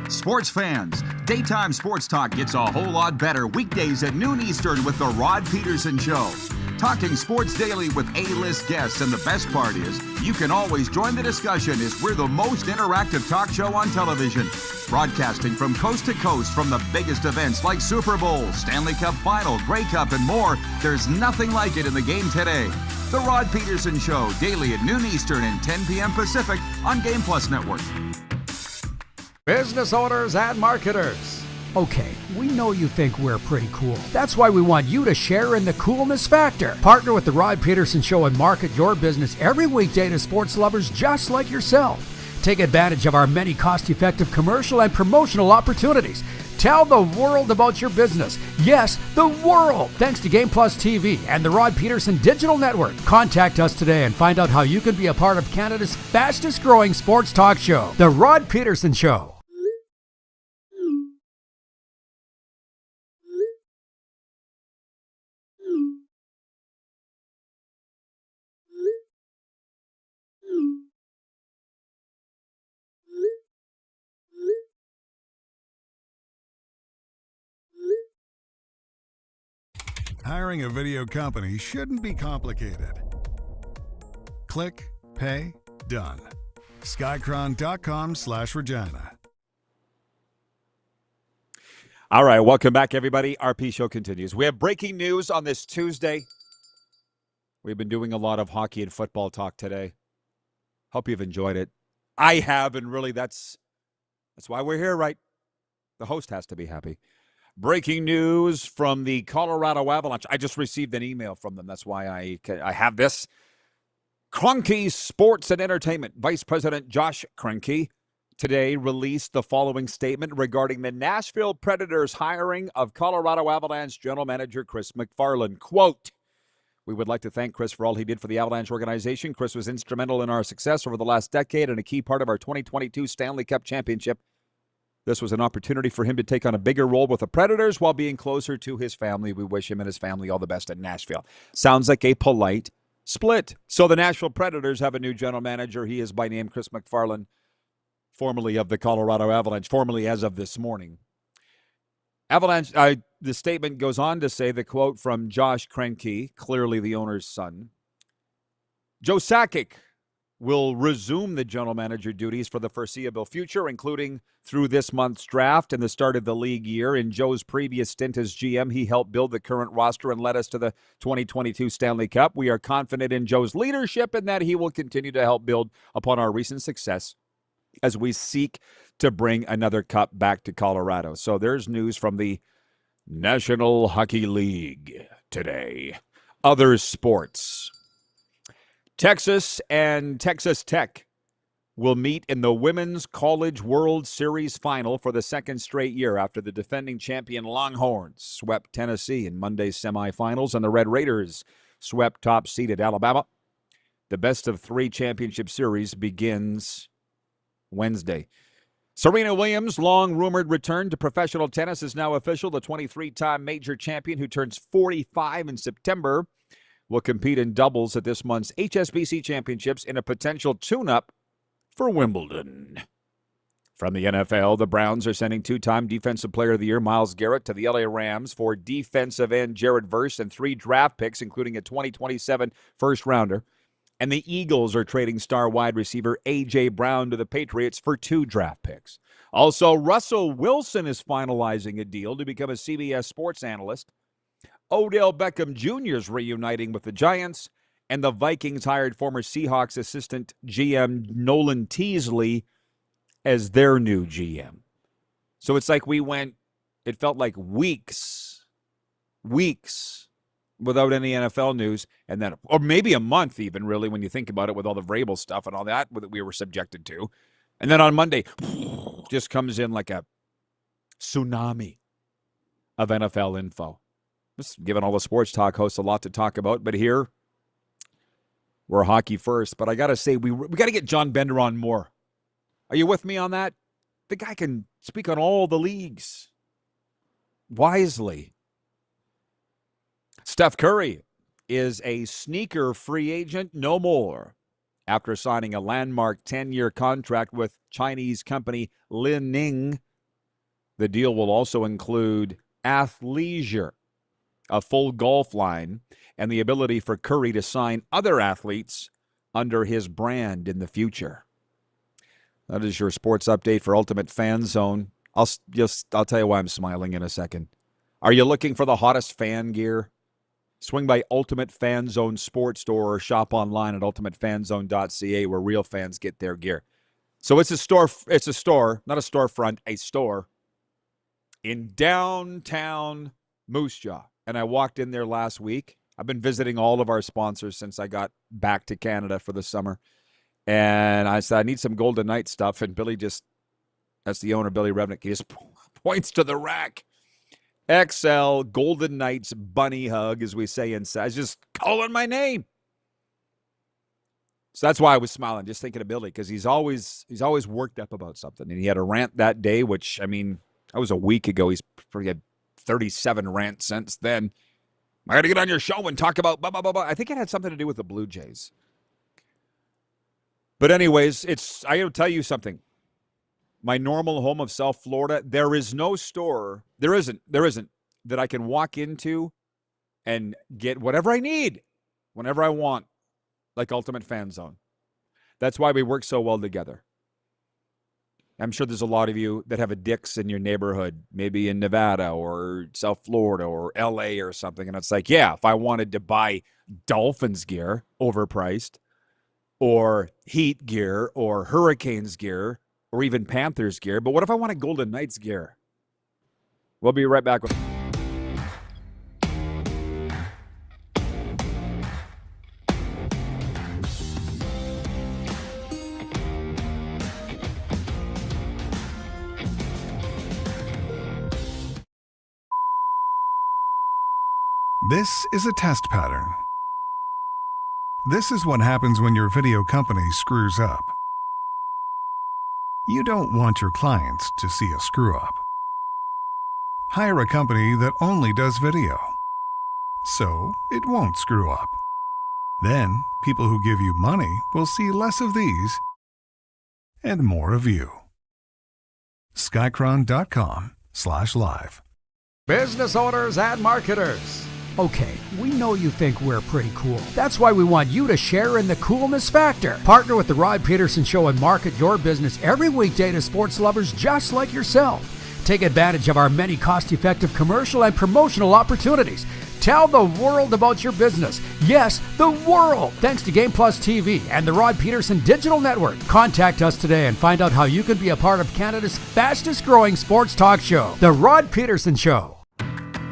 Speaker 15: Sports fans, daytime sports talk gets a whole lot better weekdays at noon Eastern with The Rod Pedersen Show. Talking sports daily with A-list guests, and the best part is, you can always join the discussion as we're the most interactive talk show on television. Broadcasting from coast to coast from the biggest events like Super Bowl, Stanley Cup Final, Grey Cup, and more, there's nothing like it in the game today. The Rod Pedersen Show, daily at noon Eastern and 10 p.m. Pacific on Game Plus Network.
Speaker 9: Business owners and marketers. Okay, we know you think we're pretty cool. That's why we want you to share in the coolness factor. Partner with the Rod Pedersen Show and market your business every weekday to sports lovers just like yourself. Take advantage of our many cost-effective commercial and promotional opportunities. Tell the world about your business. Yes, the world. Thanks to Game Plus TV and the Rod Pedersen Digital Network. Contact us today and find out how you can be a part of Canada's fastest-growing sports talk show, The Rod Pedersen Show.
Speaker 14: Hiring a video company shouldn't be complicated. Click, pay, done. Skycron.com/Regina.
Speaker 3: All right, welcome back, everybody. RP Show continues. We have breaking news on this Tuesday. We've been doing a lot of hockey and football talk today. Hope you've enjoyed it. I have, and really that's why we're here, right? The host has to be happy. Breaking news from the Colorado Avalanche. I just received an email from them. That's why I have this. Kroenke Sports and Entertainment Vice President Josh Kroenke today released the following statement regarding the Nashville Predators hiring of Colorado Avalanche General Manager Chris McFarland. Quote, "We would like to thank Chris for all he did for the Avalanche organization. Chris was instrumental in our success over the last decade and a key part of our 2022 Stanley Cup championship. This was an opportunity for him to take on a bigger role with the Predators while being closer to his family. We wish him and his family all the best at Nashville." Sounds like a polite split. So the Nashville Predators have a new general manager. He is by name Chris McFarland, formerly of the Colorado Avalanche, formerly as of this morning. Avalanche. The statement goes on to say, the quote from Josh Kroenke, clearly the owner's son, "Joe Sakic will resume the general manager duties for the foreseeable future, including through this month's draft and the start of the league year. In Joe's previous stint as GM, he helped build the current roster and led us to the 2022 Stanley Cup. We are confident in Joe's leadership and that he will continue to help build upon our recent success as we seek to bring another cup back to Colorado." So there's news from the National Hockey League today. Other sports. Texas and Texas Tech will meet in the Women's College World Series final for the second straight year after the defending champion Longhorns swept Tennessee in Monday's semifinals and the Red Raiders swept top-seeded Alabama. The best-of-3 championship series begins Wednesday. Serena Williams' long-rumored return to professional tennis is now official. The 23-time major champion, who turns 45 in September, will compete in doubles at this month's HSBC Championships in a potential tune-up for Wimbledon. From the NFL, the Browns are sending two-time Defensive Player of the Year Myles Garrett to the LA Rams for defensive end Jared Verse and 3 draft picks, including a 2027 first-rounder. And the Eagles are trading star wide receiver A.J. Brown to the Patriots for 2 draft picks. Also, Russell Wilson is finalizing a deal to become a CBS sports analyst. Odell Beckham Jr. is reuniting with the Giants, and the Vikings hired former Seahawks assistant GM Nolan Teasley as their new GM. So it's like it felt like weeks without any NFL news, and then, or maybe a month even, really, when you think about it, with all the Vrabel stuff and all that we were subjected to. And then on Monday, just comes in like a tsunami of NFL info. Just giving all the sports talk hosts a lot to talk about, but here, we're hockey first. But I got to say, we got to get John Bender on more. Are you with me on that? The guy can speak on all the leagues wisely. Steph Curry is a sneaker free agent no more after signing a landmark 10-year contract with Chinese company Lin Ning. The deal will also include athleisure, a full golf line, and the ability for Curry to sign other athletes under his brand in the future. That is your sports update for Ultimate Fan Zone. I'll tell you why I'm smiling in a second. Are you looking for the hottest fan gear? Swing by Ultimate Fan Zone Sports Store or shop online at ultimatefanzone.ca, where real fans get their gear. So it's a store, not a storefront, a store in downtown Moose Jaw. And I walked in there last week. I've been visiting all of our sponsors since I got back to Canada for the summer. And I said, I need some Golden Knight stuff. And that's the owner, Billy Revnick, he just points to the rack. XL Golden Knights bunny hug, as we say inside. Just calling my name. So that's why I was smiling, just thinking of Billy, because he's always worked up about something. And he had a rant that day, which, I mean, that was a week ago. He's probably had 37 rants since then. I got to get on your show and talk about blah, blah, blah, blah. I think it had something to do with the Blue Jays. But anyways, I got to tell you something. My normal home of South Florida, there is no store, there isn't, that I can walk into and get whatever I need, whenever I want, like Ultimate Fan Zone. That's why we work so well together. I'm sure there's a lot of you that have a Dick's in your neighborhood, maybe in Nevada or South Florida or LA or something. And it's like, yeah, if I wanted to buy Dolphins gear, overpriced, or Heat gear, or Hurricanes gear, or even Panthers gear. But what if I wanted Golden Knights gear? We'll be right back with...
Speaker 14: This is a test pattern. This is what happens when your video company screws up. You don't want your clients to see a screw-up. Hire a company that only does video, so it won't screw up. Then, people who give you money will see less of these and more of you. Skycron.com/live.
Speaker 9: Business owners and marketers. Okay, we know you think we're pretty cool. That's why we want you to share in the coolness factor. Partner with the Rod Pedersen Show and market your business every weekday to sports lovers just like yourself. Take advantage of our many cost-effective commercial and promotional opportunities. Tell the world about your business. Yes, the world. Thanks to Game Plus TV and the Rod Pedersen Digital Network. Contact us today and find out how you can be a part of Canada's fastest-growing sports talk show, The Rod Pedersen Show.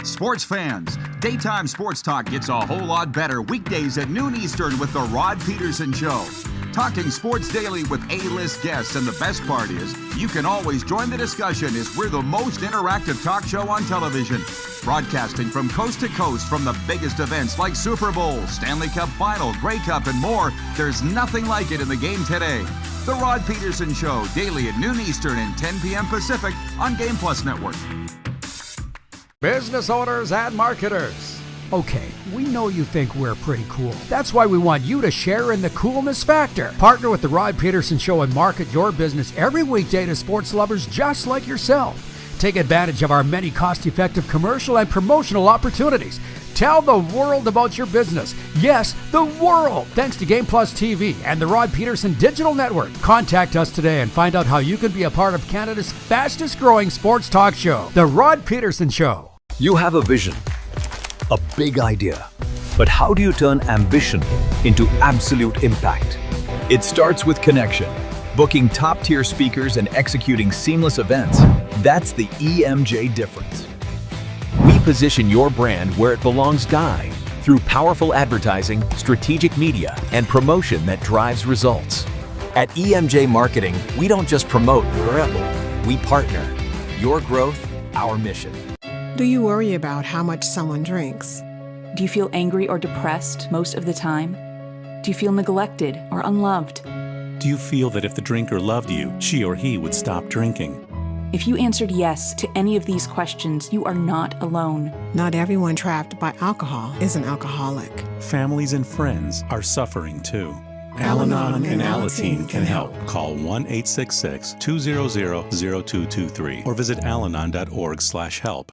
Speaker 15: Sports fans, daytime sports talk gets a whole lot better weekdays at noon Eastern with the Rod Pedersen Show. Talking sports daily with A-list guests, and the best part is, you can always join the discussion as we're the most interactive talk show on television. Broadcasting from coast to coast from the biggest events like Super Bowl, Stanley Cup Final, Grey Cup, and more. There's nothing like it in the game today. The Rod Pedersen Show, daily at noon Eastern and 10 p.m. Pacific on Game Plus Network.
Speaker 9: Business owners and marketers. Okay, we know you think we're pretty cool. That's why we want you to share in the coolness factor. Partner with the Rod Pedersen Show and market your business every weekday to sports lovers just like yourself. Take advantage of our many cost-effective commercial and promotional opportunities. Tell the world about your business. Yes, the world. Thanks to Game Plus TV and the Rod Pedersen Digital Network. Contact us today and find out how you can be a part of Canada's fastest-growing sports talk show, The Rod Pedersen Show.
Speaker 16: You have a vision, a big idea. But how do you turn ambition into absolute impact? It starts with connection. Booking top-tier speakers and executing seamless events. That's the EMJ difference.
Speaker 11: We position your brand where it belongs, Guy, through powerful advertising, strategic media, and promotion that drives results. At EMJ Marketing, we don't just promote, we partner. Your growth, our mission.
Speaker 6: Do you worry about how much someone drinks?
Speaker 7: Do you feel angry or depressed most of the time? Do you feel neglected or unloved?
Speaker 8: Do you feel that if the drinker loved you, she or he would stop drinking?
Speaker 7: If you answered yes to any of these questions, you are not alone.
Speaker 6: Not everyone trapped by alcohol is an alcoholic.
Speaker 8: Families and friends are suffering too.
Speaker 6: Al-Anon and
Speaker 8: Alateen can help. Call 1-866-200-0223 or visit alanon.org/help.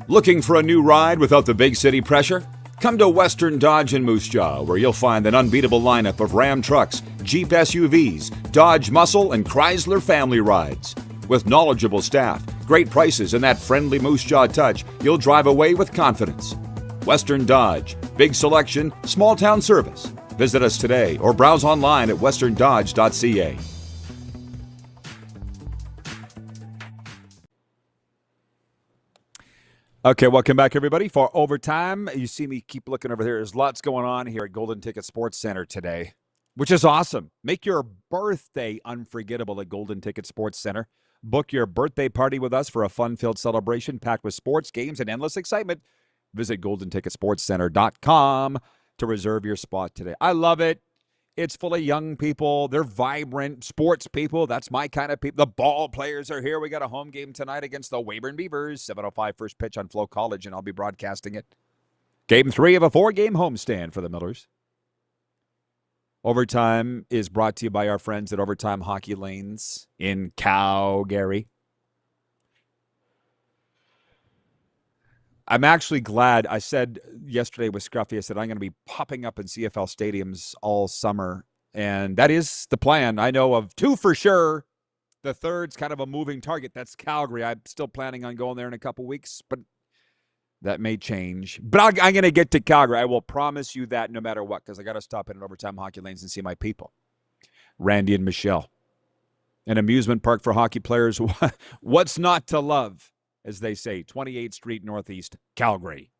Speaker 3: Looking for a new ride without the big city pressure? Come to Western Dodge in Moose Jaw, where you'll find an unbeatable lineup of Ram trucks, Jeep SUVs, Dodge Muscle, and Chrysler family rides. With knowledgeable staff, great prices, and that friendly Moose Jaw touch, you'll drive away with confidence. Western Dodge, big selection, small town service. Visit us today or browse online at westerndodge.ca. Okay, welcome back, everybody, for Overtime. You see me keep looking over there. There's lots going on here at Golden Ticket Sports Center today, which is awesome. Make your birthday unforgettable at Golden Ticket Sports Center. Book your birthday party with us for a fun-filled celebration packed with sports, games, and endless excitement. Visit GoldenTicketSportsCenter.com to reserve your spot today. I love it. It's full of young people. They're vibrant sports people. That's my kind of people. The ball players are here. We got a home game tonight against the Weyburn Beavers. 7:05 first pitch on Flow College, and I'll be broadcasting it. Game 3 of a 4-game homestand for the Millers. Overtime is brought to you by our friends at Overtime Hockey Lanes in Calgary. I'm actually glad. I said yesterday with Scruffy, I said, I'm going to be popping up in CFL stadiums all summer. And that is the plan. I know of 2 for sure. The third's kind of a moving target. That's Calgary. I'm still planning on going there in a couple weeks, but that may change. But I'm going to get to Calgary. I will promise you that no matter what, because I got to stop in at Overtime Hockey Lanes and see my people, Randy and Michelle. An amusement park for hockey players. What's not to love? As they say, 28th Street Northeast, Calgary.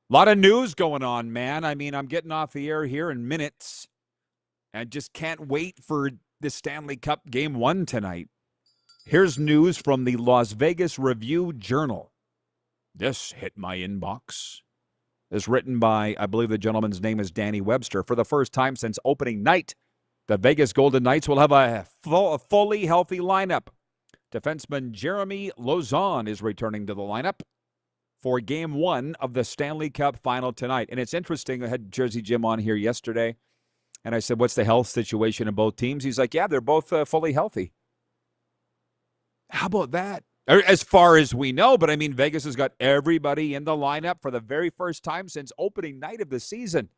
Speaker 3: A lot of news going on, man. I mean, I'm getting off the air here in minutes. And just can't wait for the Stanley Cup Game 1 tonight. Here's news from the Las Vegas Review-Journal. This hit my inbox. It's written by, I believe the gentleman's name is Danny Webster. For the first time since opening night, the Vegas Golden Knights will have a fully healthy lineup. Defenseman Jeremy Lauzon is returning to the lineup for Game 1 of the Stanley Cup Final tonight. And it's interesting, I had Jersey Jim on here yesterday, and I said, what's the health situation in both teams? He's like, yeah, they're both fully healthy. How about that? As far as we know, but I mean, Vegas has got everybody in the lineup for the very first time since opening night of the season.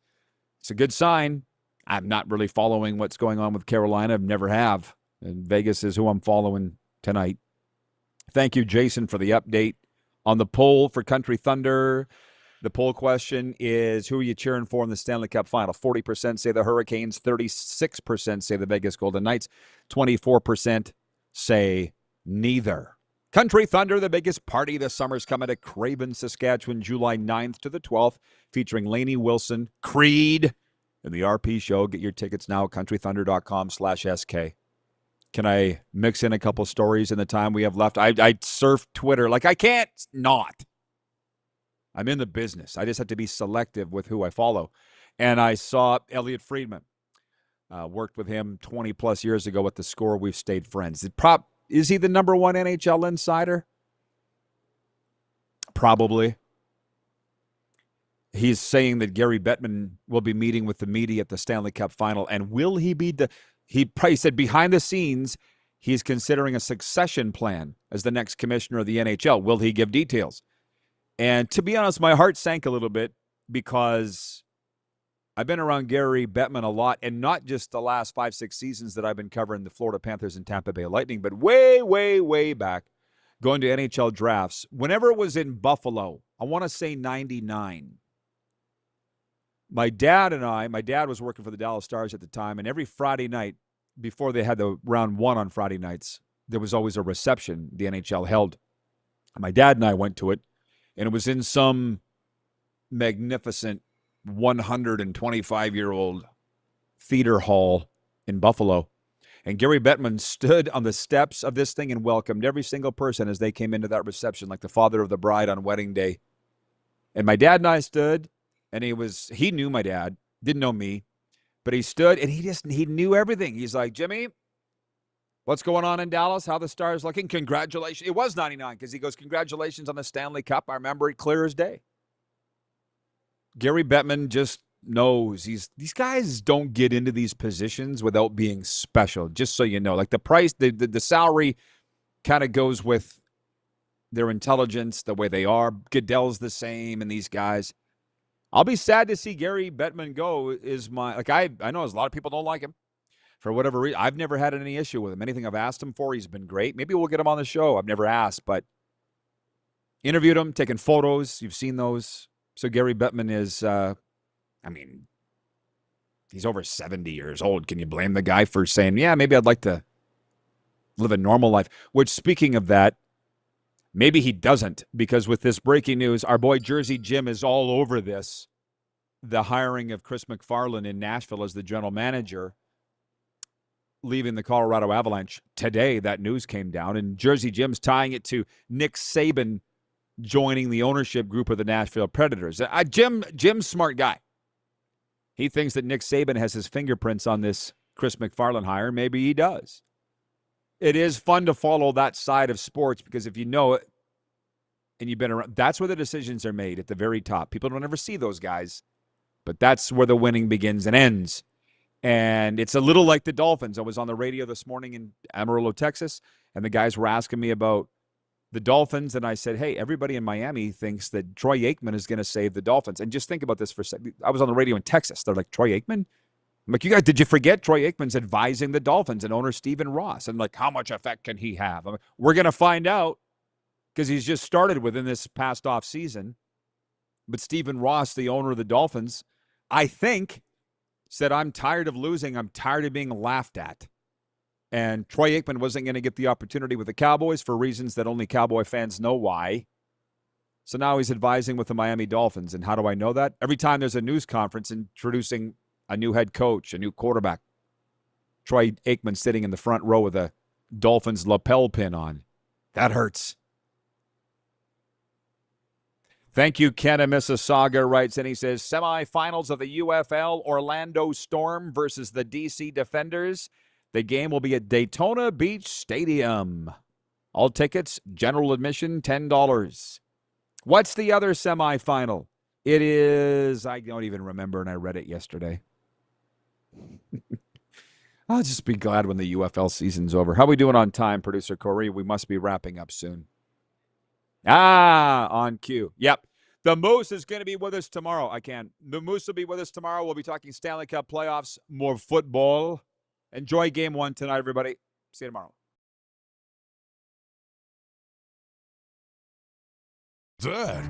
Speaker 3: It's a good sign. I'm not really following what's going on with Carolina. I never have. And Vegas is who I'm following tonight. Thank you, Jason, for the update on the poll for Country Thunder. The poll question is, who are you cheering for in the Stanley Cup Final? 40% say the Hurricanes, 36% say the Vegas Golden Knights, 24% say neither. Country Thunder, the biggest party this summer's coming to Craven, Saskatchewan, July 9th to the 12th, featuring Lainey Wilson, Creed, and the RP Show. Get your tickets now at countrythunder.com/SK. Can I mix in a couple stories in the time we have left? I surf Twitter. Like, I can't not. I'm in the business. I just have to be selective with who I follow. And I saw Elliot Friedman. Worked with him 20-plus years ago at The Score. We've stayed friends. Is he the #1 NHL insider? Probably. He's saying that Gary Bettman will be meeting with the media at the Stanley Cup Final. And will he be he probably said behind the scenes, he's considering a succession plan as the next commissioner of the NHL. Will he give details? And to be honest, my heart sank a little bit because I've been around Gary Bettman a lot, and not just the last 5-6 seasons that I've been covering the Florida Panthers and Tampa Bay Lightning, but way, way, way back, going to NHL drafts. Whenever it was in Buffalo, I want to say 99, my dad was working for the Dallas Stars at the time, and every Friday night, before they had the round one on Friday nights, there was always a reception the NHL held. My dad and I went to it, and it was in some magnificent 125-year-old theater hall in Buffalo. And Gary Bettman stood on the steps of this thing and welcomed every single person as they came into that reception, like the father of the bride on wedding day. And my dad and I stood, and he knew my dad, didn't know me, but he stood and he knew everything. He's like, Jimmy, what's going on in Dallas? How the Stars looking? Congratulations. It was 99 because he goes, congratulations on the Stanley Cup. I remember it clear as day. Gary Bettman just knows these guys don't get into these positions without being special, just so you know. Like the price, the salary kind of goes with their intelligence, the way they are. Goodell's the same, and these guys. I'll be sad to see Gary Bettman go. I know a lot of people don't like him for whatever reason. I've never had any issue with him. Anything I've asked him for, he's been great. Maybe we'll get him on the show. I've never asked, but interviewed him, taken photos. You've seen those. So Gary Bettman is, he's over 70 years old. Can you blame the guy for saying, yeah, maybe I'd like to live a normal life? Which, speaking of that, maybe he doesn't, because with this breaking news, our boy Jersey Jim is all over this. The hiring of Chris McFarland in Nashville as the general manager, leaving the Colorado Avalanche today. That news came down, and Jersey Jim's tying it to Nick Saban joining the ownership group of the Nashville Predators. Jim's smart guy. He thinks that Nick Saban has his fingerprints on this Chris McFarland hire. Maybe he does. It is fun to follow that side of sports because if you know it and you've been around, that's where the decisions are made at the very top. People don't ever see those guys, but that's where the winning begins and ends. And it's a little like the Dolphins. I was on the radio this morning in Amarillo, Texas, and the guys were asking me about the Dolphins, and I said, hey, everybody in Miami thinks that Troy Aikman is going to save the Dolphins. And just think about this for a second. I was on the radio in Texas. They're like, Troy Aikman? I'm like, you guys, did you forget Troy Aikman's advising the Dolphins and owner Stephen Ross? And like, how much effect can he have? I mean, we're going to find out because he's just started within this past off season. But Stephen Ross, the owner of the Dolphins, I think, said, I'm tired of losing. I'm tired of being laughed at. And Troy Aikman wasn't going to get the opportunity with the Cowboys for reasons that only Cowboy fans know why. So now he's advising with the Miami Dolphins. And how do I know that? Every time there's a news conference introducing a new head coach, a new quarterback, Troy Aikman sitting in the front row with a Dolphins lapel pin on. That hurts. Thank you, Ken of Mississauga writes, and he says, semifinals of the UFL, Orlando Storm versus the DC Defenders. The game will be at Daytona Beach Stadium. All tickets, general admission, $10. What's the other semifinal? It is, I don't even remember, and I read it yesterday. I'll just be glad when the UFL season's over. How are we doing on time, Producer Corey? We must be wrapping up soon. On cue. Yep. The Moose is going to be with us tomorrow. The Moose will be with us tomorrow. We'll be talking Stanley Cup playoffs, more football. Enjoy game one tonight, everybody. See you tomorrow.
Speaker 2: That.